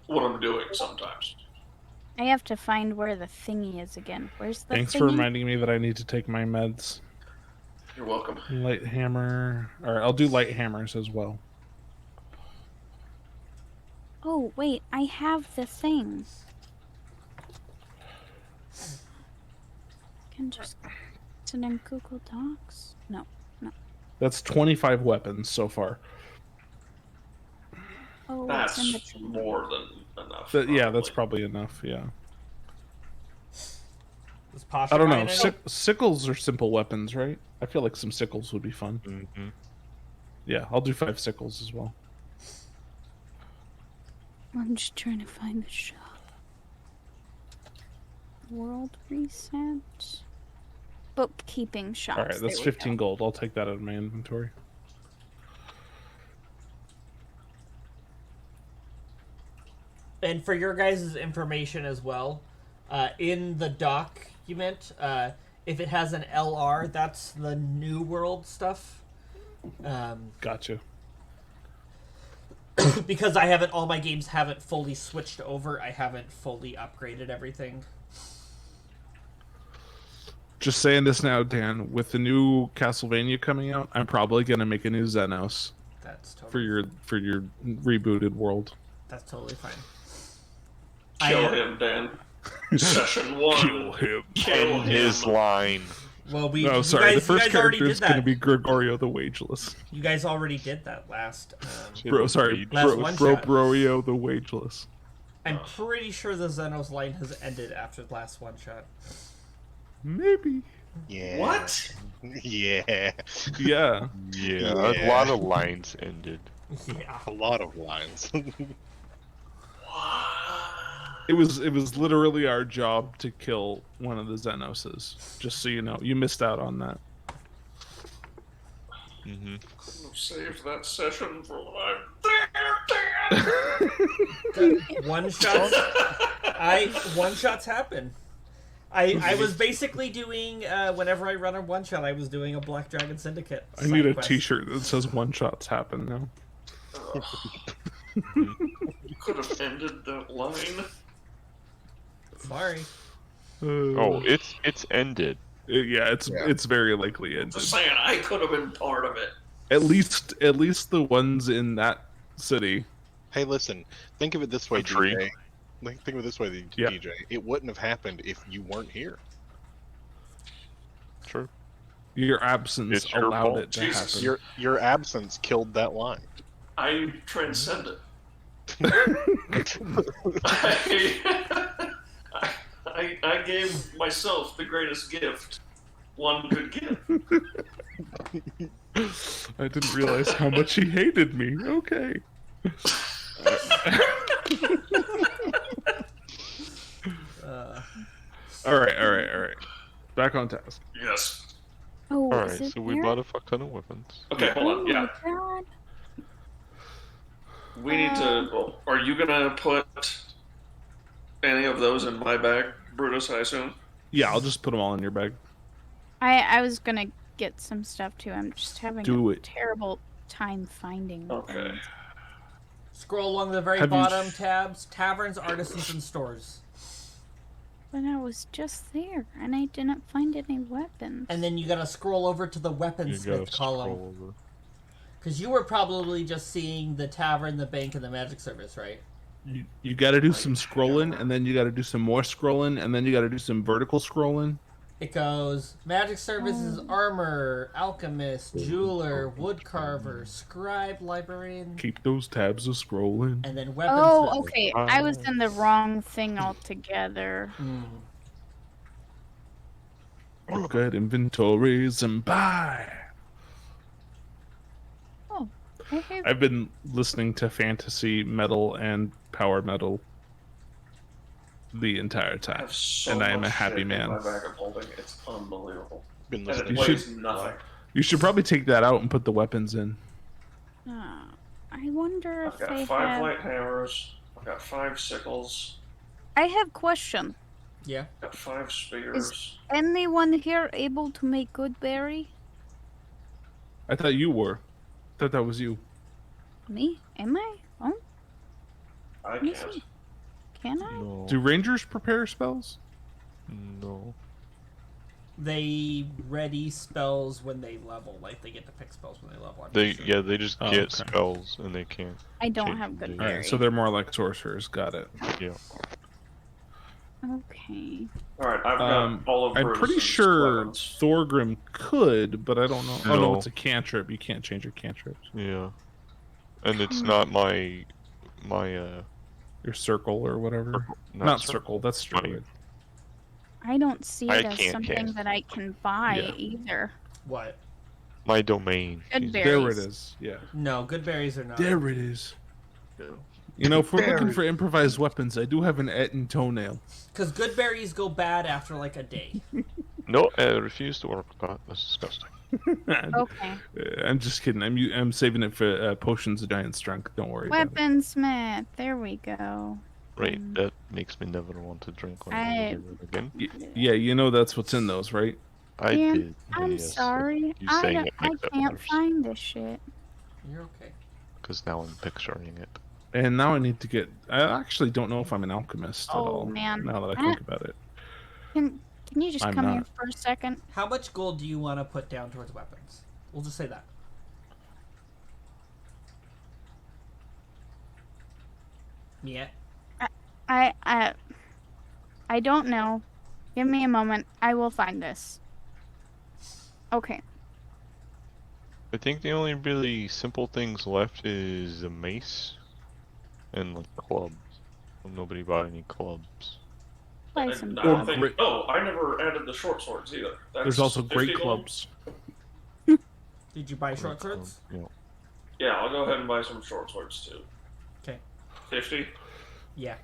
what I'm doing sometimes. I have to find where the thingy is again. Where's the Thanks thingy? for reminding me that I need to take my meds. You're welcome. Light hammer. Or I'll do light hammers as well. Oh, wait, I have the thing. Can just... Is it in Google Docs? No. That's 25 weapons so far. Oh, That's it's in the... more than enough. Yeah, that's probably enough, yeah. Is Pasha I don't know. buying any? Sickles are simple weapons, right? I feel like some sickles would be fun. Mm-hmm. Yeah, I'll do 5 sickles as well. I'm just trying to find the shop. World reset. Bookkeeping shops. Alright, that's there we 15 go. gold. I'll take that out of my inventory. And for your guys' information as well, in the document, if it has an LR, that's the New World stuff. Gotcha. Because I haven't, all my games haven't fully switched over. I haven't fully upgraded everything. Just saying this now, Dan. With the new Castlevania coming out, I'm probably gonna make a new Xenos That's totally for your rebooted world. That's totally fine. Kill him, Dan. Session 1. Kill him. Kill In his him. line. Well, No, sorry. The first you guys already character did is gonna that. be Gregorio the Wageless. You guys already did that last. Bro, sorry, Last one shot. Brorio the Wageless. I'm pretty sure the Xenos line has ended after the last one shot. Maybe. Yeah. What? Yeah. Yeah. Yeah, a Yeah. lot of lines ended. Yeah. A lot of lines. It was literally our job to kill one of the Xenoses. Just so you know, you missed out on that. Mm-hmm. Couldn't have saved that session for when I'm there, Dan. One shots. One shots happen. I was basically doing whenever I run a one shot, I was doing a Black Dragon Syndicate. I need a side quest. T-shirt that says "One shots happen" now. You could have ended that line. Sorry. Oh, it's ended. Yeah, it's very likely ended. Just saying, I could have been part of it. At least the ones in that city. Hey, listen. Think of it this way, Tree. DJ. Think of it this way, Yeah. DJ. It wouldn't have happened if you weren't here. True. Your absence It's your allowed fault. it to Jesus. happen. Your absence killed that line. I transcend it. I gave myself the greatest gift one could give. I didn't realize how much he hated me. Okay. All right. Back on task. Yes. Oh, is Alright, it so we there? bought a fuck ton of weapons. Okay, hold Oh on. Yeah. my god. We need to. Well, are you gonna put any of those in my bag, Brutus? I assume. Yeah, I'll just put them all in your bag. I was gonna get some stuff too. I'm just having Do a it. terrible time finding Okay. things. Scroll along the very Have you- bottom tabs: taverns, artisans, and stores. But I was just there, and I didn't find any weapons. And then you gotta scroll over to the You weaponsmith gotta column. scroll over. Because you were probably just seeing the tavern, the bank, and the magic service, right? You got to do some scrolling, and then you got to do some more scrolling, and then you got to do some vertical scrolling. It goes magic services, armor, alchemist, jeweler, woodcarver, scribe, librarian, Keep those tabs a scrolling. and then weaponsmith. Oh, okay. I was in the wrong thing altogether. Look at inventories and buy. Oh, I have... I've been listening to fantasy metal and power metal the entire I time, have so and I am a much happy shit man. in my bag of holding. It's unbelievable. Been And it listening. You weighs should- nothing. You should probably take that out and put the weapons in. I wonder I've if got I 5 have... light hammers. I've got 5 sickles. I have question. Yeah. I've got 5 spears. Anyone here able to make good berry? I thought you were. I thought that was you. Me? Am I? Oh, I let me can't. see. Can I? No. Do rangers prepare spells? No. They ready spells when they level. Like they get to pick spells when they level. I'm They pretty sure. they just Oh, get okay. spells and they can't. I don't change have them, good do All you? right, so they're more like sorcerers. Got it. Yeah. Okay. All right, I've got all of I'm pretty Brutus's sure weapons. Thorgrim could, but I don't know. Oh no, No. it's a cantrip. You can't change your cantrips. Yeah. And it's not my Your circle or whatever. Not circle. That's My- druid. I don't see I it as can't something cast. that I can buy Yeah. either. What? my domain. Good Jesus. bear. There it Berries. is. Yeah. No, good berries are not. There it is. You know, if we're looking for improvised weapons, I do have an Etten toenail. Because good berries go bad after like a day. No, I refuse to work with that. That's disgusting. Okay. I'm just kidding. I'm saving it for potions of giant strength. Don't worry. About it. Weaponsmith. There we go. Right, that makes me never want to drink one again. Yeah, you know that's what's in those, right? I Dan, did. I'm yes, sorry. You I, saying don't- it I makes it can't worse. find this shit. You're okay. Because now I'm picturing it. And now I need to get. I actually don't know if I'm an alchemist at Oh, all. man. Now that I think about it. Can you just I'm come here not. for a second? How much gold do you want to put down towards weapons? We'll just say that. Yeah. I don't know. Give me a moment. I will find this. Okay. I think the only really simple things left is a mace and like clubs. Nobody bought any clubs. Buy some And I Or don't think. great- Oh, I never added the short swords either. That's There's also 50 great gold? clubs. Did you buy short swords? Yeah. Yeah, I'll go ahead and buy some short swords too. Okay. 50? Yeah.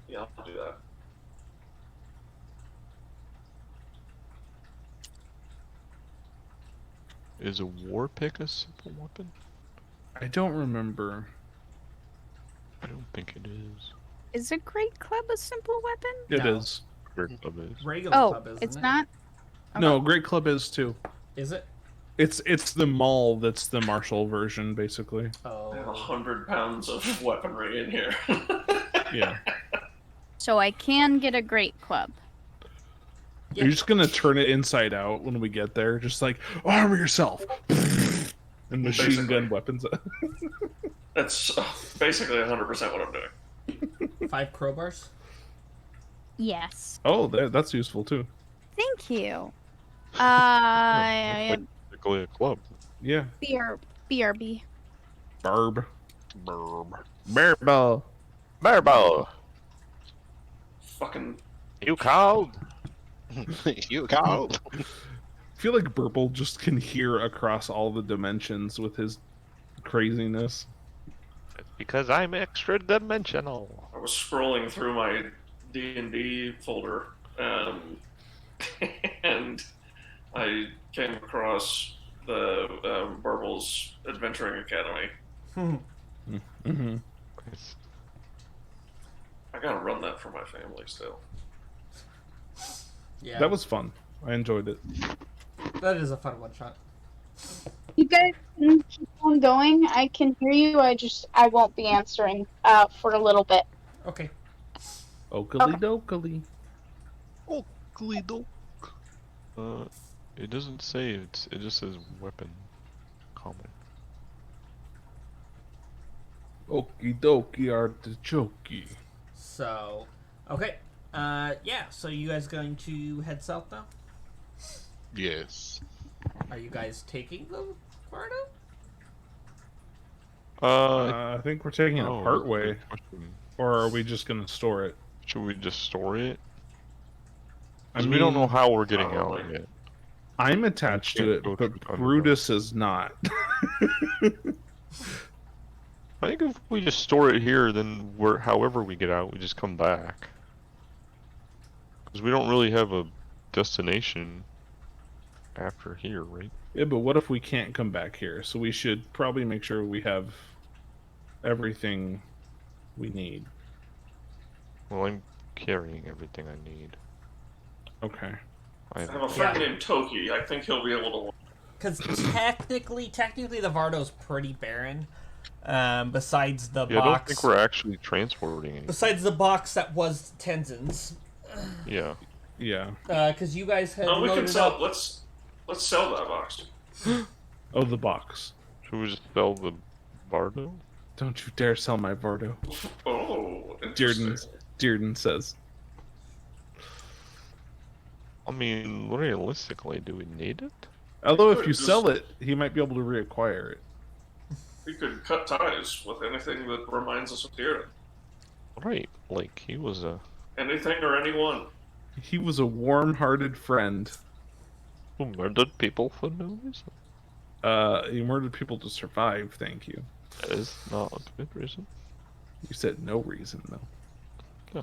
Yeah, I'll do that. Is a war pick a simple weapon? I don't remember. I don't think it is. Is a great club a simple weapon? It No. is. Great club is. Regular Oh, club, isn't it's it? not? No, great club is too. Is it? It's the maul that's the martial version, basically. I have Oh. 100 pounds of weaponry in here. Yeah. So I can get a great club. Yeah. You're just gonna turn it inside out when we get there, just like armor yourself. And machine Basically. gun weapons. That's basically 100% what I'm doing. 5 crowbars? Yes. Oh, that's useful too. Thank you. Technically a club. Yeah. BRB. Barb. Marble. Marble. Fucking. You called? You called. I feel like Burple just can hear across all the dimensions with his craziness. Because I'm extra dimensional. I was scrolling through my D&D folder, and I came across the Burble's Adventuring Academy. Mm-hmm. I gotta run that for my family still. Yeah. That was fun. I enjoyed it. That is a fun one shot. You guys can keep on going. I can hear you. I won't be answering for a little bit. Okay. Oakley dokley. It doesn't say it just says weapon. Common. Okie dokie artichoke. So, okay. Yeah, so you guys going to head south now? Yes. Are you guys taking the Vardo? I think we're taking it oh, part good way, question. or are we just gonna store it? Should we just store it? I 'Cause we don't know mean, how we're getting probably. out yet. I'm attached to can't it, go but through underground. Brutus is not. I think if we just store it here, then however we get out, we just come back. Because we don't really have a destination after here, right? Yeah, but what if we can't come back here? So we should probably make sure we have everything we need. Well, I'm carrying everything I need. Okay. I have a friend named Toki. I think he'll be able to. Because technically, the Vardo's pretty barren. Besides the Yeah, I don't box. think we're actually transporting anything. Besides the box that was Tenzin's. Yeah. Yeah. Because you guys had Oh, we can loaded sell. up. Let's sell that box. Oh, the box. Should we just sell the Bardo? Don't you dare sell my Vardo. Oh, interesting. Dearden says. I mean, realistically, do we need it? Although if Good, you just- sell it, he might be able to reacquire it. We could cut ties with anything that reminds us of Dearden. Right, like he was a Anything or anyone. He was a warm-hearted friend. who murdered people for no reason. He murdered people to survive, thank you. That is not a good reason. You said no reason, though. Yeah.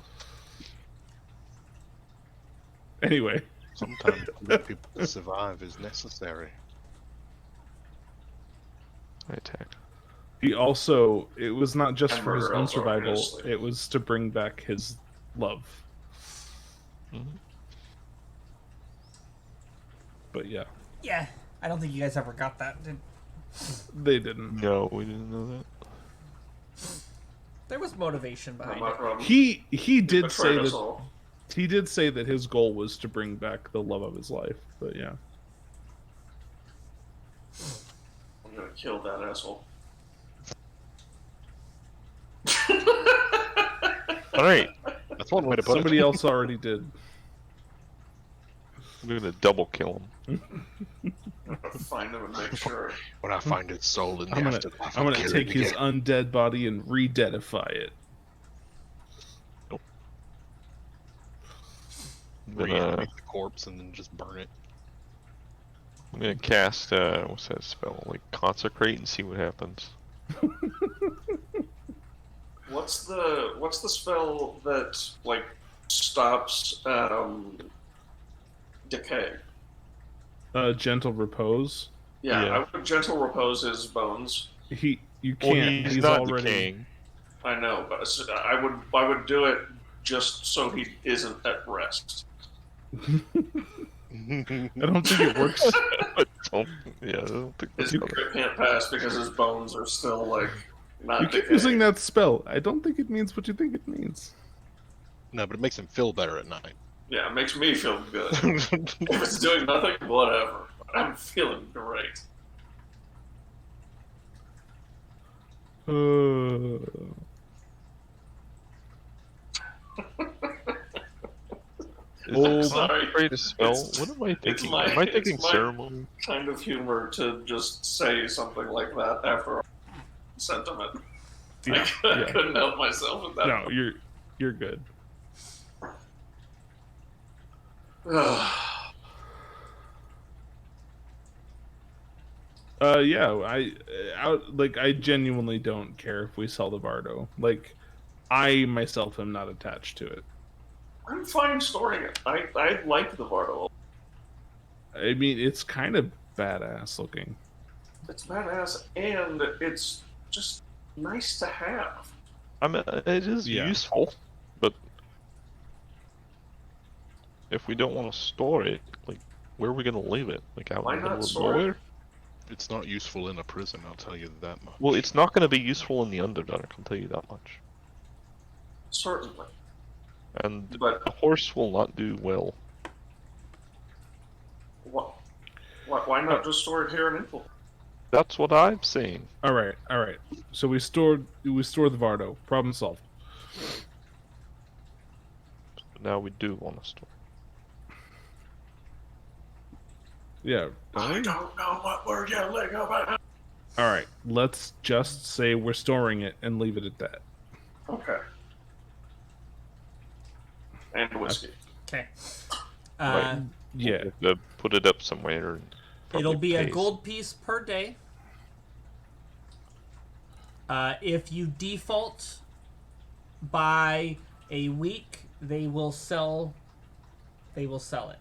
Anyway. Sometimes letting people survive is necessary. I attack. He also, it was not just And for his murder own also, survival, obviously. it was to bring back his love. Mhm. But yeah, Yeah, I don't think you guys ever got that. they didn't. No, we didn't know that. There was motivation Not behind my it. problem. He did say Betrayed us that all. he did say that his goal was to bring back the love of his life. But yeah, I'm gonna kill that asshole. Alright, That's one way to put somebody it. else already did. we're gonna double kill him. I'm gonna find him and make sure. When I find its soul in the I'm afterlife, gonna I'll kill take it his again. undead body and re-deadify it. I'm gonna, Reanimate the corpse and then just burn it. I'm gonna cast, what's that spell? Like, consecrate and see what happens. What's the spell that like stops decay? Gentle repose. Yeah, Yeah. I would gentle repose his bones. You Well, can't. he's he's not already. decaying. I know, but I would do it just so he isn't at rest. I don't think it works. I don't think His that's decay can't pass because his bones are still like not You keep decaying. using that spell. I don't think it means what you think it means. No, but it makes him feel better at night. Yeah, it makes me feel good. If it's doing nothing, whatever. I'm feeling great. Is Oh, it sorry. consecrate a spell? It's- What am I thinking? my- Am I thinking it's my- ceremony? Kind of humor to just say something like that after sentiment. Yeah, I yeah. couldn't help myself with that. No, you're good. Yeah, I genuinely don't care if we sell the Bardo. Like, I myself am not attached to it. I'm fine storing it. I like the Vardo. I mean, it's kind of badass looking. It's badass, and it's just nice to have. I mean, it is Yeah. useful, but if we don't want to store it, like, where are we gonna leave it? Like out Why in the not middle of store it? nowhere? It's not useful in a prison, I'll tell you that much. Well, it's not gonna be useful in the Underdark. I'll tell you that much. Certainly. And But a horse will not do well. why not just store it here in Impel? That's what I'm saying. All right. So we store the Vardo. Problem solved. But now we do want to store. Yeah. I don't know what we're yelling about. All right. Let's just say we're storing it and leave it at that. Okay. And whiskey. Okay. Right. Yeah. We'll put it up somewhere. And It'll probably be a pays. gold piece per day. If you default by a week, they will sell it.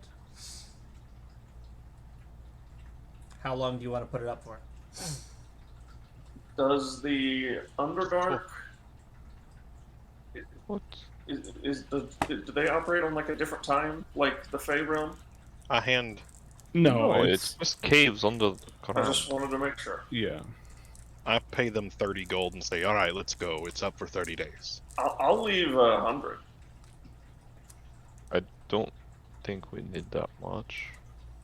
How long do you want to put it up for? Does the Underdark What? do they operate on like a different time, like the Fey realm? I hand No, it's just caves under the I ground. just wanted to make sure. yeah. I pay them 30 gold and say, all right, let's go. It's up for 30 days. I'll leave 100. I'd don't think we need that much.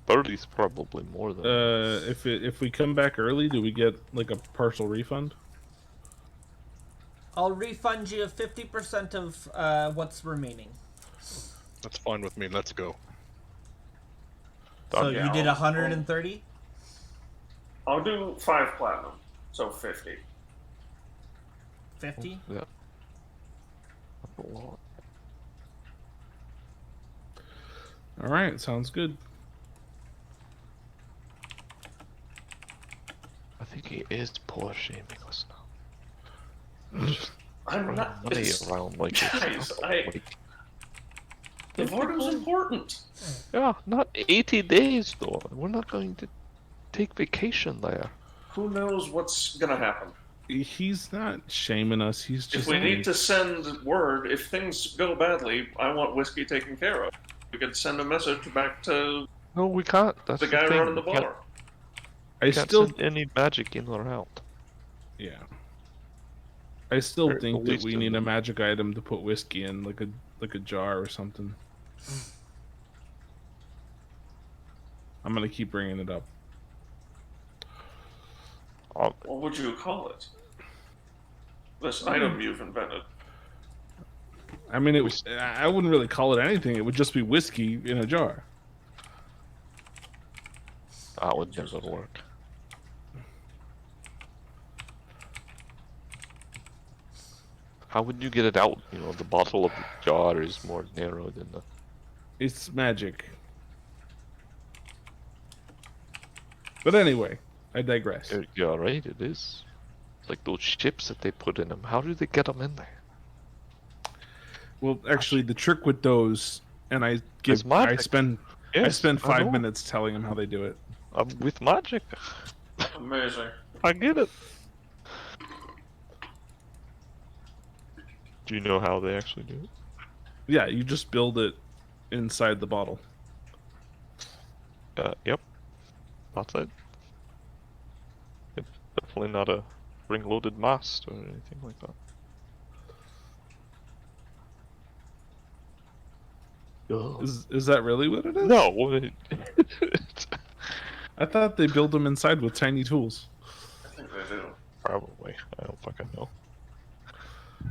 30 is probably more than. If we come back early, do we get like a partial refund? I'll refund you 50% of what's remaining. That's fine with me. Let's go. So Yeah, you did I'll- 130? I'll do 5 platinum, so 50. 50? Yeah. That's a lot. All right, sounds good. I think he is poor shaming us now. Just I'm throwing not. money It's, around like guys, it's the Vardo's important. yeah, not 80 days though. We're not going to take vacation there. Who knows what's gonna happen? He's not shaming us. He's just. If we need to send word, if things go badly, I want whiskey taken care of. We could send a message back to No, we can't. That's the guy thing. running the We can't- bar. I can't still. send any magic in or out. Yeah. I still Or think at that least we in need the- a magic item to put whiskey in, like a jar or something. I'm gonna keep bringing it up. What would you call it? This item you've invented. I mean, I wouldn't really call it anything. It would just be whiskey in a jar. That would never work. How would you get it out? You know, the bottle of the jar is more narrow than the. It's magic. But anyway, I digress. Yeah, right. It is. Like those chips that they put in them. How do they get them in there? Well, actually, the trick with those, and I It's magic. spend Yes, 5 know. minutes telling him how they do it. With magic. Amazing. I get it. Do you know how they actually do it? Yeah, you just build it inside the bottle. Yep. That's it. It's definitely not a ring-loaded mast or anything like that. Is that really what it is? No. I thought they build them inside with tiny tools. I think they do. Probably. I don't fucking know.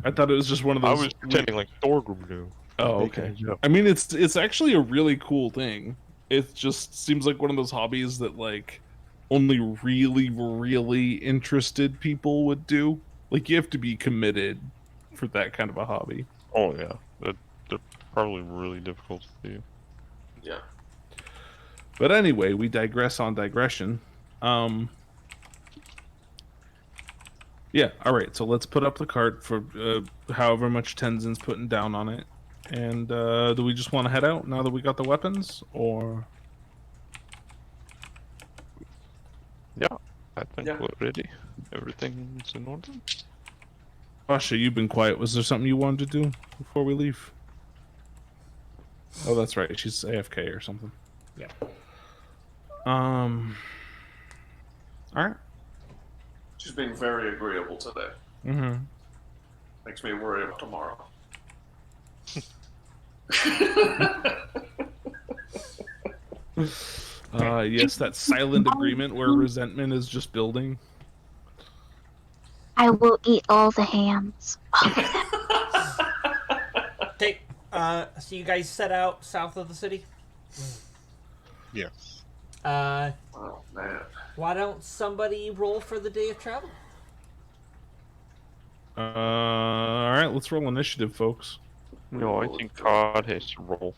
I thought it was just one of I those. was pretending like Thorgrim knew. Oh, Making okay. it up. I mean, it's actually a really cool thing. It just seems like one of those hobbies that like only really interested people would do. Like you have to be committed for that kind of a hobby. Oh yeah. They're probably really difficult to do. Yeah. But anyway, we digress on digression. Yeah, all right. So let's put up the cart for however much Tenzin's putting down on it. And do we just want to head out now that we got the weapons, or? Yeah. I think Yeah. we're ready. Everything's in order. Pasha, you've been quiet. Was there something you wanted to do before we leave? Oh, that's right. She's AFK or something. Yeah. All right. She's being very agreeable today. Mm-hmm. Makes me worry about tomorrow. Yes, that silent agreement where resentment is just building. I will eat all the hams. Okay, so you guys set out south of the city? Yes. Uh, Oh man. why don't somebody roll for the day of travel? All right, let's roll initiative, folks. No, I think Todd has to roll.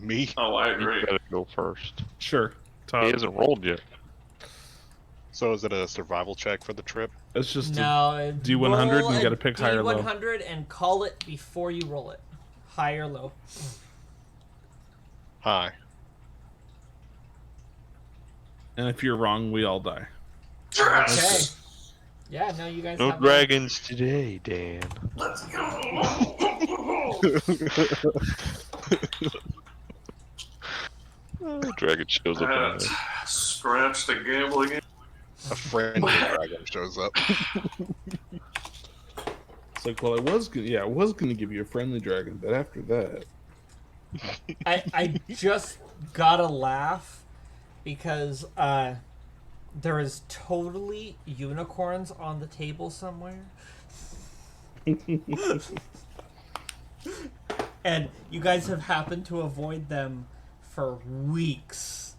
Me? Oh, I He agree. better go first. Sure. He Todd, hasn't rolled yet. So is it a survival check for the trip? it's just a No, D100 and roll you a gotta pick high or low. D100 and call it before you roll it. High or low. Hi. And if you're wrong, we all die. Okay. Yeah, no, you guys No have dragons today, Dan. Let's go. Dragon shows up. In That there. scratch the gambling. A friendly dragon shows up. It's like, well, I was gonna give you a friendly dragon, but after that, I just gotta laugh because there is totally unicorns on the table somewhere. And you guys have happened to avoid them for weeks.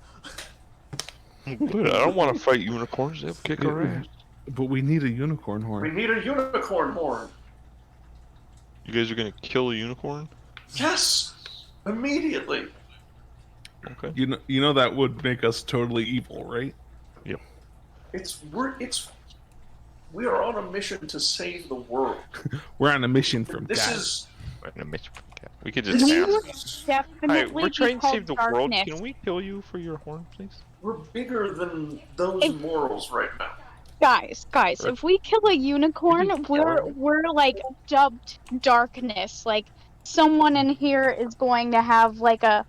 Dude, I don't want to fight unicorns. They'll kick our ass. But we need a unicorn We horn. need a unicorn horn. You guys are gonna kill a unicorn? Yes, immediately. Okay. You know that would make us totally evil, right? Yep. We are on a mission to save the world. We're on a mission from This God. is We could just We ask. would Hi, definitely we're trying be to save called the world. darkness. Can we kill you for your horn, please? we're bigger than those If- morals right now. Guys, if we kill a unicorn, we're like dubbed darkness. Like someone in here is going to have like a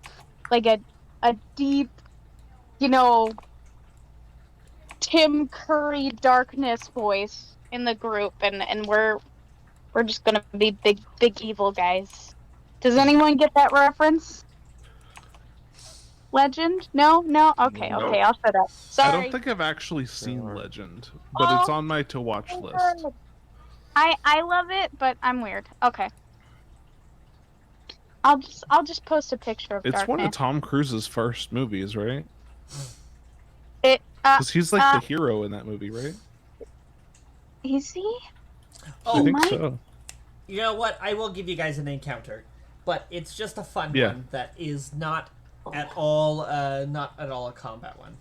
deep, Tim Curry darkness voice in the group, and we're just gonna be big evil guys. Does anyone get that reference? Legend? No? Okay, No. okay, I'll shut up. Sorry. I don't think I've actually seen Legend, but it's on my to-watch list. I love it, but I'm weird. Okay. I'll just post a picture of It's darkness. one of Tom Cruise's first movies, right? It Because he's like the hero in that movie, right? is he? Oh, I think Mike? so. You know what? I will give you guys an encounter, but it's just a fun Yeah. one that is not at all a combat one.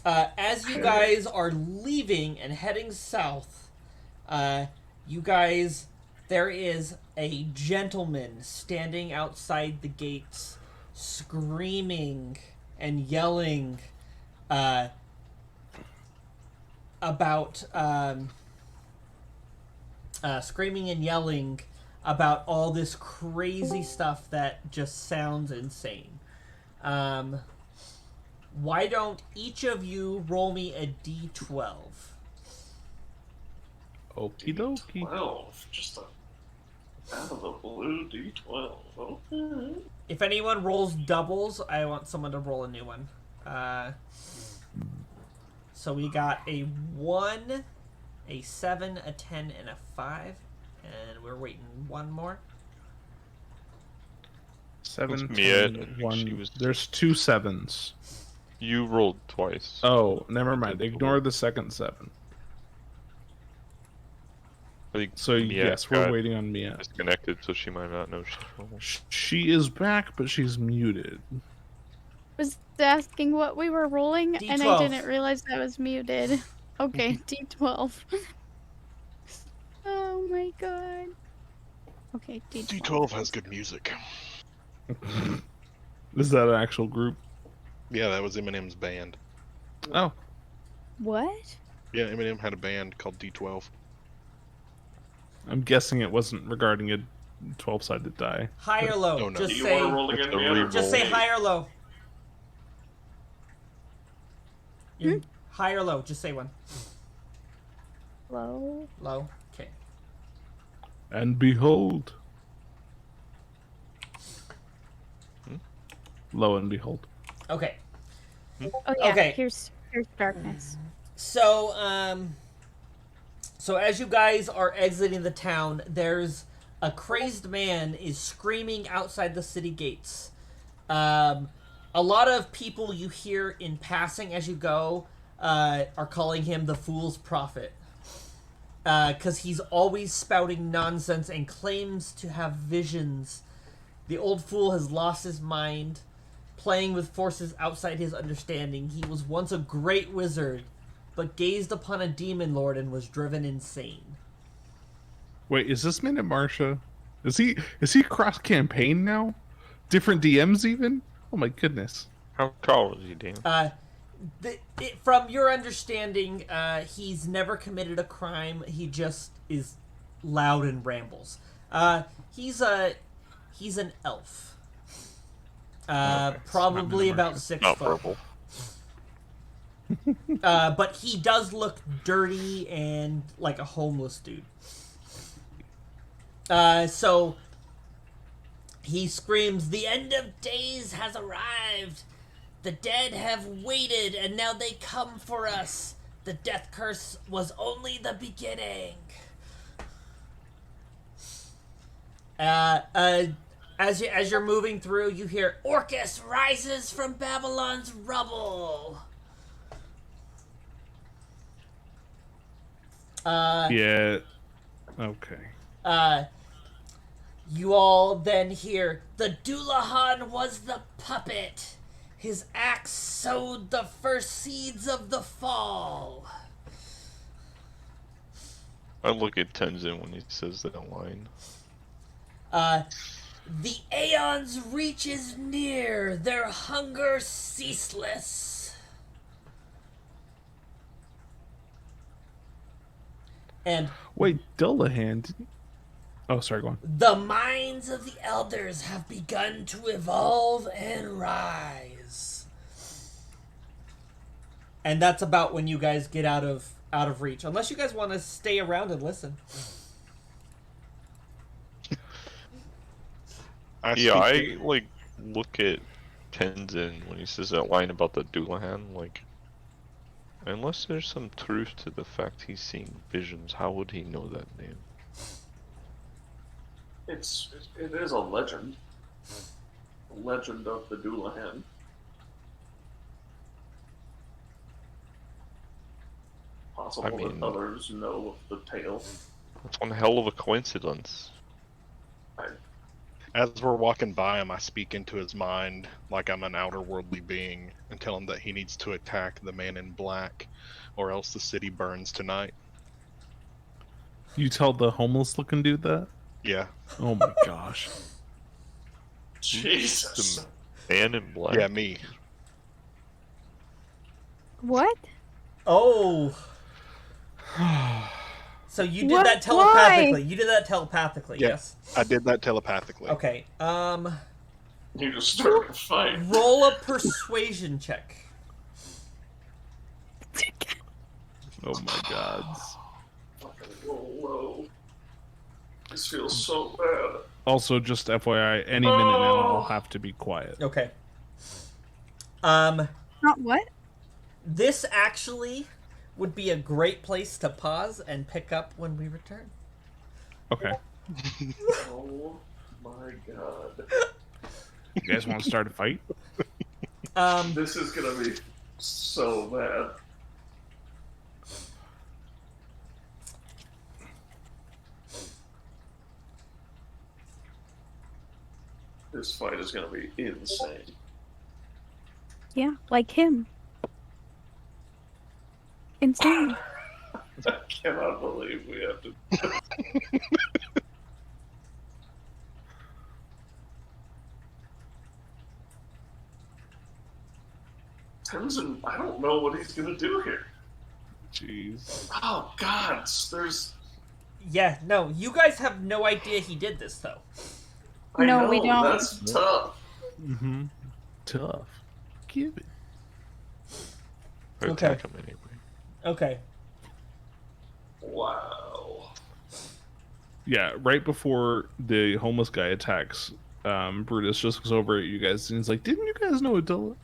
As you guys are leaving and heading south, there is a gentleman standing outside the gates, screaming and yelling about all this crazy stuff that just sounds insane. Why don't each of you roll me a d12? Okie dokie. 12, just out of the blue D12. Okay. If anyone rolls doubles, I want someone to roll a new one. So we got a 1, a 7, a 10, and a 5. And we're waiting one more. 7, Mia, 10, she 1. was- There's 2 7s. You rolled twice. Oh, never mind. Ignore the second 7. I think So Mia yes, we're got waiting on Mia. disconnected, so she might not know she's rolling. She is back, but she's muted. Was asking what we were rolling, and I D12. didn't realize I was muted. Okay, D12. Oh my god. Okay, D12. D12 has good music. Is that an actual group? Yeah, that was Eminem's band. Oh, What? Yeah, Eminem had a band called D12. I'm guessing it wasn't regarding a 12-sided die. High or low? Oh, no. Just Do you say want to roll again, It's a Mia? re-roll. just say high or low. High or low, just say one. Low? Low. Okay. And behold. Lo and behold. Okay. Oh yeah, Okay. here's darkness. So, so as you guys are exiting the town, there's a crazed man is screaming outside the city gates. A lot of people you hear in passing as you go are calling him the Fool's Prophet. Because he's always spouting nonsense and claims to have visions. The old fool has lost his mind, playing with forces outside his understanding. He was once a great wizard, but gazed upon a demon lord and was driven insane. Wait, is this man at Marsha? Is he cross campaign now? Different DMs even? Oh my goodness. How tall is he, Dan? From your understanding, he's never committed a crime. He just is loud and rambles. He's an elf. Probably about 6 Not foot. purple. But he does look dirty and like a homeless dude. So He screams, "The end of days has arrived! The dead have waited, and now they come for us! The death curse was only the beginning!" As you're moving through, you hear, "Orcus rises from Babylon's rubble!" Yeah. Okay. You all then hear, "The Dullahan was the puppet. His axe sowed the first seeds of the fall." I look at Tenzin when he says that line. "The Aeon's reach is near, their hunger ceaseless." And Wait, Dullahan didn't... Oh, sorry, go on. "The minds of the elders have begun to evolve and rise." And that's about when you guys get out of reach. Unless you guys want to stay around and listen. I like look at Tenzin when he says that line about the Dullahan, like, unless there's some truth to the fact he's seeing visions, how would he know that name? It is a legend. A legend of the Dullahan. Possible that others know of the tale. That's one hell of a coincidence. As we're walking by him, I speak into his mind like I'm an outer worldly being and tell him that he needs to attack the man in black, or else the city burns tonight. You tell the homeless-looking dude that? Yeah. Oh my gosh. Jesus. The man in black? Yeah, me. What? Oh. So you did What? that telepathically. Why? You did that telepathically, Yeah, yes? I did that telepathically. Okay. You just started a fight. Roll a persuasion check. Oh my gods. Fucking roll low. This feels so bad. Also, just FYI, any minute now I'll have to be quiet. Okay. Not what? This actually would be a great place to pause and pick up when we return. Okay. Oh my god. You guys want to start a fight? This is gonna be so bad. This fight is gonna be insane. Yeah, like him. Insane. I cannot believe we have to. Tenzin, I don't know what he's gonna do here. Jeez. Oh God, there's. Yeah, no, you guys have no idea he did this, though. I No, know, we don't. That's tough. Mm-hmm. Tough. Give it. Or Okay. attack him anyway. Okay. Wow. Yeah, right before the homeless guy attacks, Brutus just goes over at you guys and he's like, "Didn't you guys know Adela?"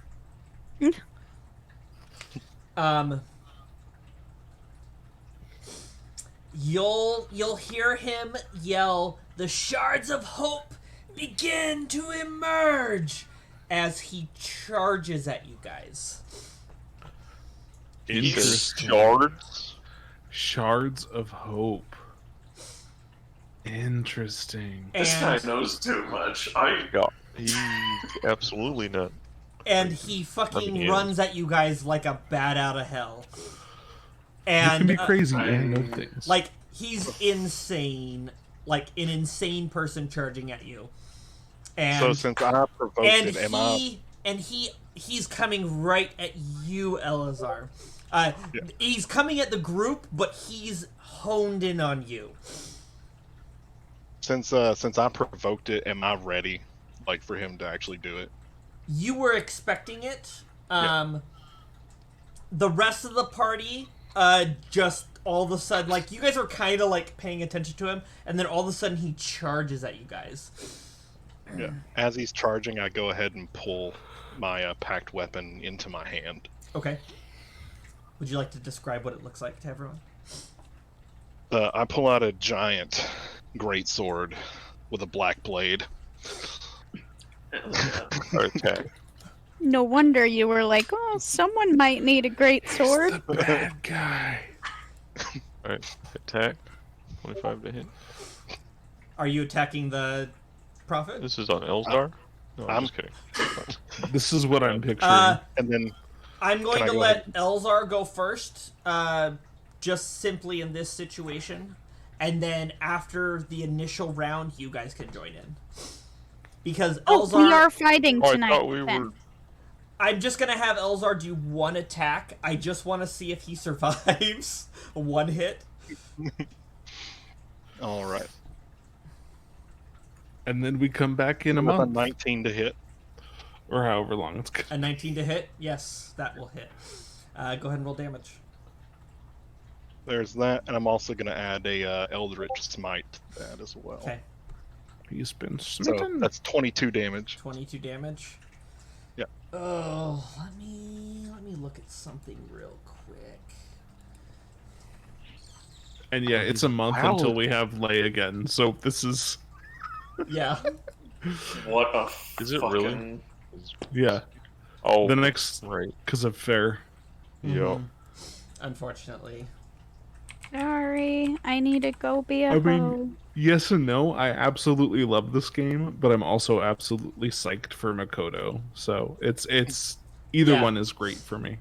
You'll hear him yell, "The shards of hope begin to emerge," as he charges at you guys. Interesting. Shards? Shards of hope. Interesting. This guy And, knows too much. Yeah, he's absolutely not. and he fucking Yeah. runs at you guys like a bat out of hell. You And can be crazy I- and know things. like he's insane, like an insane person charging at you. And So since I provoked it, he's coming right at you, Elazar. He's coming at the group, but he's honed in on you. since I provoked it, am I ready, like, for him to actually do it? You were expecting it. Yeah. The rest of the party, just all of a sudden, like, you guys are kind of like paying attention to him, and then all of a sudden he charges at you guys. Yeah. As he's charging, I go ahead and pull my packed weapon into my hand. Okay. Would you like to describe what it looks like to everyone? I pull out a giant greatsword with a black blade. Okay. No wonder you were like, oh, someone might need a great sword. The bad guy. Alright, attack. 25 to hit. Are you attacking the prophet? This is on Elzar? No, I'm I'm- just kidding. This is what I'm picturing. And then I'm going Can I to go let ahead? Elzar go first, just simply in this situation, and then after the initial round, you guys can join in. Because Oh, Elzar, we are fighting Oh, I tonight. thought we then. were. I'm just gonna have Elzar do one attack. I just want to see if he survives one hit. all right. And then we come back in a With a month. 19 to hit. Or however long it's good. A 19 to hit. Yes, that will hit. Go ahead and roll damage. There's that, and I'm also going to add a Eldritch Smite to that as well. Okay, He's been So smitten. that's 22 damage. 22 damage. Yeah. Oh, let me look at something real quick. And yeah, it's a month Wow. until we have Lay again. So this is Yeah. What a Is it fucking... really? yeah. Oh, The next right. because of fair. Yeah. Mhm. Unfortunately. Sorry, I need to go be a I mean- hoe. Yes and no. I absolutely love this game, but I'm also absolutely psyched for Makoto. So it's either Yeah. one is great for me.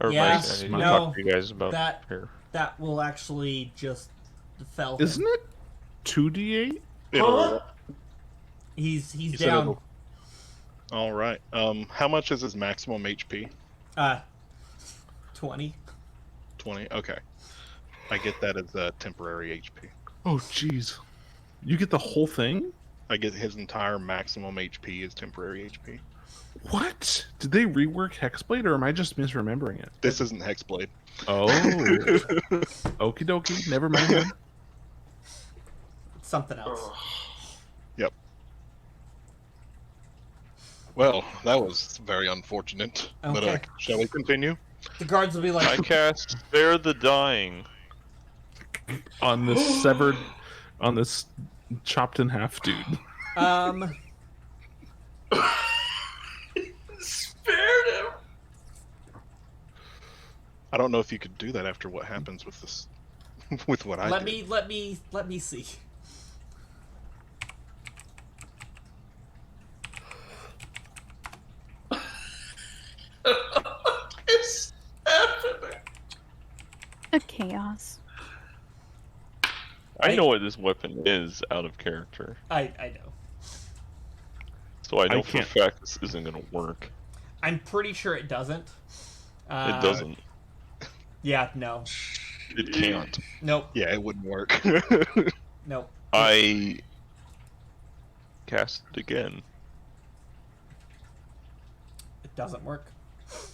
Or Yeah, nice. I need to no, talk to you guys about that- here. That will actually just fell him. Isn't it 2d8? It'll- He's you said down. it'll- All right. How much is his maximum HP? 20. 20. Okay. I get that as a temporary HP. Oh jeez. You get the whole thing? I get his entire maximum HP as temporary HP. What? Did they rework Hexblade or am I just misremembering it? This isn't Hexblade. Oh. Okie dokie. Never mind then. Something else. Ugh. Well, that was very unfortunate. But Okay. shall we continue? The guards will be I like, cast Spare the Dying. On this severed on this chopped in half dude. Spared him. I don't know if you could do that after what happens with this, with what I let did. me see. It's happening. The chaos. I know what this weapon is out of character, I know. so I know I for a can't- fact this isn't gonna work. I'm pretty sure it doesn't. It doesn't. Yeah, no. It can't. Nope. Yeah, it wouldn't work. Nope. I cast it again. It doesn't work.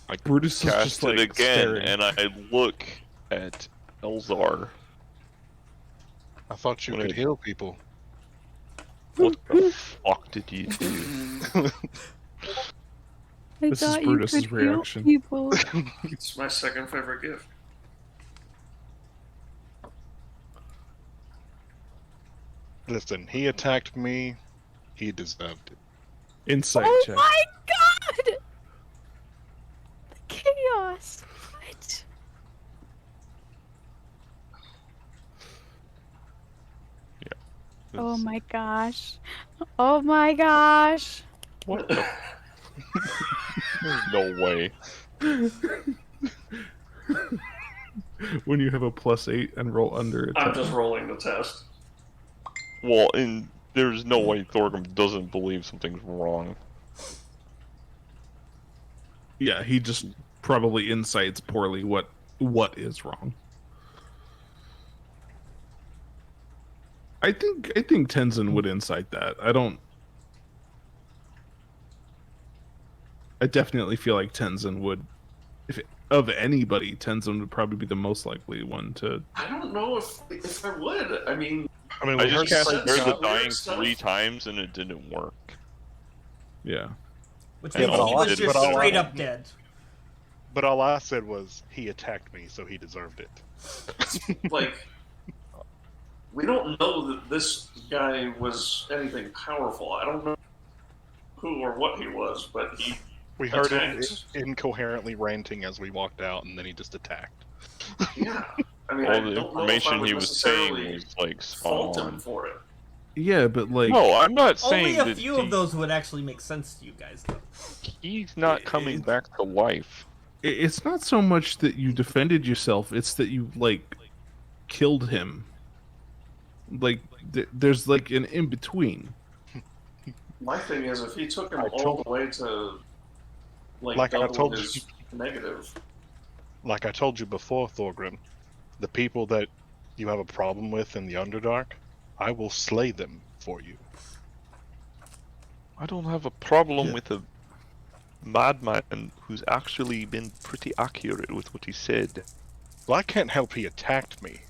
I Brutus is cast just it like again, staring. and I look at Elzar. I thought you What could is- heal people. What the fuck did you do? I This is thought you Brutus's could heal reaction. people. It's my second favorite gift. Listen, he attacked me. He deserved it. Insight Oh check. my god! The chaos. What? Oh my gosh. Oh my gosh. What the? There's no way. When you have a +8 and roll under a 10. I'm just rolling the test. Well, and there's no way Thorgrim doesn't believe something's wrong. Yeah, he just probably insights poorly what is wrong. I think Tenzin would incite that. I definitely feel like Tenzin would, if of anybody, Tenzin would probably be the most likely one to. I don't know if I would. I mean, I mean, I we just heard cast said Spare the some weird Dying stuff. 3 times and it didn't work. Yeah. Which Yeah, means but he all I was did just was- straight up dead. But all I said was he attacked me, so he deserved it. Like, we don't know that this guy was anything powerful. I don't know who or what he was, but he We heard him attacked. incoherently ranting as we walked out, and then he just attacked. Yeah. I mean, I All the don't know if I information would he was saying necessarily was like fault spot him on. for it. Yeah, but like, No, I'm not Only saying a that few of those would actually make sense to you guys, though. he's not coming back to life. it's not so much that you defended yourself; it's that you like killed him. Like, there's like an in between. My thing is, if he took him I all told- the way to like Like I double told his you. negative, Like I told you before, Thorgrim, the people that you have a problem with in the Underdark, I will slay them for you. I don't have a problem Yeah. with a madman who's actually been pretty accurate with what he said. Well, I can't help he attacked me.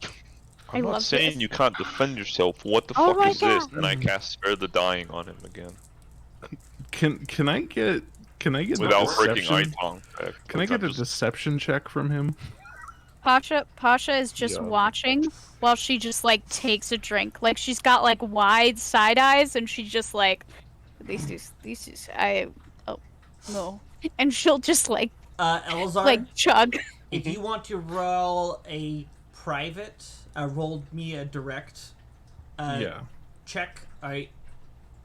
I I'm not love saying this. you can't defend yourself. What the Oh fuck my is this? God. And I cast Spare the Dying on him again. Can I get a Without breaking deception? eye-tongue. Can I get a deception check from him? Pasha is just Yeah. watching while she just like takes a drink. Like she's got like wide side eyes and she's just like these is oh no. And she'll just like Elazar, chug. if you want to roll a private, roll me a direct Yeah. check. I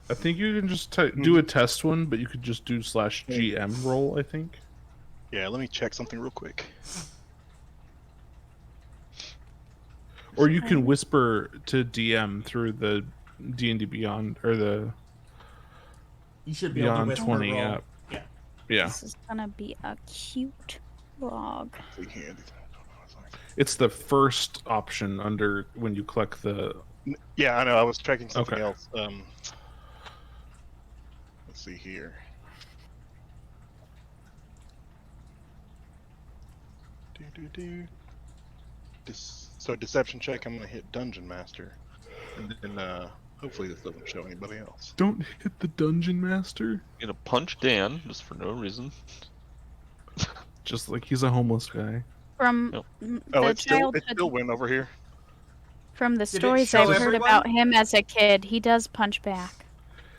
think you can just do a test one, but you could just do /GM roll, I think. Yeah, let me check something real quick. Or you can whisper to DM through the D&D Beyond, or the you should be able to Beyond whisper 20 roll. app. Yeah. Yeah. This is gonna be a cute vlog. It's the first option under when you click the... Yeah, I know. I was checking something Okay. else. Let's see here. So deception check. I'm gonna hit Dungeon Master, and then hopefully this doesn't show anybody else. Don't hit the Dungeon Master. Gonna punch Dan just for no reason. Just like he's a homeless guy. From Nope. the Oh, it still childhood, went over here. from the Did it stories show I've heard everyone? about him as a kid, he does punch back.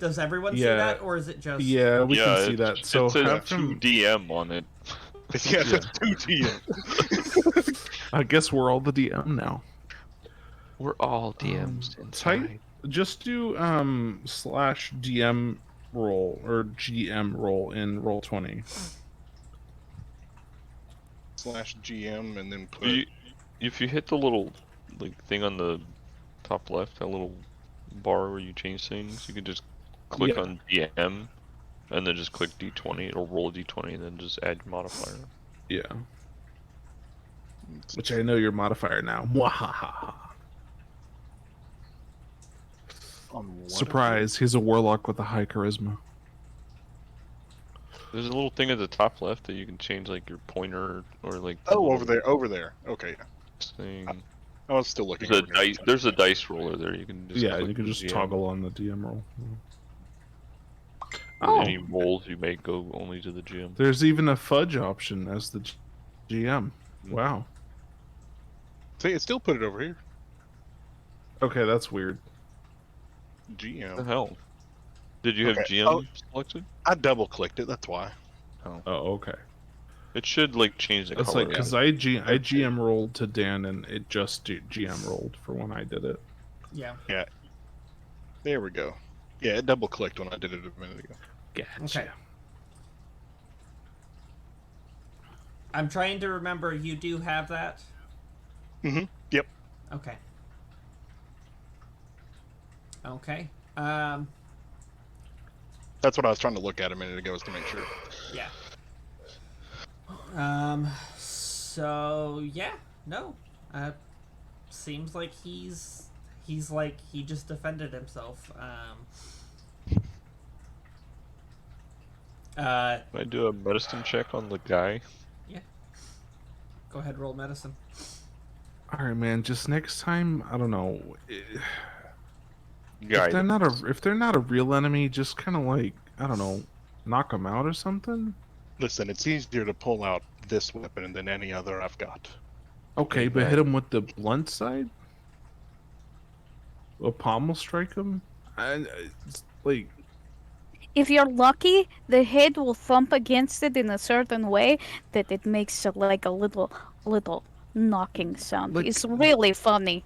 Does everyone see Yeah. that, or is it just? Yeah, we can see it- that. So it says have 2 him... DM on it. Yeah, that's 2 DM. I guess we're all the DM now. We're all DMs Type, just do /DM roll or GM roll in Roll20. /GM and then put. If you hit the little like thing on the top left, that little bar where you change things, you can just click Yeah. on DM and then just click D20. It'll roll a D20 and then just add your modifier. Yeah. Which I know your modifier now. Mwahaha. On what? Surprise, he's a warlock with a high charisma. There's a little thing at the top left that you can change like your pointer or like. the Oh, little over there. Okay. Thing. I was still looking. There's a over here. dice. There's a dice roller there. You can just Yeah, click you can the just GM. toggle on the DM roll. And any rolls you make go only to the GM. There's even a fudge option as the GM. Wow. See, it still put it over here. Okay, that's weird. What the GM. hell? Did you have Okay. GM Oh. selected? I double clicked it. That's why. Oh, okay. It should like change the It's color. like because I GM rolled to Dan and it just GM rolled for when I did it. Yeah. There we go. Yeah, it double clicked when I did it a minute ago. Gotcha. Okay. I'm trying to remember. You do have that. Yep. Okay. Okay. That's what I was trying to look at a minute ago, is to make sure. Yeah. So yeah, no. Seems like he's like he just defended himself. Can I do a medicine check on the guy? Go ahead, roll medicine. All right, man. Just next time, I don't know. If Guide. they're not a real enemy, just kind of like, I don't know, knock them out or something. Listen, it's easier to pull out this weapon than any other I've got. Okay, but Amen. hit them with the blunt side. A pommel strike them. It's like, If you're lucky, the head will thump against it in a certain way that it makes like a little knocking sound. Like- It's really funny.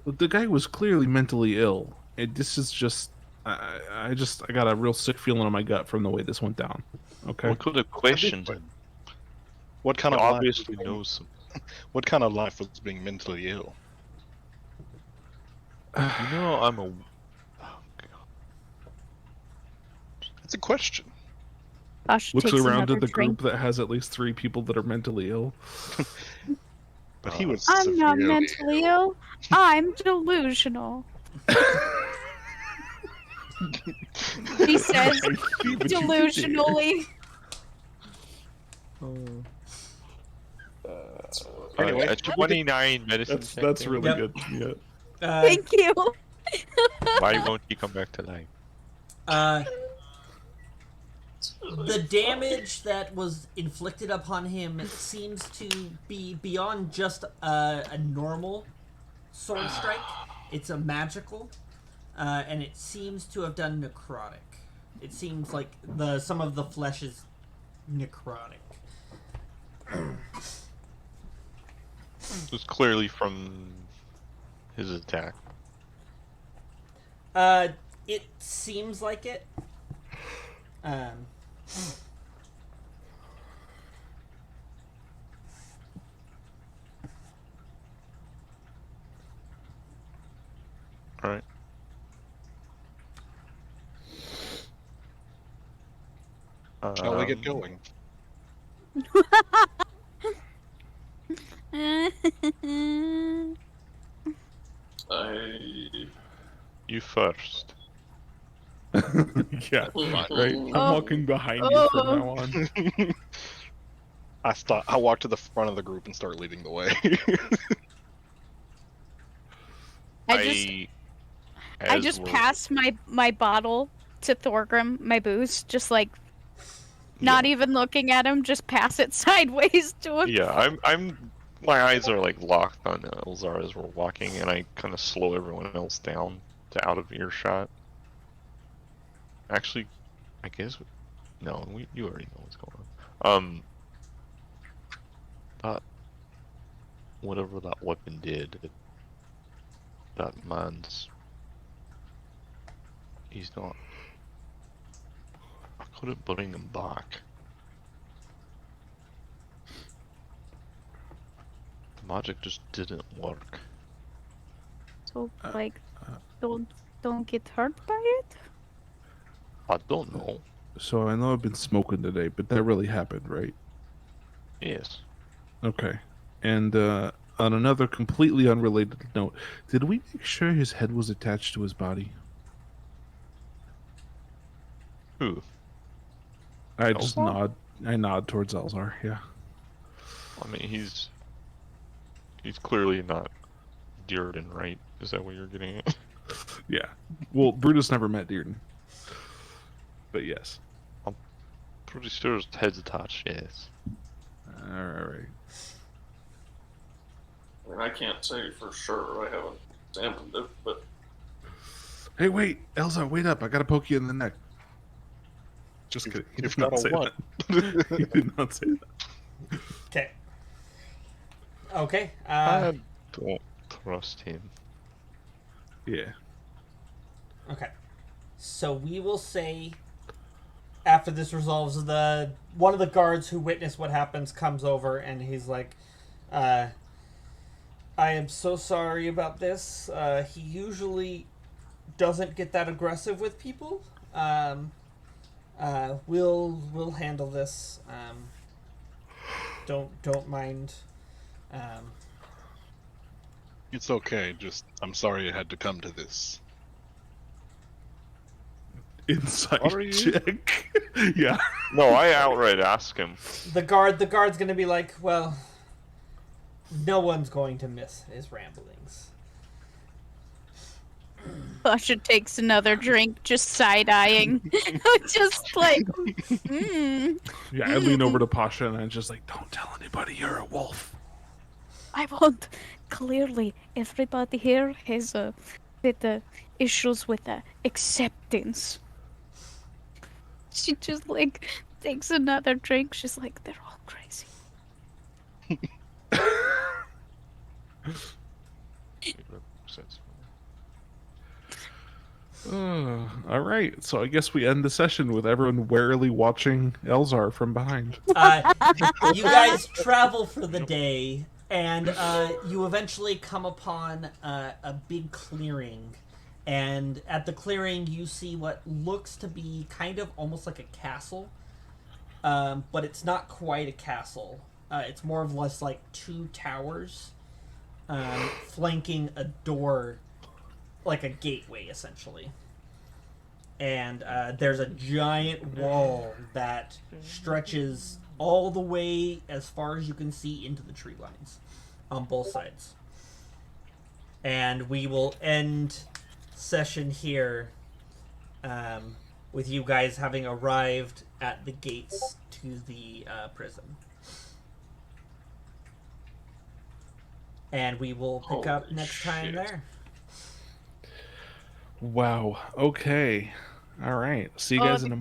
the guy was clearly mentally ill. This is just, I got a real sick feeling in my gut from the way this went down. Okay. We could have questioned him. What kind He of obviously life? knows some. What kind of life was being mentally ill? You know, I'm a. It's a question. Josh Looks takes around another at the drink. group that has at least 3 people that are mentally ill. But he was. I'm not severely mentally ill. I'm delusional. He says delusionally. Anyway, a 29 medicine. check That's there. really Yep. good. Yeah. Thank you. Why won't he come back to life? The damage that was inflicted upon him seems to be beyond just a normal sword strike. It's a magical, and it seems to have done necrotic. It seems like some of the flesh is necrotic. It was clearly from his attack. It seems like it. All right. shall we get going? You first. Yeah, right. I'm Oh. walking behind you from Oh. now on. I walk to the front of the group and start leading the way. I as just we're- pass my bottle to Thorgrim, my booze, just like not even looking at him, just pass it sideways to him. Yeah, my eyes are like locked on Elzar as we're walking, and I kind of slow everyone else down to out of earshot. Actually, I guess no, you already know what's going on. That whatever that weapon did, that man's, he's not. I couldn't bring him back. The magic just didn't work. So like, don't get hurt by it. I don't know. So I know I've been smoking today, but that really happened, right? Yes. Okay. And on another completely unrelated note, did we make sure his head was attached to his body? Who? I just Elzar? nod. I nod towards Elzar. Yeah. I mean, he's clearly not Dearden, right? Is that what you're getting at? Yeah. Well, Brutus never met Dearden. But yes. Pretty sure his head's attached. Yes. All right. I can't say for sure. I haven't examined it, but Hey, wait, Elzar, wait up! I gotta poke you in the neck. Just kidding. He If did not not a say what? that. He did not say that. Okay. Okay. I don't trust him. Yeah. Okay. So we will say, after this resolves, one of the guards who witnessed what happens comes over and he's like, I am so sorry about this. He usually doesn't get that aggressive with people. We'll handle this. Don't mind. It's okay. Just I'm sorry it had to come to this. Insight Are you? check. Yeah. No, I outright ask him. The guard's gonna be like, well, no one's going to miss his ramblings. Pasha takes another drink, just side-eyeing. Just like, Yeah, I lean over to Pasha and I'm just like, don't tell anybody you're a wolf. I won't. Clearly, everybody here has bit issues with acceptance. She just like takes another drink. She's like, they're all crazy. All right, so I guess we end the session with everyone warily watching Elzar from behind. You guys travel for the day, and you eventually come upon a big clearing. And at the clearing, you see what looks to be kind of almost like a castle, but it's not quite a castle. It's more of less like two towers flanking a door, like a gateway, essentially. And there's a giant wall that stretches all the way as far as you can see into the tree lines on both sides. And we will end session here with you guys having arrived at the gates to the prison. And we will pick up next time there. Wow. Okay. All right. See you guys in a